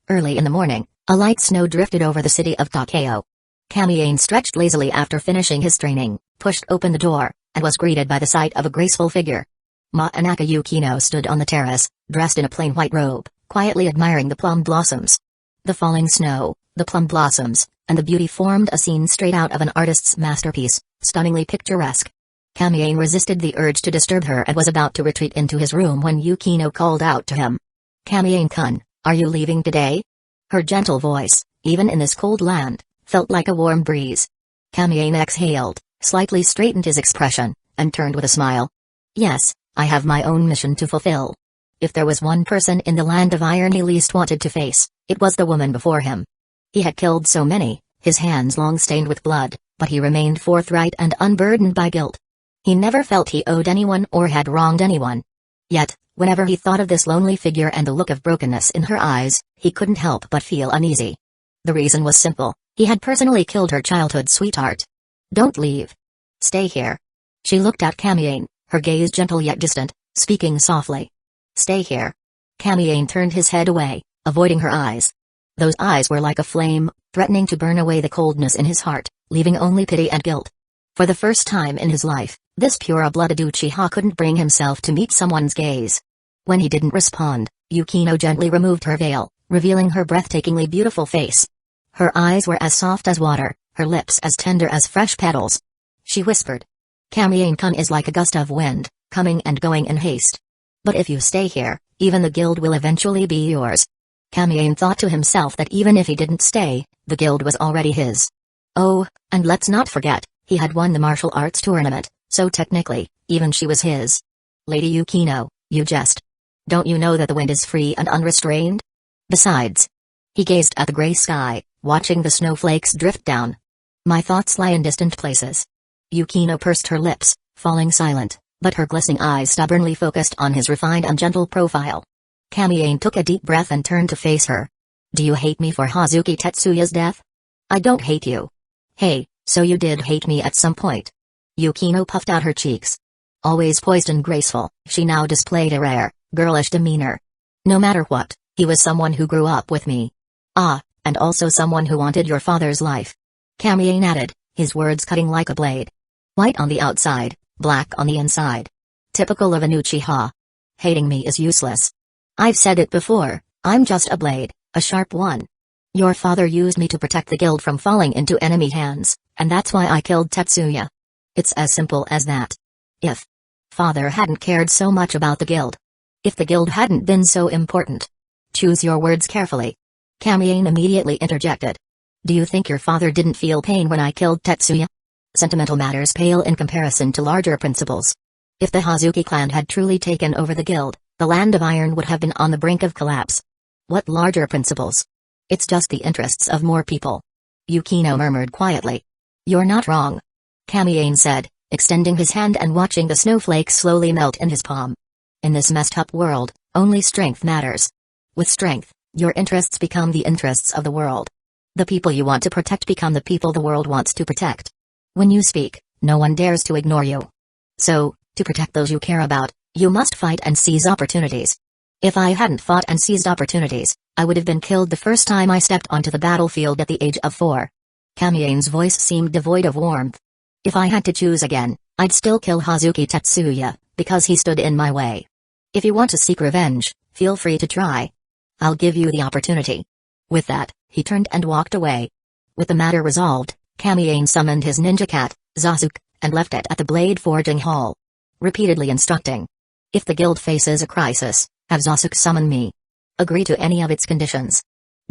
Early in the morning, a light snow drifted over the city of Takeo. Kamiyane stretched lazily after finishing his training, pushed open the door, and was greeted by the sight of a graceful figure. Manaka Yukino stood on the terrace, dressed in a plain white robe, quietly admiring the plum blossoms. The falling snow, the plum blossoms, and the beauty formed a scene straight out of an artist's masterpiece, stunningly picturesque. Kamiyane resisted the urge to disturb her and was about to retreat into his room when Yukino called out to him. "Kamiyane-kun, are you leaving today?" Her gentle voice, even in this cold land, felt like a warm breeze. Kamiyane exhaled, slightly straightened his expression, and turned with a smile. "Yes, I have my own mission to fulfill." If there was one person in the land of iron he least wanted to face, it was the woman before him. He had killed so many, his hands long stained with blood, but he remained forthright and unburdened by guilt. He never felt he owed anyone or had wronged anyone. Yet, whenever he thought of this lonely figure and the look of brokenness in her eyes, he couldn't help but feel uneasy. The reason was simple: he had personally killed her childhood sweetheart. "Don't leave. Stay here." She looked at Kamiyane, her gaze gentle yet distant, speaking softly. "Stay here." Kamiyane turned his head away, avoiding her eyes. Those eyes were like a flame, threatening to burn away the coldness in his heart, leaving only pity and guilt. For the first time in his life, this pure-blooded Uchiha couldn't bring himself to meet someone's gaze. When he didn't respond, Yukino gently removed her veil, revealing her breathtakingly beautiful face. Her eyes were as soft as water, her lips as tender as fresh petals. She whispered. "Kamiyane-kun is like a gust of wind, coming and going in haste. But if you stay here, even the guild will eventually be yours." Kamiyane thought to himself that even if he didn't stay, the guild was already his. Oh, and let's not forget, he had won the martial arts tournament, so technically, even she was his. "Lady Yukino, you jest. Don't you know that the wind is free and unrestrained? Besides..." He gazed at the gray sky, watching the snowflakes drift down. "My thoughts lie in distant places." Yukino pursed her lips, falling silent, but her glistening eyes stubbornly focused on his refined and gentle profile. Kamiyane took a deep breath and turned to face her. "Do you hate me for Hazuki Tetsuya's death?" "I don't hate you." "Hey, so you did hate me at some point." Yukino puffed out her cheeks. Always poised and graceful, she now displayed a rare, girlish demeanor. "No matter what, he was someone who grew up with me. Ah, and also someone who wanted your father's life." Kamiyane added, his words cutting like a blade. "White on the outside, black on the inside. Typical of an Uchiha. Hating me is useless. I've said it before, I'm just a blade, a sharp one. Your father used me to protect the guild from falling into enemy hands, and that's why I killed Tetsuya. It's as simple as that. If father hadn't cared so much about the guild. If the guild hadn't been so important. Choose your words carefully." Kamiyane immediately interjected. "Do you think your father didn't feel pain when I killed Tetsuya? Sentimental matters pale in comparison to larger principles. If the Hazuki clan had truly taken over the guild, the Land of Iron would have been on the brink of collapse. What larger principles? It's just the interests of more people." Yukino murmured quietly. "You're not wrong," Kamiyane said, extending his hand and watching the snowflakes slowly melt in his palm. "In this messed-up world, only strength matters. With strength, your interests become the interests of the world. The people you want to protect become the people the world wants to protect. When you speak, no one dares to ignore you. So, to protect those you care about, you must fight and seize opportunities. If I hadn't fought and seized opportunities, I would have been killed the first time I stepped onto the battlefield at the age of 4. Kamiyane's voice seemed devoid of warmth. "If I had to choose again, I'd still kill Hazuki Tetsuya, because he stood in my way. If you want to seek revenge, feel free to try. I'll give you the opportunity." With that, he turned and walked away. With the matter resolved, Kamiyane summoned his ninja cat, Zasuke, and left it at the blade forging hall. Repeatedly instructing. "If the guild faces a crisis, have Zasuke summon me. Agree to any of its conditions."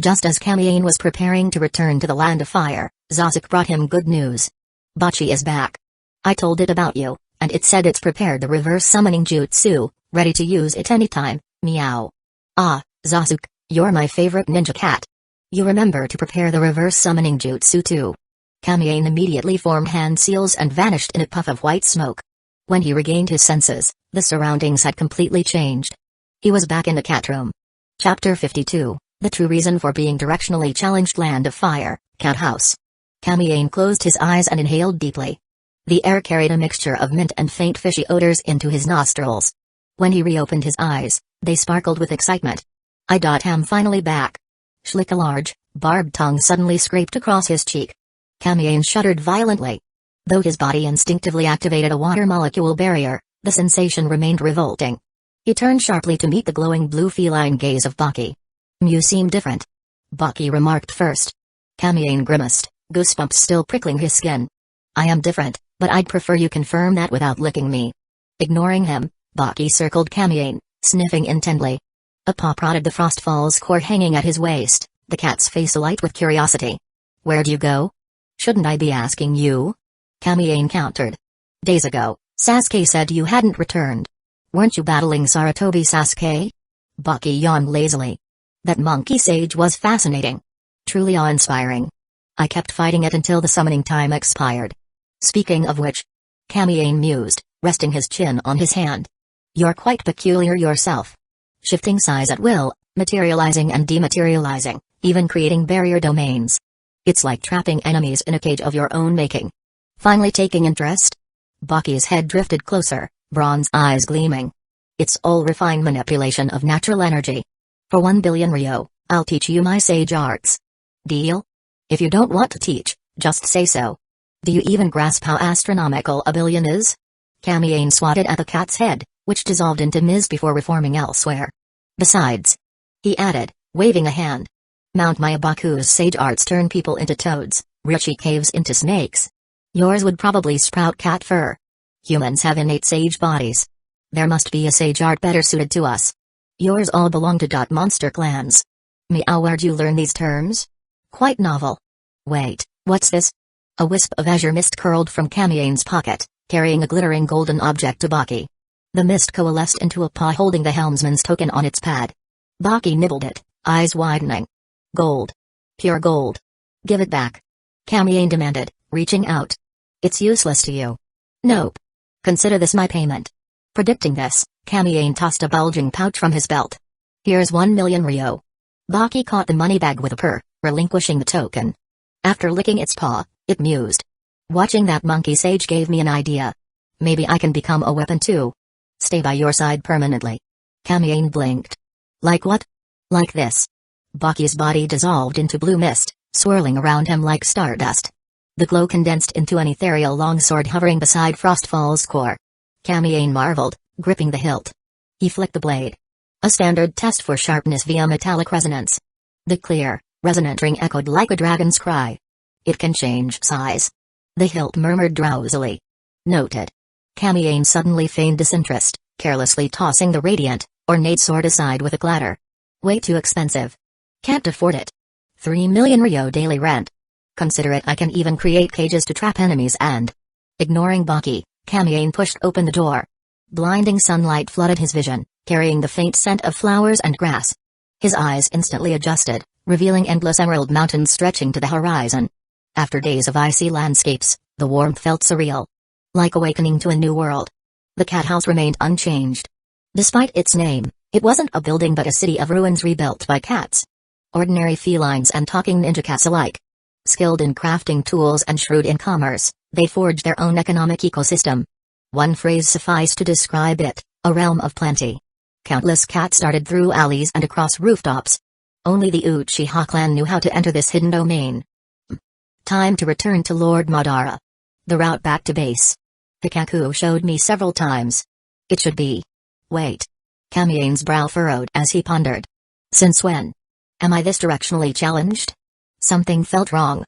Just as Kamiyane was preparing to return to the Land of Fire, Zasuke brought him good news. "Bachi is back. I told it about you, and it said it's prepared the reverse summoning jutsu, ready to use it anytime, meow." "Ah, Zasuke, you're my favorite ninja cat. You remember to prepare the reverse summoning jutsu too." Kamiyane immediately formed hand seals and vanished in a puff of white smoke. When he regained his senses, the surroundings had completely changed. He was back in the cat room. Chapter 52, The True Reason for Being Directionally Challenged. Land of Fire, Cat House. Kamiyane closed his eyes and inhaled deeply. The air carried a mixture of mint and faint fishy odors into his nostrils. When he reopened his eyes, they sparkled with excitement. "I'm finally back." Schlick, a large, barbed tongue suddenly scraped across his cheek. Kamien shuddered violently. Though his body instinctively activated a water molecule barrier, the sensation remained revolting. He turned sharply to meet the glowing blue feline gaze of Baki. "You seem different," Baki remarked first. Kamien grimaced, goosebumps still prickling his skin. "I am different, but I'd prefer you confirm that without licking me." Ignoring him, Baki circled Kamien, sniffing intently. A paw prodded the Frostfall's core hanging at his waist, the cat's face alight with curiosity. "Where'd you go?" "Shouldn't I be asking you?" Kamien countered. "Days ago, Sasuke said you hadn't returned. Weren't you battling Sarutobi Sasuke?" Baki yawned lazily. "That monkey sage was fascinating. Truly awe-inspiring. I kept fighting it until the summoning time expired. Speaking of which," Kamien mused, resting his chin on his hand. "You're quite peculiar yourself. Shifting size at will, materializing and dematerializing, even creating barrier domains. It's like trapping enemies in a cage of your own making. Finally taking interest?" Baki's head drifted closer, bronze eyes gleaming. "It's all refined manipulation of natural energy. For 1 billion Ryo, I'll teach you my sage arts. Deal? If you don't want to teach, just say so. Do you even grasp how astronomical 1 billion is?" Kamien swatted at the cat's head, which dissolved into mist before reforming elsewhere. "Besides," he added, waving a hand, "Mount Myabaku's sage arts turn people into toads, Rishi caves into snakes. Yours would probably sprout cat fur. Humans have innate sage bodies. There must be a sage art better suited to us. Yours all belong to monster clans. Meow, where'd you learn these terms? Quite novel. Wait, what's this?" A wisp of azure mist curled from Kamien's pocket, carrying a glittering golden object to Baki. The mist coalesced into a paw holding the helmsman's token on its pad. Baki nibbled it, eyes widening. "Gold. Pure gold. Give it back," Kamien demanded, reaching out. "It's useless to you." "Nope. Consider this my payment." Predicting this, Kamien tossed a bulging pouch from his belt. "Here's 1 million Ryo." Baki caught the money bag with a purr, relinquishing the token. After licking its paw, it mused. "Watching that monkey sage gave me an idea. Maybe I can become a weapon too. Stay by your side permanently." Kamien blinked. "Like what?" "Like this." Baki's body dissolved into blue mist, swirling around him like stardust. The glow condensed into an ethereal longsword hovering beside Frostfall's core. Kamien marveled, gripping the hilt. He flicked the blade. A standard test for sharpness via metallic resonance. The clear, resonant ring echoed like a dragon's cry. "It can change size." The hilt murmured drowsily. "Noted." Kamien suddenly feigned disinterest, carelessly tossing the radiant, ornate sword aside with a clatter. "Way too expensive. Can't afford it. 3 million Ryo daily rent. Consider it I can even create cages to trap enemies and..." Ignoring Baki, Kamien pushed open the door. Blinding sunlight flooded his vision, carrying the faint scent of flowers and grass. His eyes instantly adjusted, revealing endless emerald mountains stretching to the horizon. After days of icy landscapes, the warmth felt surreal. Like awakening to a new world. The cat house remained unchanged. Despite its name, it wasn't a building but a city of ruins rebuilt by cats. Ordinary felines and talking ninja cats alike. Skilled in crafting tools and shrewd in commerce, they forged their own economic ecosystem. One phrase sufficed to describe it, a realm of plenty. Countless cats darted through alleys and across rooftops. Only the Uchiha clan knew how to enter this hidden domain. Time to return to Lord Madara. The route back to base. Hikaku showed me several times. It should be. Wait. Kamien's brow furrowed as he pondered. Since when? Am I this directionally challenged? Something felt wrong.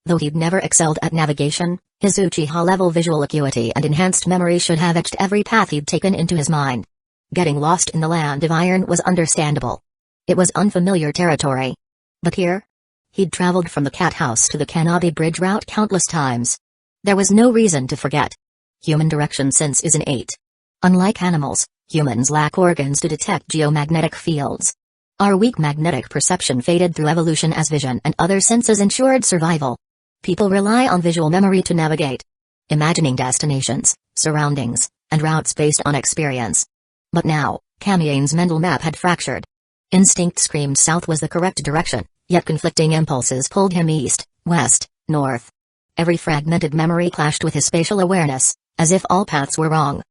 Though he'd never excelled at navigation, his Uchiha-level visual acuity and enhanced memory should have etched every path he'd taken into his mind. Getting lost in the land of iron was understandable. It was unfamiliar territory. But here? He'd traveled from the cat house to the Kanabi Bridge route countless times. There was no reason to forget. Human direction sense is innate. Unlike animals, humans lack organs to detect geomagnetic fields. Our weak magnetic perception faded through evolution as vision and other senses ensured survival. People rely on visual memory to navigate, imagining destinations, surroundings, and routes based on experience. But now, Kamien's mental map had fractured. Instinct screamed south was the correct direction, yet conflicting impulses pulled him east, west, north. Every fragmented memory clashed with his spatial awareness, as if all paths were wrong.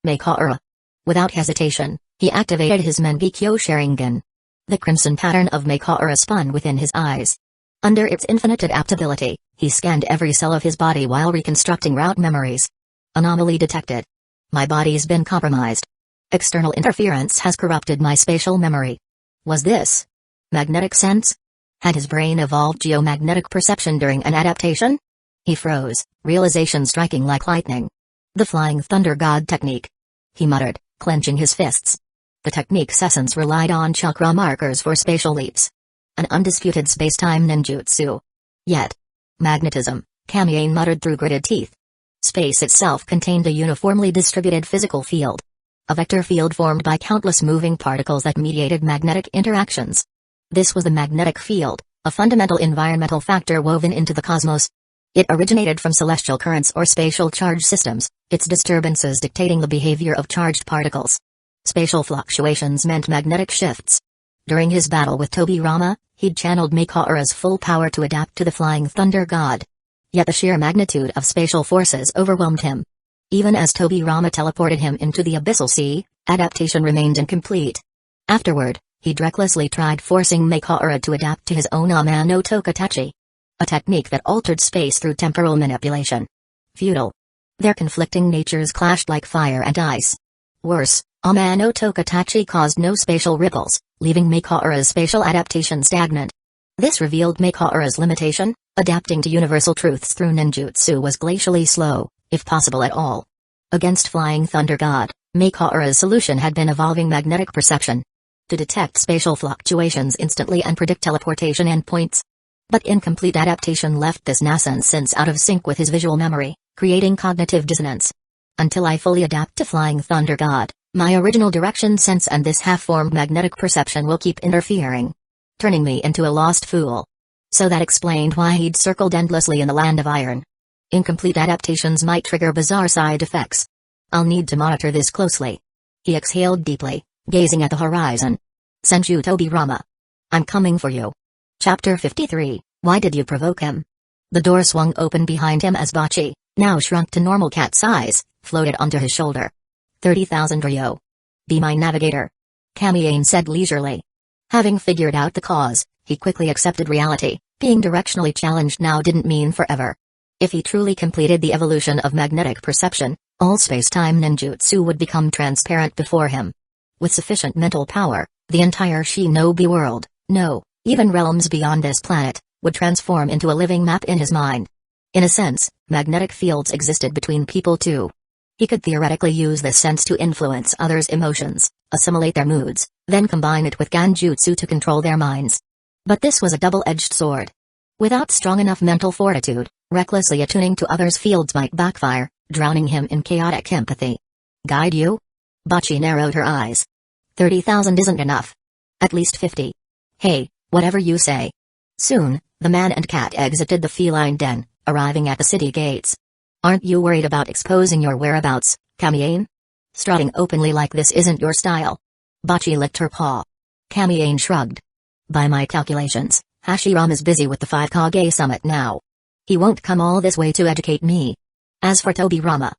Mangekyo. Without hesitation, he activated his Mangekyo Sharingan. The crimson pattern of Mangekyo spun within his eyes. Under its infinite adaptability, he scanned every cell of his body while reconstructing route memories. Anomaly detected. My body's been compromised. External interference has corrupted my spatial memory. Was this magnetic sense? Had his brain evolved geomagnetic perception during an adaptation? He froze, realization striking like lightning. The Flying Thunder God technique. He muttered, clenching his fists. The technique's essence relied on chakra markers for spatial leaps. An undisputed space-time ninjutsu. Yet. Magnetism, Kamiane muttered through gritted teeth. Space itself contained a uniformly distributed physical field. A vector field formed by countless moving particles that mediated magnetic interactions. This was the magnetic field, a fundamental environmental factor woven into the cosmos. It originated from celestial currents or spatial charge systems, its disturbances dictating the behavior of charged particles. Spatial fluctuations meant magnetic shifts. During his battle with Tobirama, he'd channeled Mangekyo's full power to adapt to the Flying Thunder God. Yet the sheer magnitude of spatial forces overwhelmed him. Even as Tobirama teleported him into the Abyssal Sea, adaptation remained incomplete. Afterward, he'd recklessly tried forcing Mangekyo to adapt to his own Amano Tokatachi. A technique that altered space through temporal manipulation. Futile. Their conflicting natures clashed like fire and ice. Worse, Amano Tokatachi caused no spatial ripples, leaving Mangekyo's spatial adaptation stagnant. This revealed Mangekyo's limitation. Adapting to universal truths through ninjutsu was glacially slow, if possible at all. Against Flying Thunder God, Mangekyo's solution had been evolving magnetic perception. To detect spatial fluctuations instantly and predict teleportation endpoints. But incomplete adaptation left this nascent sense out of sync with his visual memory, creating cognitive dissonance. Until I fully adapt to Flying Thunder God, my original direction sense and this half-formed magnetic perception will keep interfering, turning me into a lost fool. So that explained why he'd circled endlessly in the Land of Iron. Incomplete adaptations might trigger bizarre side effects. I'll need to monitor this closely. He exhaled deeply, gazing at the horizon. Senju Tobirama. I'm coming for you. Chapter 53, Why did you provoke him? The door swung open behind him as Bachi, now shrunk to normal cat size, floated onto his shoulder. 30,000 ryo. Be my navigator. Kamiane said leisurely. Having figured out the cause, he quickly accepted reality. Being directionally challenged now didn't mean forever. If he truly completed the evolution of magnetic perception, all space-time ninjutsu would become transparent before him. With sufficient mental power, the entire shinobi world, no, even realms beyond this planet, would transform into a living map in his mind. In a sense, magnetic fields existed between people too. He could theoretically use this sense to influence others' emotions, assimilate their moods, then combine it with ganjutsu to control their minds. But this was a double-edged sword. Without strong enough mental fortitude, recklessly attuning to others' fields might backfire, drowning him in chaotic empathy. Guide you? Bachi narrowed her eyes. 30,000 isn't enough. At least 50. Hey, whatever you say. Soon, the man and cat exited the feline den, arriving at the city gates. Aren't you worried about exposing your whereabouts, Kamiane? Strutting openly like this isn't your style. Bachi licked her paw. Kamiane shrugged. By my calculations, Hashiram is busy with the 5 Kage summit now. He won't come all this way to educate me. As for Tobirama,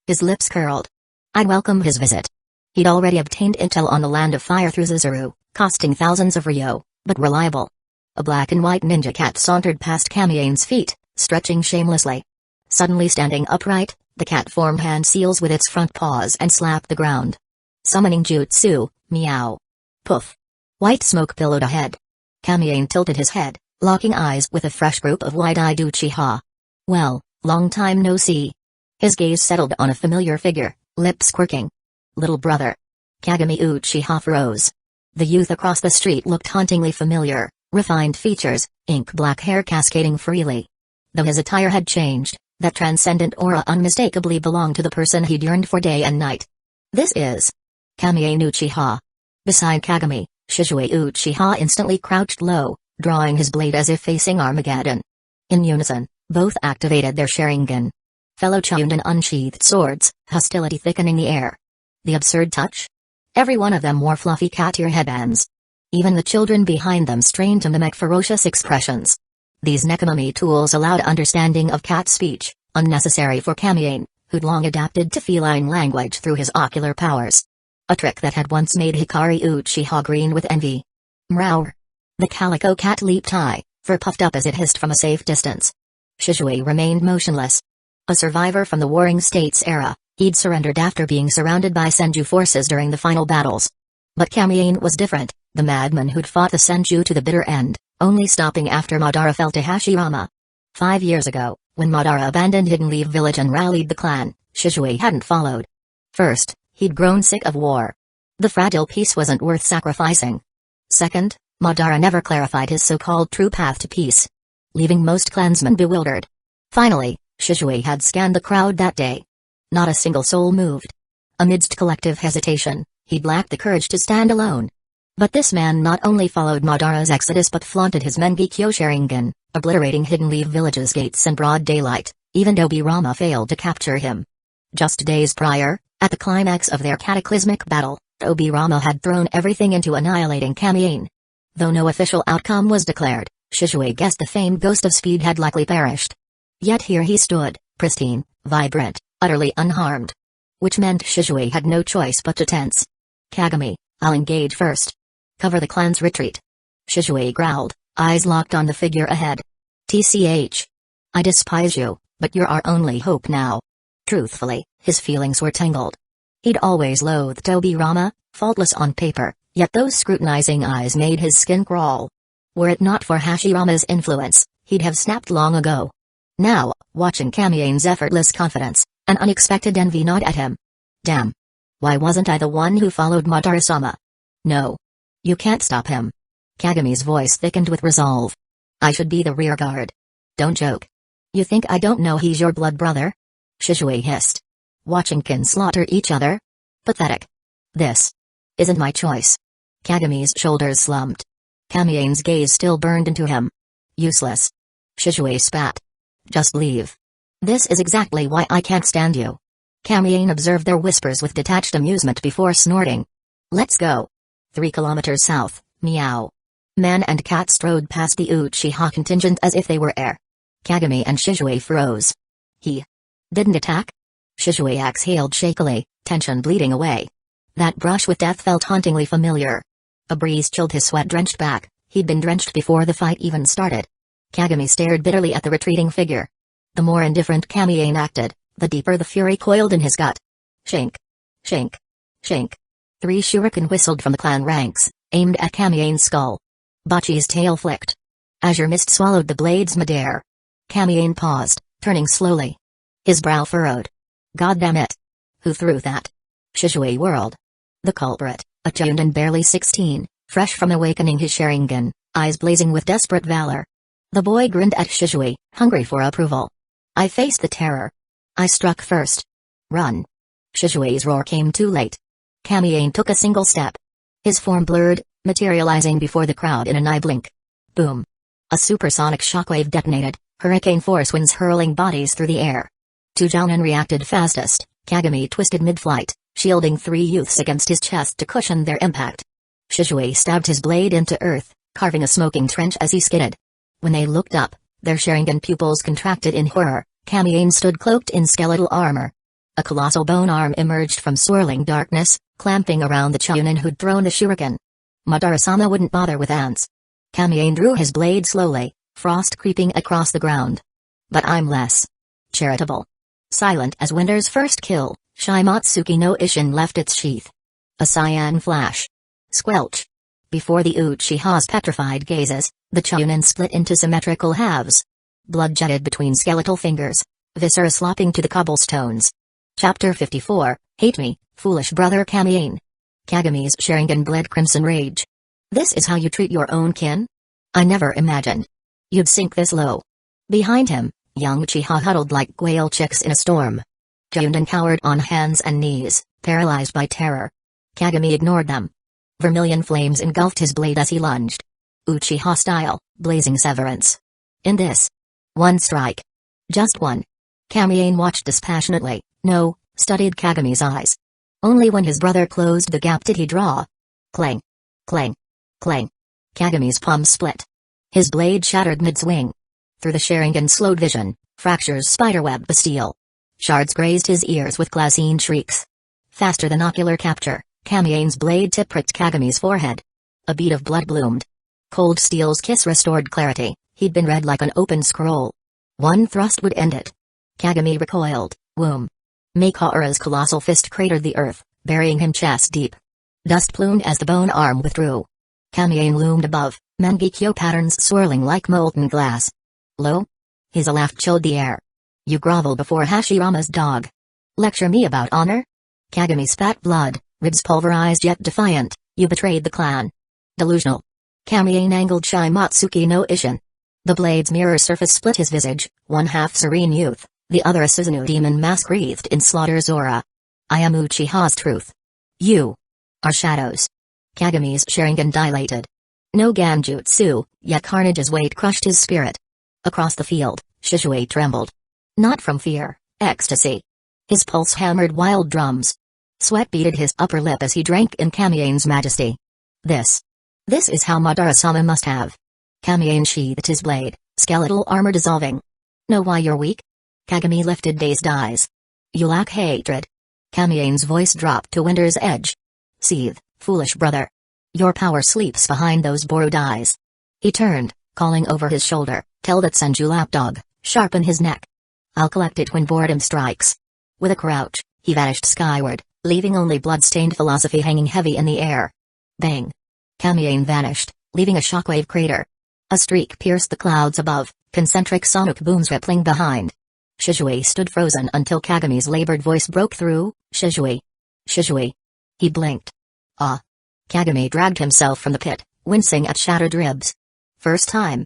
his lips curled. I'd welcome his visit. He'd already obtained intel on the Land of Fire through Zizuru, costing thousands of ryo, but reliable. A black and white ninja cat sauntered past Kamiane's feet, stretching shamelessly. Suddenly standing upright, the cat formed hand seals with its front paws and slapped the ground. Summoning jutsu, meow. Poof. White smoke billowed ahead. Kamiane tilted his head, locking eyes with a fresh group of wide-eyed Uchiha. Well, long time no see. His gaze settled on a familiar figure, lips quirking. Little brother. Kagami Uchiha froze. The youth across the street looked hauntingly familiar, refined features, ink-black hair cascading freely. Though his attire had changed, that transcendent aura unmistakably belonged to the person he'd yearned for day and night. This is Kamiane Uchiha. Beside Kagami, Shizue Uchiha instantly crouched low, drawing his blade as if facing Armageddon. In unison, both activated their Sharingan. Fellow Chunin unsheathed swords, hostility thickening the air. The absurd touch? Every one of them wore fluffy cat ear headbands. Even the children behind them strained to mimic ferocious expressions. These Nekonomi tools allowed understanding of cat speech, unnecessary for Kamiane, who'd long adapted to feline language through his ocular powers. A trick that had once made Hikari Uchiha green with envy. Mrow. The calico cat leaped high, fur puffed up as it hissed from a safe distance. Shizue remained motionless. A survivor from the Warring States era, he'd surrendered after being surrounded by Senju forces during the final battles. But Kamiane was different, the madman who'd fought the Senju to the bitter end, only stopping after Madara fell to Hashirama. 5 years ago, when Madara abandoned Hidden Leaf Village and rallied the clan, Shizue hadn't followed. First, he'd grown sick of war. The fragile peace wasn't worth sacrificing. Second, Madara never clarified his so-called true path to peace, leaving most clansmen bewildered. Finally, Shizue had scanned the crowd that day. Not a single soul moved. Amidst collective hesitation, he'd lacked the courage to stand alone. But this man not only followed Madara's exodus but flaunted his Mangekyo Sharingan, obliterating Hidden Leaf Village's gates in broad daylight, even though Obirama failed to capture him. Just days prior, at the climax of their cataclysmic battle, Obirama had thrown everything into annihilating Kamiane. Though no official outcome was declared, Shizue guessed the famed ghost of speed had likely perished. Yet here he stood, pristine, vibrant, utterly unharmed. Which meant Shizue had no choice but to tense. Kagami, I'll engage first. Cover the clan's retreat. Shizue growled, eyes locked on the figure ahead. TCH. I despise you, but you're our only hope now. Truthfully, his feelings were tangled. He'd always loathed Obirama, faultless on paper, yet those scrutinizing eyes made his skin crawl. Were it not for Hashirama's influence, he'd have snapped long ago. Now, watching Kamiane's effortless confidence, an unexpected envy gnawed at him. Damn. Why wasn't I the one who followed Madara-sama? No. You can't stop him. Kagami's voice thickened with resolve. I should be the rear guard. Don't joke. You think I don't know he's your blood brother? Shizue hissed. Watching kin slaughter each other? Pathetic. This isn't my choice. Kagami's shoulders slumped. Kamiane's gaze still burned into him. Useless. Shizue spat. Just leave. This is exactly why I can't stand you. Kamiane observed their whispers with detached amusement before snorting. Let's go. 3 kilometers south, meow. Man and cat strode past the Uchiha contingent as if they were air. Kagami and Shizue froze. He didn't attack? Shizue exhaled shakily, tension bleeding away. That brush with death felt hauntingly familiar. A breeze chilled his sweat-drenched back. He'd been drenched before the fight even started. Kagami stared bitterly at the retreating figure. The more indifferent Kamiane acted, the deeper the fury coiled in his gut. Shink. Shink. Shink. 3 shuriken whistled from the clan ranks, aimed at Kamiane's skull. Bachi's tail flicked. Azure mist swallowed the blades midair. Kamiane paused, turning slowly. His brow furrowed. God damn it. Who threw that? Shizue whirled. The culprit, a Chunin barely 16, fresh from awakening his Sharingan, eyes blazing with desperate valor. The boy grinned at Shizue, hungry for approval. I faced the terror. I struck first. Run. Shizue's roar came too late. Kamiane took a single step. His form blurred, materializing before the crowd in an eye blink. Boom. A supersonic shockwave detonated, hurricane force winds hurling bodies through the air. 2 Jounin reacted fastest. Kagami twisted mid-flight, shielding 3 youths against his chest to cushion their impact. Shizue stabbed his blade into earth, carving a smoking trench as he skidded. When they looked up, their Sharingan pupils contracted in horror. Kamiane stood cloaked in skeletal armor. A colossal bone arm emerged from swirling darkness, clamping around the Chunin who'd thrown the shuriken. Madara-sama wouldn't bother with ants. Kamiane drew his blade slowly, frost creeping across the ground. But I'm less charitable. Silent as winter's first kill, Shimatsuki no Ishin left its sheath. A cyan flash. Squelch. Before the Uchiha's petrified gazes, the Chunin split into symmetrical halves. Blood jetted between skeletal fingers, viscera slopping to the cobblestones. Chapter 54, Hate Me, Foolish Brother Kamiane. Kagami's Sharingan bled crimson rage. This is how you treat your own kin? I never imagined you'd sink this low. Behind him, young Uchiha huddled like quail chicks in a storm. Chunin cowered on hands and knees, paralyzed by terror. Kagami ignored them. Vermilion flames engulfed his blade as he lunged. Uchiha style, blazing severance. In this one strike. Just one. Kamiane watched dispassionately, studied Kagami's eyes. Only when his brother closed the gap did he draw. Clang. Clang. Clang. Kagami's palm split. His blade shattered mid-swing. Through the Sharingan slowed vision, fractures spiderwebbed the steel. Shards grazed his ears with glassine shrieks. Faster than ocular capture, Kamiane's blade tip pricked Kagami's forehead. A bead of blood bloomed. Cold steel's kiss restored clarity. He'd been read like an open scroll. One thrust would end it. Kagami recoiled, womb. Makora's colossal fist cratered the earth, burying him chest deep. Dust plumed as the bone arm withdrew. Kamiane loomed above, Mangekyo patterns swirling like molten glass. Lo? His laugh chilled the air. You grovel before Hashirama's dog. Lecture me about honor? Kagami spat blood, ribs pulverized yet defiant. You betrayed the clan. Delusional. Kamiane angled Shimatsuki no Ishin. The blade's mirror surface split his visage, one half serene youth, the other a Suzuno demon mask wreathed in slaughter's aura. I am Uchiha's truth. You are shadows. Kagami's Sharingan dilated. No Ganjutsu, yet carnage's weight crushed his spirit. Across the field, Shisui trembled. Not from fear, ecstasy. His pulse hammered wild drums. Sweat beaded his upper lip as he drank in Kamiane's majesty. This is how Madara-sama must have. Kamiane sheathed his blade, skeletal armor dissolving. Know why you're weak? Kagami lifted dazed eyes. You lack hatred. Kamiane's voice dropped to winter's edge. Seethe, foolish brother. Your power sleeps behind those borrowed eyes. He turned, calling over his shoulder, tell that Senju lapdog, sharpen his neck. I'll collect it when boredom strikes. With a crouch, he vanished skyward, leaving only blood-stained philosophy hanging heavy in the air. Bang! Kamiane vanished, leaving a shockwave crater. A streak pierced the clouds above, concentric sonic booms rippling behind. Shisui stood frozen until Kagami's labored voice broke through, Shisui. Shisui. He blinked. Ah. Kagami dragged himself from the pit, wincing at shattered ribs. First time.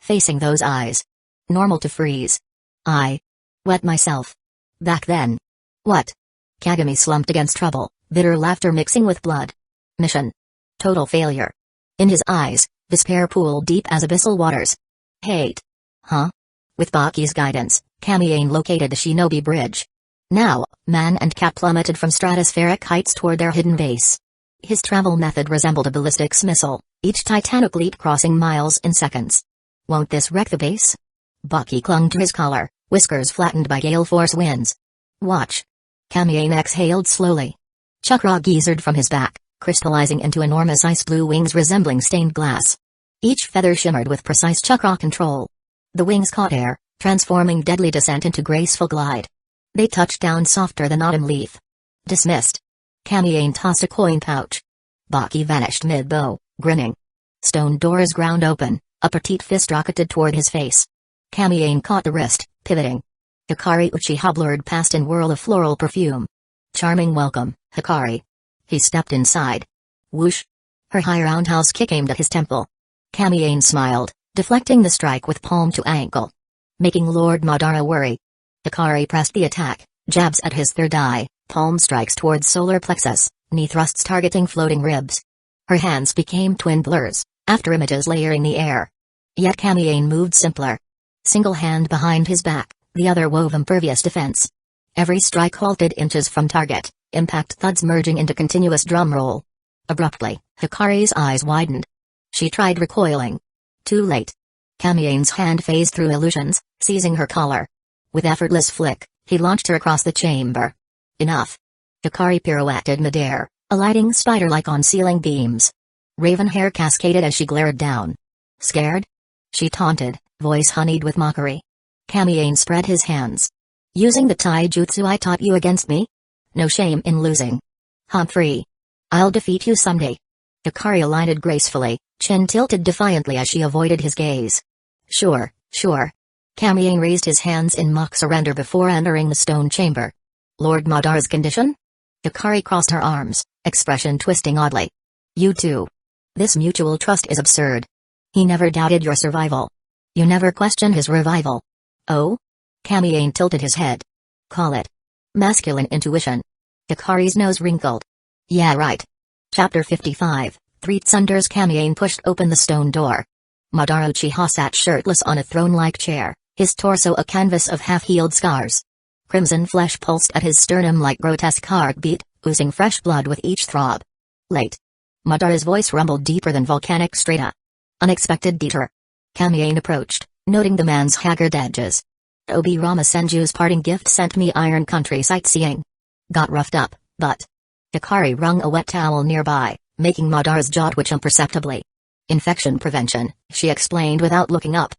Facing those eyes. Normal to freeze. I wet myself. Back then. What? Kagami slumped against trouble, bitter laughter mixing with blood. Mission. Total failure. In his eyes, despair pooled deep as abyssal waters. Hate. Huh? With Baki's guidance, Kamiane located the Shinobi Bridge. Now, man and cat plummeted from stratospheric heights toward their hidden base. His travel method resembled a ballistics missile, each titanic leap crossing miles in seconds. Won't this wreck the base? Baki clung to his collar, whiskers flattened by gale force winds. Watch. Kamiane exhaled slowly. Chakra geysered from his back, crystallizing into enormous ice blue wings resembling stained glass. Each feather shimmered with precise chakra control. The wings caught air, transforming deadly descent into graceful glide. They touched down softer than autumn leaf. Dismissed. Kamiane tossed a coin pouch. Baki vanished mid-bow, grinning. Stone doors ground open, a petite fist rocketed toward his face. Kamiane caught the wrist, pivoting. Hikari Uchiha blurred past in whirl of floral perfume. Charming welcome, Hikari. He stepped inside. Whoosh. Her high roundhouse kick aimed at his temple. Kamiane smiled, deflecting the strike with palm to ankle. Making Lord Madara worry. Hikari pressed the attack, jabs at his third eye, palm strikes towards solar plexus, knee thrusts targeting floating ribs. Her hands became twin blurs, after images layering the air. Yet Kamiane moved simpler. Single hand behind his back, the other wove impervious defense. Every strike halted inches from target, impact thuds merging into continuous drum roll. Abruptly, Hikari's eyes widened. She tried recoiling. Too late. Kamiane's hand phased through illusions, seizing her collar. With effortless flick, he launched her across the chamber. Enough. Hikari pirouetted midair, alighting spider-like on ceiling beams. Raven hair cascaded as she glared down. Scared? She taunted, voice honeyed with mockery. Kamiane spread his hands. Using the taijutsu I taught you against me? No shame in losing. Humphrey. I'll defeat you someday. Hikari alighted gracefully, chin tilted defiantly as she avoided his gaze. Sure, sure. Kamiane raised his hands in mock surrender before entering the stone chamber. Lord Madara's condition? Hikari crossed her arms, expression twisting oddly. You too. This mutual trust is absurd. He never doubted your survival. You never questioned his revival. Oh? Kamiane tilted his head. Call it masculine intuition. Hikari's nose wrinkled. Yeah, right. Chapter 55, Three Tsunders. Kamiane pushed open the stone door. Madara Uchiha sat shirtless on a throne-like chair, his torso a canvas of half-healed scars. Crimson flesh pulsed at his sternum like grotesque heartbeat, oozing fresh blood with each throb. Late. Madara's voice rumbled deeper than volcanic strata. Unexpected detour. Kamiane approached, noting the man's haggard edges. Obi-Rama Senju's parting gift sent me Iron Country sightseeing. Got roughed up, but... Hikari wrung a wet towel nearby, making Madara's jaw twitch imperceptibly. Infection prevention, she explained without looking up.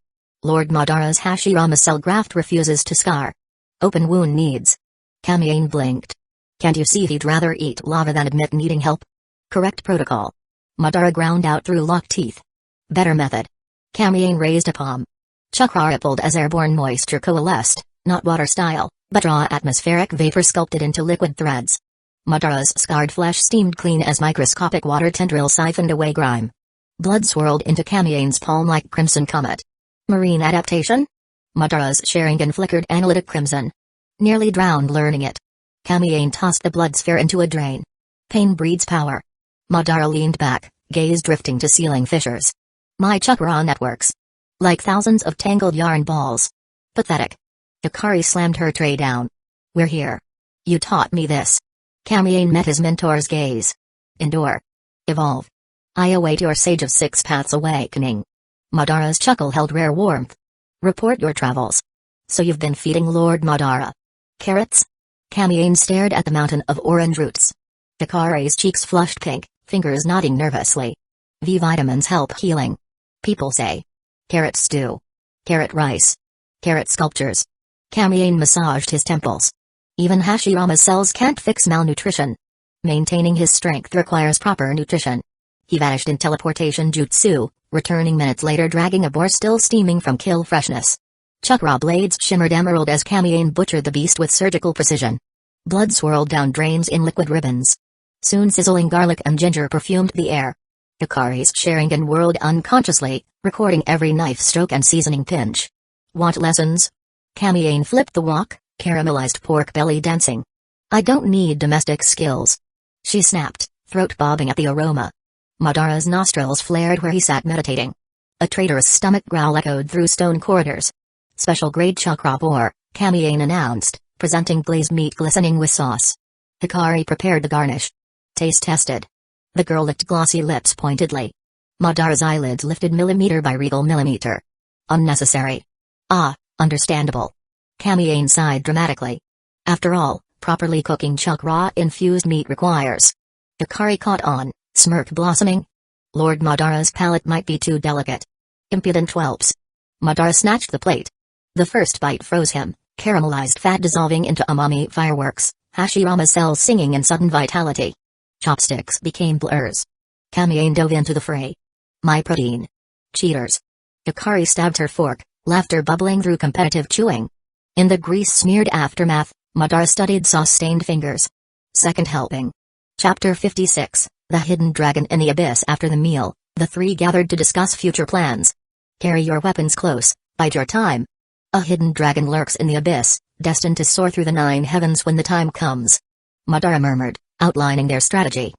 Lord Madara's Hashirama cell graft refuses to scar. Open wound needs. Kamiyane blinked. Can't you see he'd rather eat lava than admit needing help? Correct protocol. Madara ground out through locked teeth. Better method. Kamiyane raised a palm. Chakra rippled as airborne moisture coalesced, not water style, but raw atmospheric vapor sculpted into liquid threads. Madara's scarred flesh steamed clean as microscopic water tendrils siphoned away grime. Blood swirled into Kamiyane's palm like crimson comet. Marine adaptation? Madara's Sharingan flickered analytic crimson. Nearly drowned learning it. Kamiyane tossed the blood sphere into a drain. Pain breeds power. Madara leaned back, gaze drifting to ceiling fissures. My chakra networks. Like thousands of tangled yarn balls. Pathetic. Hikari slammed her tray down. We're here. You taught me this. Kamiyane met his mentor's gaze. Endure. Evolve. I await your Sage of Six Paths awakening. Madara's chuckle held rare warmth. Report your travels. So you've been feeding Lord Madara. Carrots? Kamiyane stared at the mountain of orange roots. Hikari's cheeks flushed pink, fingers nodding nervously. V vitamins help healing. People say. Carrot stew. Carrot rice. Carrot sculptures. Kamiyane massaged his temples. Even Hashirama cells can't fix malnutrition. Maintaining his strength requires proper nutrition. He vanished in teleportation jutsu, returning minutes later dragging a boar still steaming from kill freshness. Chakra blades shimmered emerald as Kamiyane butchered the beast with surgical precision. Blood swirled down drains in liquid ribbons. Soon sizzling garlic and ginger perfumed the air. Hikari's Sharingan whirled unconsciously, recording every knife stroke and seasoning pinch. Want lessons? Kamiyane flipped the wok, caramelized pork belly dancing. I don't need domestic skills. She snapped, throat bobbing at the aroma. Madara's nostrils flared where he sat meditating. A traitorous stomach growl echoed through stone corridors. Special grade chakra boar, Kamiyane announced, presenting glazed meat glistening with sauce. Hikari prepared the garnish. Taste tested. The girl licked glossy lips pointedly. Madara's eyelids lifted millimeter by regal millimeter. Unnecessary. Ah, understandable. Kamiyane sighed dramatically. After all, properly cooking chakra-infused meat requires. Hikari caught on, smirk blossoming. Lord Madara's palate might be too delicate. Impudent whelps. Madara snatched the plate. The first bite froze him, caramelized fat dissolving into umami fireworks, Hashirama cells singing in sudden vitality. Chopsticks became blurs. Kamiyane dove into the fray. My protein. Cheaters. Hikari stabbed her fork, laughter bubbling through competitive chewing. In the grease-smeared aftermath, Madara studied sauce-stained fingers. Second helping. Chapter 56, The Hidden Dragon in the Abyss. After the meal, the three gathered to discuss future plans. Carry your weapons close, bide your time. A hidden dragon lurks in the abyss, destined to soar through the 9 heavens when the time comes. Madara murmured, outlining their strategy.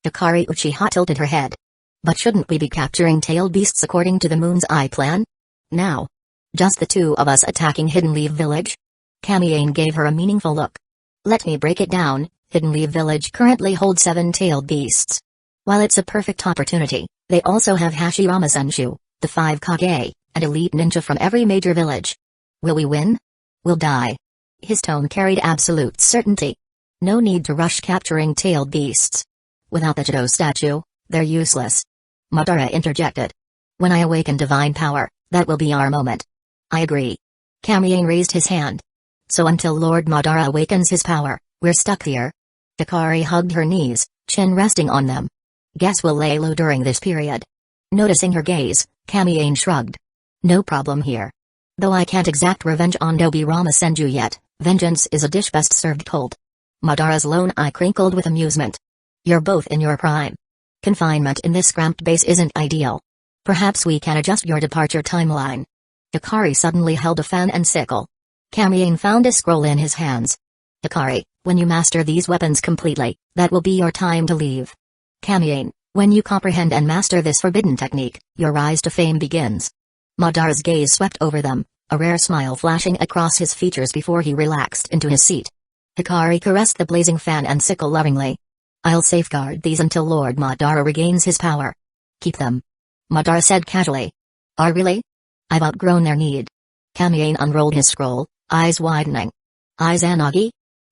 Hikari Uchiha tilted her head. But shouldn't we be capturing tailed beasts according to the Moon's Eye plan? Now. Just the two of us attacking Hidden Leaf Village? Kamiyane gave her a meaningful look. Let me break it down. Hidden Leaf Village currently holds 7 tailed beasts. While it's a perfect opportunity, they also have Hashirama Senshu, the 5 Kage, and elite ninja from every major village. Will we win? We'll die. His tone carried absolute certainty. No need to rush capturing tailed beasts. Without the Jado statue, they're useless. Madara interjected. When I awaken divine power, that will be our moment. I agree. Kamiyane raised his hand. So until Lord Madara awakens his power, we're stuck here. Hikari hugged her knees, chin resting on them. Guess we'll lay low during this period. Noticing her gaze, Kamiyane shrugged. No problem here. Though I can't exact revenge on Dobirama Senju yet, vengeance is a dish best served cold. Madara's lone eye crinkled with amusement. You're both in your prime. Confinement in this cramped base isn't ideal. Perhaps we can adjust your departure timeline. Hikari suddenly held a fan and sickle. Kamiyane found a scroll in his hands. Hikari, when you master these weapons completely, that will be your time to leave. Kamiyane, when you comprehend and master this forbidden technique, your rise to fame begins. Madara's gaze swept over them, a rare smile flashing across his features before he relaxed into his seat. Hikari caressed the blazing fan and sickle lovingly. I'll safeguard these until Lord Madara regains his power. Keep them. Madara said casually. Oh really? I've outgrown their need. Kamiyane unrolled his scroll, eyes widening. Izanagi?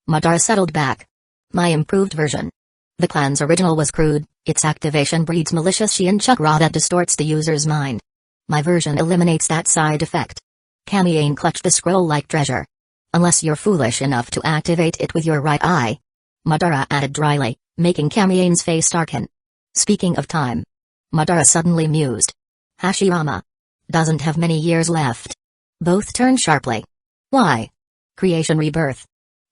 Madara settled back. My improved version. The clan's original was crude, its activation breeds malicious Shin chakra that distorts the user's mind. My version eliminates that side effect. Kamiyane clutched the scroll like treasure. Unless you're foolish enough to activate it with your right eye. Madara added dryly, making Kamiyane's face darken. Speaking of time. Madara suddenly mused. Hashirama doesn't have many years left. Both turned sharply. Why? Creation rebirth.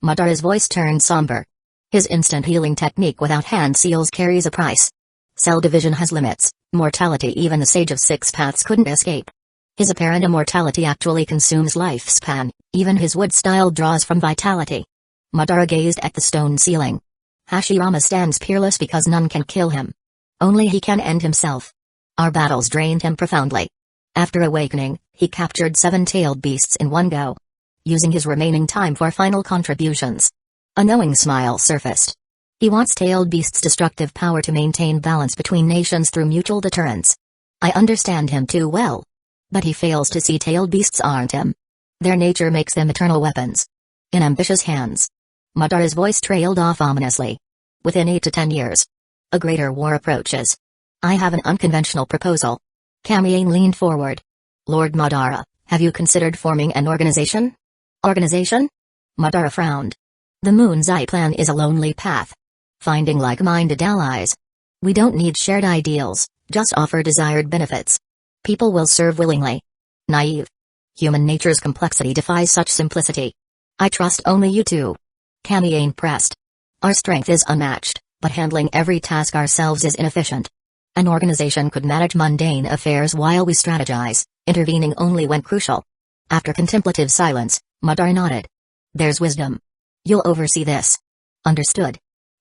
Madara's voice turned somber. His instant healing technique without hand seals carries a price. Cell division has limits, mortality even the sage of six paths couldn't escape. His apparent immortality actually consumes lifespan, even his wood style draws from vitality. Madara gazed at the stone ceiling. Hashirama stands peerless because none can kill him. Only he can end himself. Our battles drained him profoundly. After awakening, he captured 7 tailed beasts in one go. Using his remaining time for final contributions. A knowing smile surfaced. He wants tailed beasts' destructive power to maintain balance between nations through mutual deterrence. I understand him too well. But he fails to see tailed beasts aren't him. Their nature makes them eternal weapons. In ambitious hands. Madara's voice trailed off ominously. Within 8 to 10 years. A greater war approaches. I have an unconventional proposal. Kamiyane leaned forward. Lord Madara, have you considered forming an organization? Organization? Madara frowned. The Moon's Eye plan is a lonely path. Finding like-minded allies. We don't need shared ideals, just offer desired benefits. People will serve willingly. Naive. Human nature's complexity defies such simplicity. I trust only you two. Kamiyane pressed. Our strength is unmatched, but handling every task ourselves is inefficient. An organization could manage mundane affairs while we strategize, intervening only when crucial. After contemplative silence, Madara nodded. There's wisdom. You'll oversee this. Understood.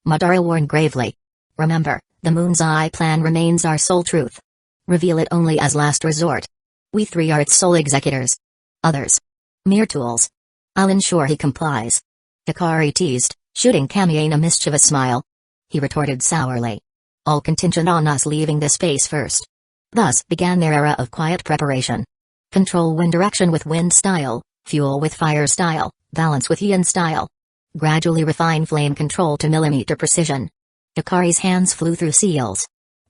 Madara warned gravely. Remember, the Moon's Eye plan remains our sole truth. Reveal it only as last resort. We 3 are its sole executors. Others. Mere tools. I'll ensure he complies. Hikari teased, shooting Kamiyane a mischievous smile. He retorted sourly. All contingent on us leaving this space first. Thus began their era of quiet preparation. Control wind direction with wind style, fuel with fire style, balance with yin style. Gradually refine flame control to millimeter precision. Hikari's hands flew through seals.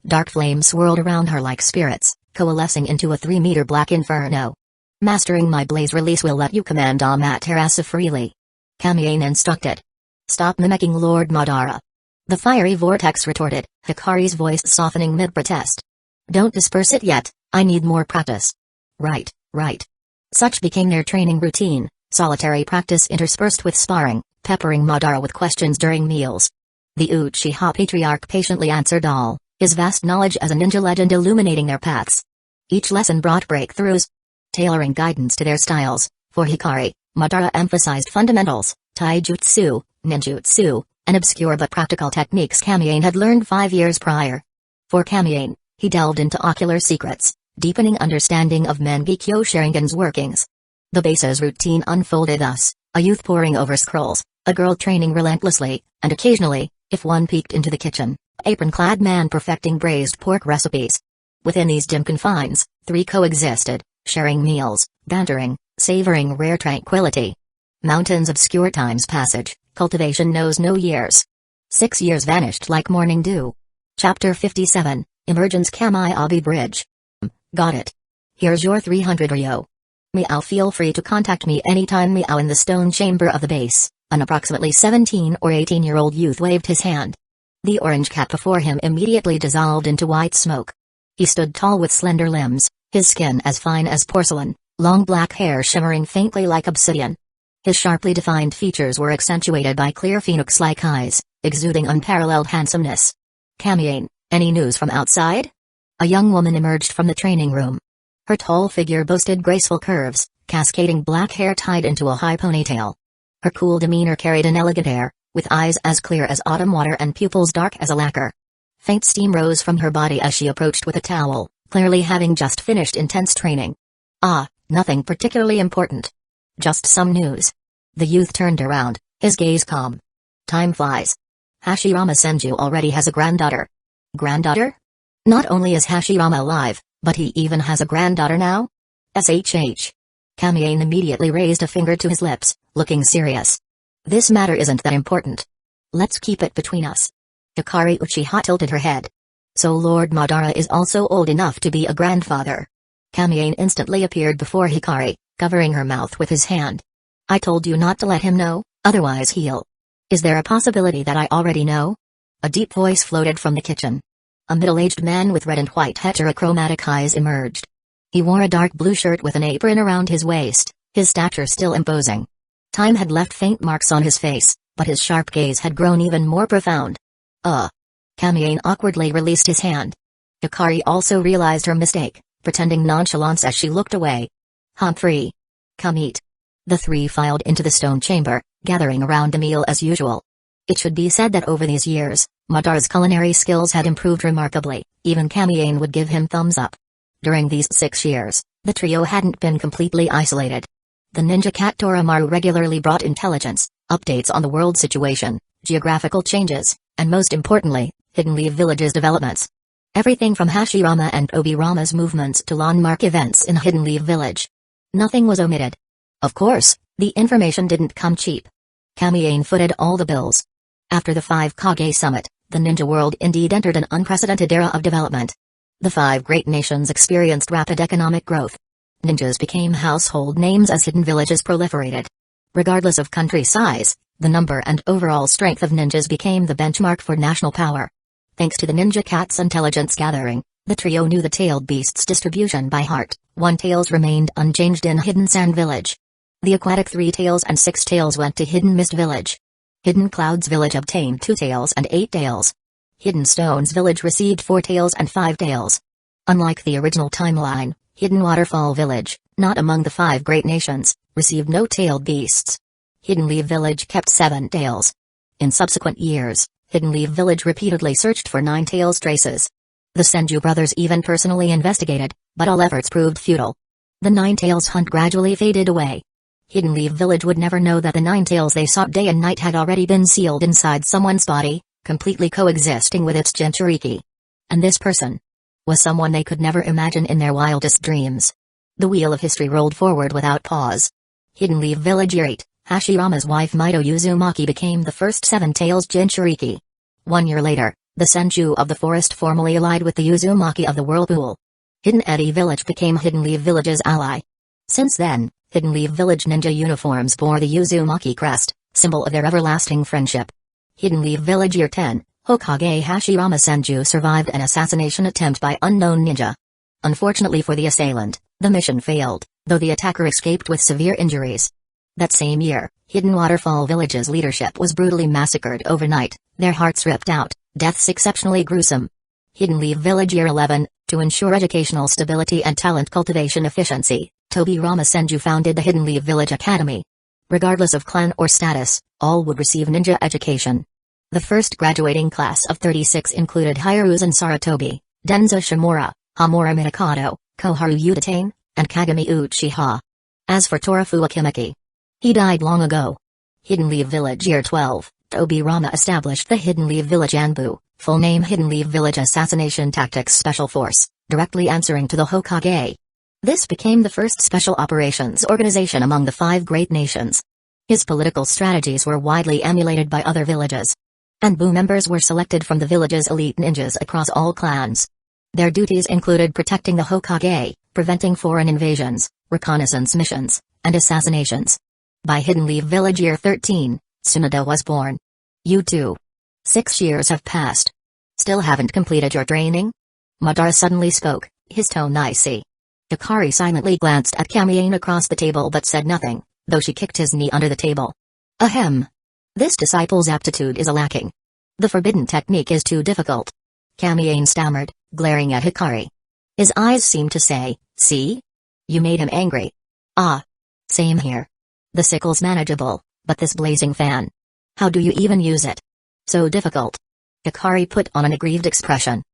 Dark flames swirled around her like spirits, coalescing into a 3-meter black inferno. Mastering my blaze release will let you command Amaterasu freely. Kamiyane instructed. Stop mimicking Lord Madara. The fiery vortex retorted, Hikari's voice softening mid-protest. Don't disperse it yet, I need more practice. Right. Such became their training routine, solitary practice interspersed with sparring, peppering Madara with questions during meals. The Uchiha Patriarch patiently answered all, his vast knowledge as a ninja legend illuminating their paths. Each lesson brought breakthroughs. Tailoring guidance to their styles, for Hikari, Madara emphasized fundamentals, taijutsu, ninjutsu, and obscure but practical techniques Kamiyane had learned 5 years prior. For Kamiyane, he delved into ocular secrets, deepening understanding of Mangekyo Sharingan's workings. The base's routine unfolded thus, a youth poring over scrolls, a girl training relentlessly, and occasionally, if one peeked into the kitchen, apron-clad man perfecting braised pork recipes. Within these dim confines, 3 coexisted, sharing meals, bantering, savoring rare tranquility. Mountains obscure time's passage, cultivation knows no years. 6 years vanished like morning dew. Chapter 57, Emergence Kamiabi Bridge. Got it. Here's your 300 ryo. Meow, feel free to contact me anytime. Meow. In the stone chamber of the base, an approximately 17 or 18-year-old youth waved his hand. The orange cap before him immediately dissolved into white smoke. He stood tall with slender limbs, his skin as fine as porcelain, long black hair shimmering faintly like obsidian. His sharply defined features were accentuated by clear phoenix-like eyes, exuding unparalleled handsomeness. Kamiyane, any news from outside? A young woman emerged from the training room. Her tall figure boasted graceful curves, cascading black hair tied into a high ponytail. Her cool demeanor carried an elegant air, with eyes as clear as autumn water and pupils dark as a lacquer. Faint steam rose from her body as she approached with a towel, clearly having just finished intense training. Ah, nothing particularly important. Just some news. The youth turned around, his gaze calm. Time flies. Hashirama Senju already has a granddaughter. Granddaughter? Not only is Hashirama alive, but he even has a granddaughter now? SHH. Kamiyane immediately raised a finger to his lips, looking serious. This matter isn't that important. Let's keep it between us. Hikari Uchiha tilted her head. So Lord Madara is also old enough to be a grandfather. Kamiyane instantly appeared before Hikari, covering her mouth with his hand. I told you not to let him know, otherwise he'll. Is there a possibility that I already know? A deep voice floated from the kitchen. A middle-aged man with red and white heterochromatic eyes emerged. He wore a dark blue shirt with an apron around his waist, his stature still imposing. Time had left faint marks on his face, but his sharp gaze had grown even more profound. Kamiyane awkwardly released his hand. Hikari also realized her mistake, pretending nonchalance as she looked away. Humphrey. Come eat. The three filed into the stone chamber, gathering around the meal as usual. It should be said that over these years, Madara's culinary skills had improved remarkably, even Kamiyane would give him thumbs up. During these 6 years, the trio hadn't been completely isolated. The ninja cat Toramaru regularly brought intelligence, updates on the world situation, geographical changes, and most importantly, Hidden Leaf Village's developments. Everything from Hashirama and Obirama's movements to landmark events in Hidden Leaf Village. Nothing was omitted. Of course, the information didn't come cheap. Kamiyane footed all the bills. After the 5 Kage Summit, the ninja world indeed entered an unprecedented era of development. The 5 great nations experienced rapid economic growth. Ninjas became household names as hidden villages proliferated. Regardless of country size, the number and overall strength of ninjas became the benchmark for national power. Thanks to the ninja cat's intelligence gathering, the trio knew the tailed beast's distribution by heart. 1 tails remained unchanged in Hidden Sand Village. The aquatic 3 tails and 6 tails went to Hidden Mist Village. Hidden Clouds Village obtained 2 tails and 8 tails. Hidden Stones Village received 4 tails and 5 tails. Unlike the original timeline, Hidden Waterfall Village, not among the 5 great nations, received no tailed beasts. Hidden Leaf Village kept 7 tails. In subsequent years, Hidden Leaf Village repeatedly searched for 9 tails traces. The Senju brothers even personally investigated, but all efforts proved futile. The 9 tails hunt gradually faded away. Hidden Leaf Village would never know that the 9 tails they sought day and night had already been sealed inside someone's body, completely coexisting with its Jinchuriki. And this person was someone they could never imagine in their wildest dreams. The wheel of history rolled forward without pause. Hidden Leaf Village Year 8, Hashirama's wife Mito Uzumaki became the first 7 tails Jinchuriki. 1 year later, the Senju of the forest formally allied with the Uzumaki of the whirlpool. Hidden Eddy Village became Hidden Leaf Village's ally. Since then, Hidden Leaf Village ninja uniforms bore the Uzumaki crest, symbol of their everlasting friendship. Hidden Leaf Village Year 10, Hokage Hashirama Senju survived an assassination attempt by unknown ninja. Unfortunately for the assailant, the mission failed, though the attacker escaped with severe injuries. That same year, Hidden Waterfall Village's leadership was brutally massacred overnight, their hearts ripped out, deaths exceptionally gruesome. Hidden Leaf Village Year 11, to ensure educational stability and talent cultivation efficiency, Tobirama Senju founded the Hidden Leaf Village Academy. Regardless of clan or status, all would receive ninja education. The first graduating class of 36 included Hiruzan Saratobi, Denzo Shimura, Hamura Minakato, Koharu Udatane, and Kagami Uchiha. As for Torafu Akimaki, he died long ago. Hidden Leaf Village Year 12, Tobirama established the Hidden Leaf Village Anbu, full name Hidden Leaf Village Assassination Tactics Special Force, directly answering to the Hokage. This became the first special operations organization among the 5 great nations. His political strategies were widely emulated by other villages. Anbu members were selected from the village's elite ninjas across all clans. Their duties included protecting the Hokage, preventing foreign invasions, reconnaissance missions, and assassinations. By Hidden Leaf Village Year 13, Tsunade was born. You too. 6 years have passed. Still haven't completed your training? Madara suddenly spoke, his tone icy. Hikari silently glanced at Kamiyane across the table but said nothing, though she kicked his knee under the table. Ahem. This disciple's aptitude is lacking. The forbidden technique is too difficult. Kamiyane stammered, glaring at Hikari. His eyes seemed to say, see? You made him angry. Ah. Same here. The sickle's manageable, but this blazing fan. How do you even use it? So difficult. Hikari put on an aggrieved expression.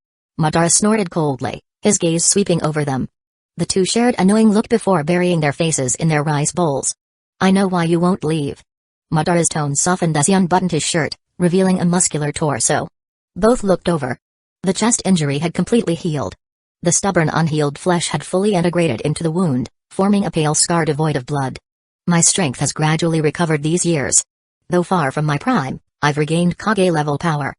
Madara snorted coldly, his gaze sweeping over them. The two shared a knowing look before burying their faces in their rice bowls. I know why you won't leave. Madara's tone softened as he unbuttoned his shirt, revealing a muscular torso. Both looked over. The chest injury had completely healed. The stubborn unhealed flesh had fully integrated into the wound, forming a pale scar devoid of blood. My strength has gradually recovered these years. Though far from my prime, I've regained Kage-level power.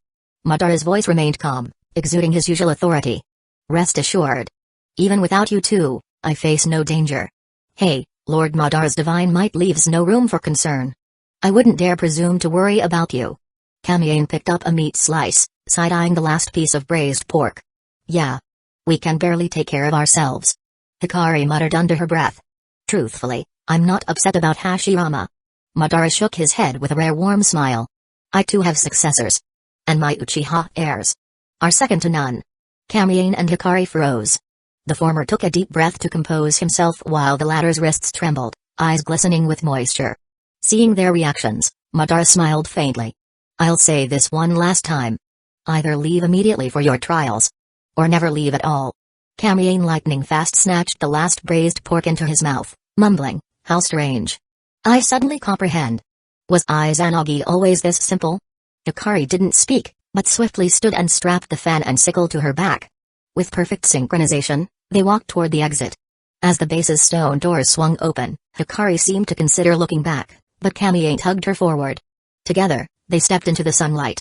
Madara's voice remained calm, exuding his usual authority. Rest assured. Even without you two, I face no danger. Hey, Lord Madara's divine might leaves no room for concern. I wouldn't dare presume to worry about you. Kamiane picked up a meat slice, side-eyeing the last piece of braised pork. Yeah. We can barely take care of ourselves. Hikari muttered under her breath. Truthfully, I'm not upset about Hashirama. Madara shook his head with a rare warm smile. I too have successors. And my Uchiha heirs are second to none. Kamiane and Hikari froze. The former took a deep breath to compose himself while the latter's wrists trembled, eyes glistening with moisture. Seeing their reactions, Madara smiled faintly. I'll say this one last time. Either leave immediately for your trials. Or never leave at all. Kamiane lightning fast snatched the last braised pork into his mouth, mumbling, how strange. I suddenly comprehend. Was Izanagi always this simple? Hikari didn't speak, but swiftly stood and strapped the fan and sickle to her back. With perfect synchronization, they walked toward the exit. As the base's stone doors swung open, Hikari seemed to consider looking back, but Kamiane tugged her forward. Together, they stepped into the sunlight.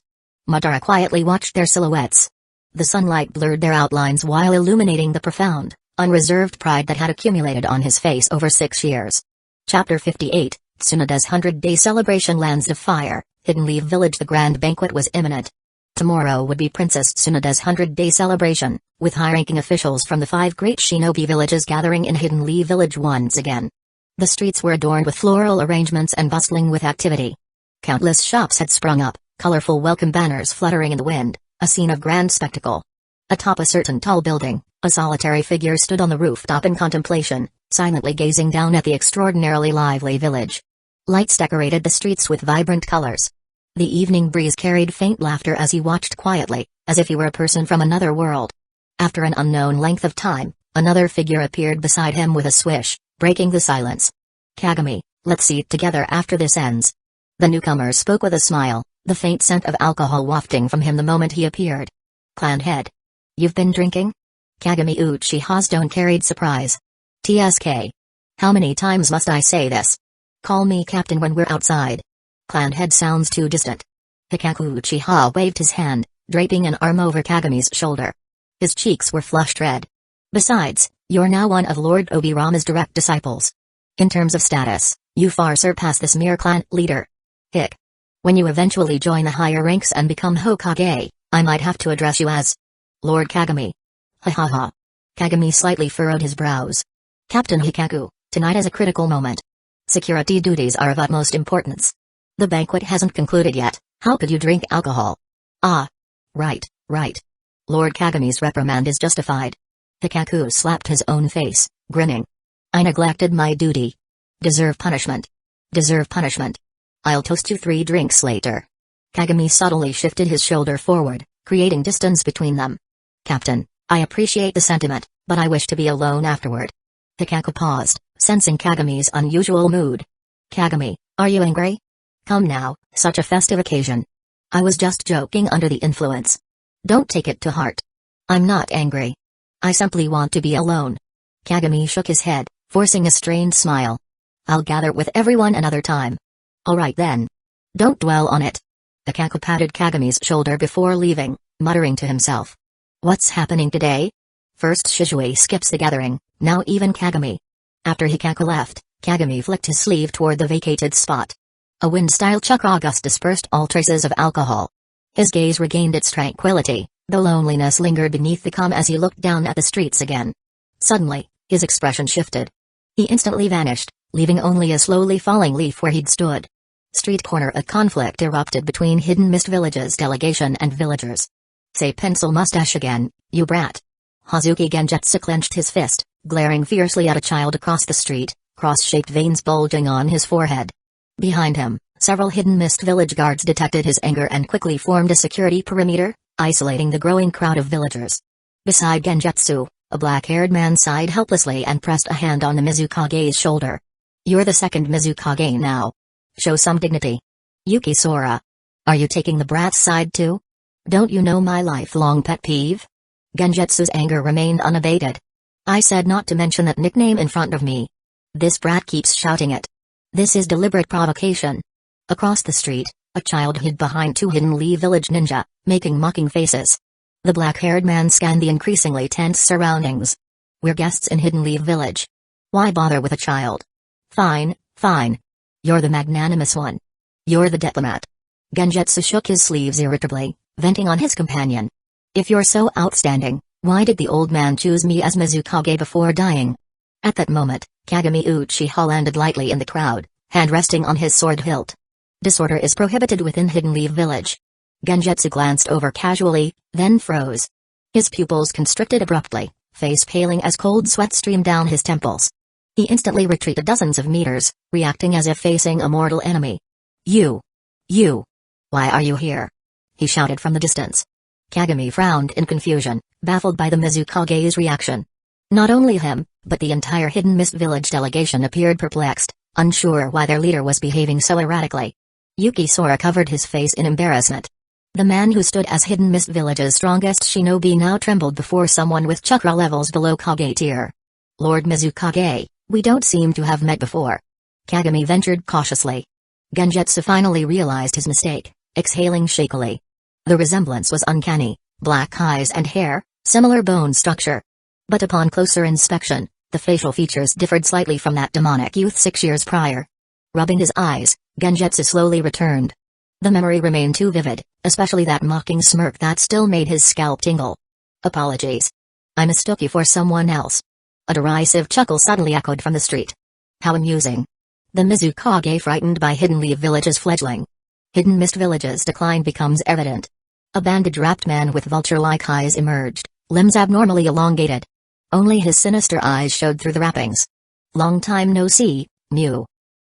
Madara quietly watched their silhouettes. The sunlight blurred their outlines while illuminating the profound, unreserved pride that had accumulated on his face over 6 years. Chapter 58, Tsunoda's 100-day celebration. Lands of Fire, Hidden Leaf Village. The grand banquet was imminent. Tomorrow would be Princess Tsunoda's 100-day celebration, with high-ranking officials from the 5 great shinobi villages gathering in Hidden Leaf Village once again. The streets were adorned with floral arrangements and bustling with activity. Countless shops had sprung up, colorful welcome banners fluttering in the wind, a scene of grand spectacle. Atop a certain tall building, a solitary figure stood on the rooftop in contemplation, silently gazing down at the extraordinarily lively village. Lights decorated the streets with vibrant colors. The evening breeze carried faint laughter as he watched quietly, as if he were a person from another world. After an unknown length of time, another figure appeared beside him with a swish, breaking the silence. Kagami, let's eat together after this ends. The newcomer spoke with a smile, the faint scent of alcohol wafting from him the moment he appeared. Clan head. You've been drinking? Kagami Uchiha's tone carried surprise. TSK. How many times must I say this? Call me captain when we're outside. Clan head sounds too distant. Hikaku Uchiha waved his hand, draping an arm over Kagami's shoulder. His cheeks were flushed red. Besides, you're now one of Lord Obirama's direct disciples. In terms of status, you far surpass this mere clan leader. Hick. When you eventually join the higher ranks and become Hokage, I might have to address you as Lord Kagami. Ha ha ha. Kagami slightly furrowed his brows. Captain Hikaku, tonight is a critical moment. Security duties are of utmost importance. The banquet hasn't concluded yet, how could you drink alcohol? Ah. Right. Lord Kagami's reprimand is justified. Hikaku slapped his own face, grinning. I neglected my duty. Deserve punishment. I'll toast you 3 drinks later. Kagami subtly shifted his shoulder forward, creating distance between them. Captain, I appreciate the sentiment, but I wish to be alone afterward. Hikaku paused, sensing Kagami's unusual mood. Kagami, are you angry? Come now, such a festive occasion. I was just joking under the influence. Don't take it to heart. I'm not angry. I simply want to be alone. Kagami shook his head, forcing a strained smile. I'll gather with everyone another time. Alright then. Don't dwell on it. Hikaku patted Kagami's shoulder before leaving, muttering to himself. What's happening today? First Shizue skips the gathering, now even Kagami. After Hikaku left, Kagami flicked his sleeve toward the vacated spot. A wind-style chakra gust dispersed all traces of alcohol. His gaze regained its tranquility, though loneliness lingered beneath the calm as he looked down at the streets again. Suddenly, his expression shifted. He instantly vanished, leaving only a slowly falling leaf where he'd stood. Street corner. A conflict erupted between Hidden Mist Village's delegation and villagers. Say pencil mustache again, you brat. Hazuki Genjutsu clenched his fist, glaring fiercely at a child across the street, cross-shaped veins bulging on his forehead. Behind him, several Hidden Mist Village guards detected his anger and quickly formed a security perimeter, isolating the growing crowd of villagers. Beside Genjutsu, a black-haired man sighed helplessly and pressed a hand on the Mizukage's shoulder. You're the second Mizukage now. Show some dignity. Yuki Sora. Are you taking the brat's side too? Don't you know my lifelong pet peeve? Genjutsu's anger remained unabated. I said not to mention that nickname in front of me. This brat keeps shouting it. This is deliberate provocation. Across the street, a child hid behind 2 Hidden Leaf Village ninja, making mocking faces. The black-haired man scanned the increasingly tense surroundings. We're guests in Hidden Leaf Village. Why bother with a child? Fine, fine. You're the magnanimous one. You're the diplomat. Genjutsu shook his sleeves irritably, venting on his companion. If you're so outstanding, why did the old man choose me as Mizukage before dying? At that moment, Kagami Uchiha landed lightly in the crowd, hand resting on his sword hilt. Disorder is prohibited within Hidden Leaf Village. Genjutsu glanced over casually, then froze. His pupils constricted abruptly, face paling as cold sweat streamed down his temples. He instantly retreated dozens of meters, reacting as if facing a mortal enemy. You! Why are you here? He shouted from the distance. Kagami frowned in confusion, baffled by the Mizukage's reaction. Not only him, but the entire Hidden Mist Village delegation appeared perplexed, unsure why their leader was behaving so erratically. Yuki Sora covered his face in embarrassment. The man who stood as Hidden Mist Village's strongest shinobi now trembled before someone with chakra levels below Kage tier. Lord Mizukage, we don't seem to have met before. Kagami ventured cautiously. Genjutsu finally realized his mistake, exhaling shakily. The resemblance was uncanny, black eyes and hair, similar bone structure. But upon closer inspection, the facial features differed slightly from that demonic youth 6 years prior. Rubbing his eyes, Genjutsu slowly returned. The memory remained too vivid, especially that mocking smirk that still made his scalp tingle. Apologies. I mistook you for someone else. A derisive chuckle suddenly echoed from the street. How amusing. The Mizukage frightened by Hidden Leaf Village's fledgling. Hidden Mist Village's decline becomes evident. A bandage-wrapped man with vulture-like eyes emerged, limbs abnormally elongated. Only his sinister eyes showed through the wrappings. Long time no see, Mew.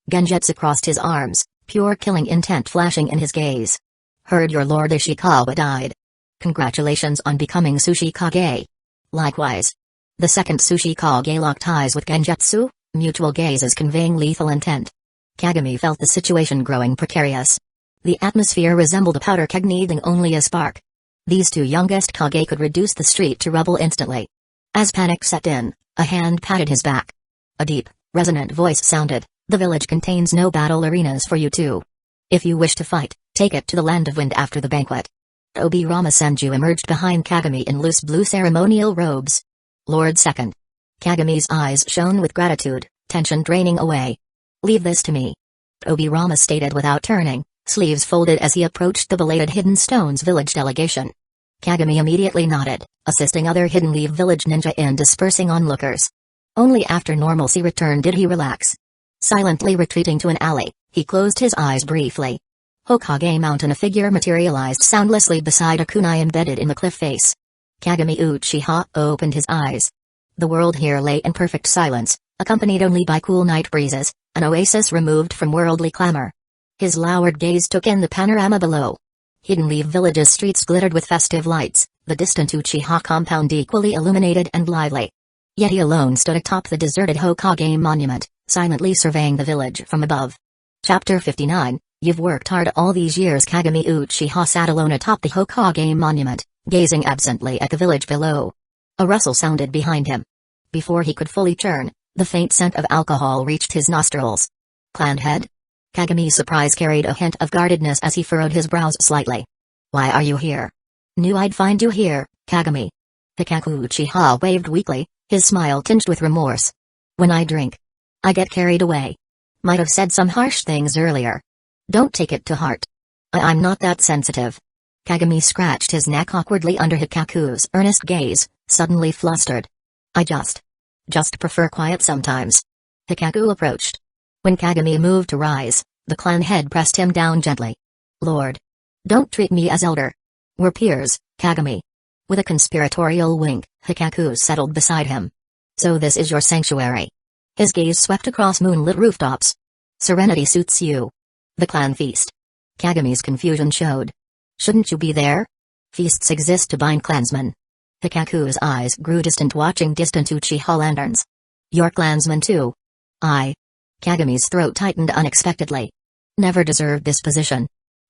Genjutsu crossed his arms, pure killing intent flashing in his gaze. Heard your Lord Ishikawa died. Congratulations on becoming Tsuchikage. Likewise. The second Tsuchikage locked eyes with Genjutsu, mutual gazes conveying lethal intent. Kagami felt the situation growing precarious. The atmosphere resembled a powder keg needing only a spark. These two youngest Kage could reduce the street to rubble instantly. As panic set in, a hand patted his back. A deep, resonant voice sounded, the village contains no battle arenas for you two. If you wish to fight, take it to the Land of Wind after the banquet. Obirama Senju emerged behind Kagami in loose blue ceremonial robes. Lord Second. Kagami's eyes shone with gratitude, tension draining away. Leave this to me. Obirama stated without turning, sleeves folded as he approached the belated Hidden Stones village delegation. Kagami immediately nodded, assisting other Hidden Leaf Village ninja in dispersing onlookers. Only after normalcy returned did he relax. Silently retreating to an alley, he closed his eyes briefly. Hokage Mountain, a figure materialized soundlessly beside a kunai embedded in the cliff face. Kagami Uchiha opened his eyes. The world here lay in perfect silence, accompanied only by cool night breezes, an oasis removed from worldly clamor. His lowered gaze took in the panorama below. Hidden Leaf Village's streets glittered with festive lights, the distant Uchiha compound equally illuminated and lively. Yet he alone stood atop the deserted Hokage monument, silently surveying the village from above. Chapter 59, You've worked hard all these years. Kagami Uchiha sat alone atop the Hokage monument, gazing absently at the village below. A rustle sounded behind him. Before he could fully turn, the faint scent of alcohol reached his nostrils. Clan head? Kagami's surprise carried a hint of guardedness as he furrowed his brows slightly. Why are you here? Knew I'd find you here, Kagami. Hikaku Uchiha waved weakly, his smile tinged with remorse. When I drink, I get carried away. Might have said some harsh things earlier. Don't take it to heart. I'm not that sensitive. Kagami scratched his neck awkwardly under Hikaku's earnest gaze, suddenly flustered. I just prefer quiet sometimes. Hikaku approached. When Kagami moved to rise, the clan head pressed him down gently. Lord. Don't treat me as elder. We're peers, Kagami. With a conspiratorial wink, Hikaku settled beside him. So this is your sanctuary. His gaze swept across moonlit rooftops. Serenity suits you. The clan feast. Kagami's confusion showed. Shouldn't you be there? Feasts exist to bind clansmen. Hikaku's eyes grew distant watching distant Uchiha lanterns. Your clansman too? I. Kagami's throat tightened unexpectedly. Never deserved this position.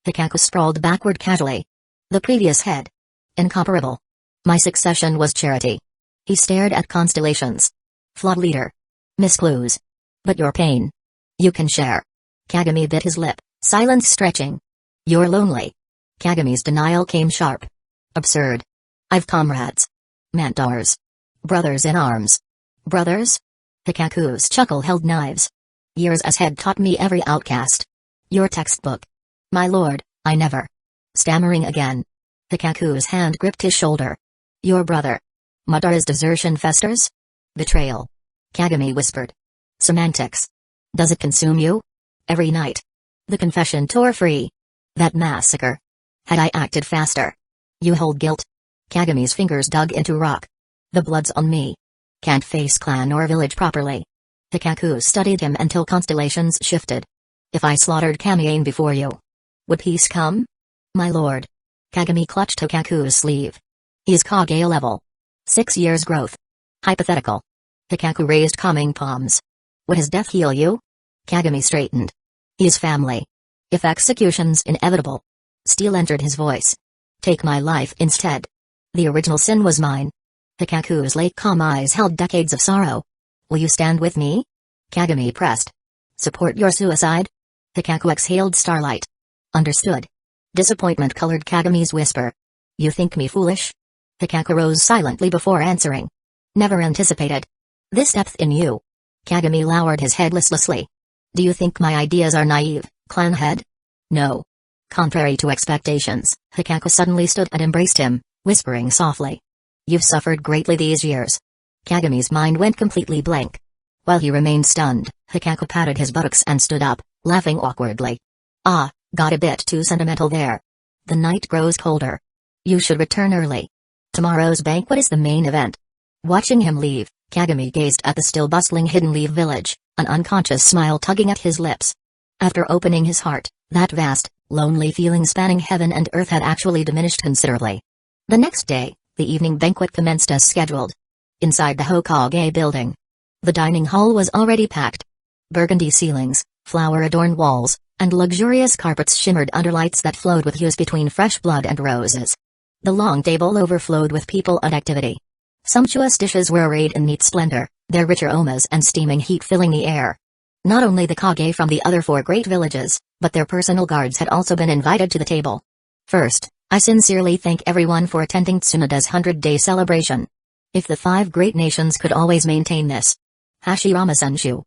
Hikaku sprawled backward casually. The previous head. Incomparable. My succession was charity. He stared at constellations. Flawed leader. Miss clues. But your pain. You can share. Kagami bit his lip, silence stretching. You're lonely. Kagami's denial came sharp. Absurd. I've comrades. Mentors. Brothers in arms. Brothers? Hikaku's chuckle held knives. Years as head taught me every outcast. Your textbook. My lord, I never. Stammering again. Hikaku's hand gripped his shoulder. Your brother. Madara's desertion festers? Betrayal. Kagami whispered. Semantics. Does it consume you? Every night. The confession tore free. That massacre. Had I acted faster? You hold guilt? Kagami's fingers dug into rock. The blood's on me. Can't face clan or village properly. Hikaku studied him until constellations shifted. If I slaughtered Kamiane before you, would peace come? My lord. Kagami clutched Hikaku's sleeve. He's Kage level. 6 years growth. Hypothetical. Hikaku raised calming palms. Would his death heal you? Kagami straightened. He's family. If execution's inevitable. Steel entered his voice. Take my life instead. The original sin was mine. Hikaku's late calm eyes held decades of sorrow. Will you stand with me? Kagami pressed. Support your suicide? Hikaku exhaled starlight. Understood. Disappointment colored Kagami's whisper. You think me foolish? Hikaku rose silently before answering. Never anticipated. This depth in you. Kagami lowered his head listlessly. Do you think my ideas are naive, clan head? No. Contrary to expectations, Hikaku suddenly stood and embraced him, whispering softly. You've suffered greatly these years. Kagami's mind went completely blank. While he remained stunned, Hikaku patted his buttocks and stood up, laughing awkwardly. Ah, got a bit too sentimental there. The night grows colder. You should return early. Tomorrow's banquet is the main event. Watching him leave, Kagami gazed at the still bustling Hidden Leaf village, an unconscious smile tugging at his lips. After opening his heart, that vast, lonely feeling spanning heaven and earth had actually diminished considerably. The next day, the evening banquet commenced as scheduled. Inside the Hokage building. The dining hall was already packed. Burgundy ceilings, flower-adorned walls, and luxurious carpets shimmered under lights that flowed with hues between fresh blood and roses. The long table overflowed with people and activity. Sumptuous dishes were arrayed in neat splendor, their rich aromas and steaming heat filling the air. Not only the Kage from the other 4 great villages, but their personal guards had also been invited to the table. First, I sincerely thank everyone for attending Tsunoda's 100-day celebration. If the 5 great nations could always maintain this. Hashirama Senshu.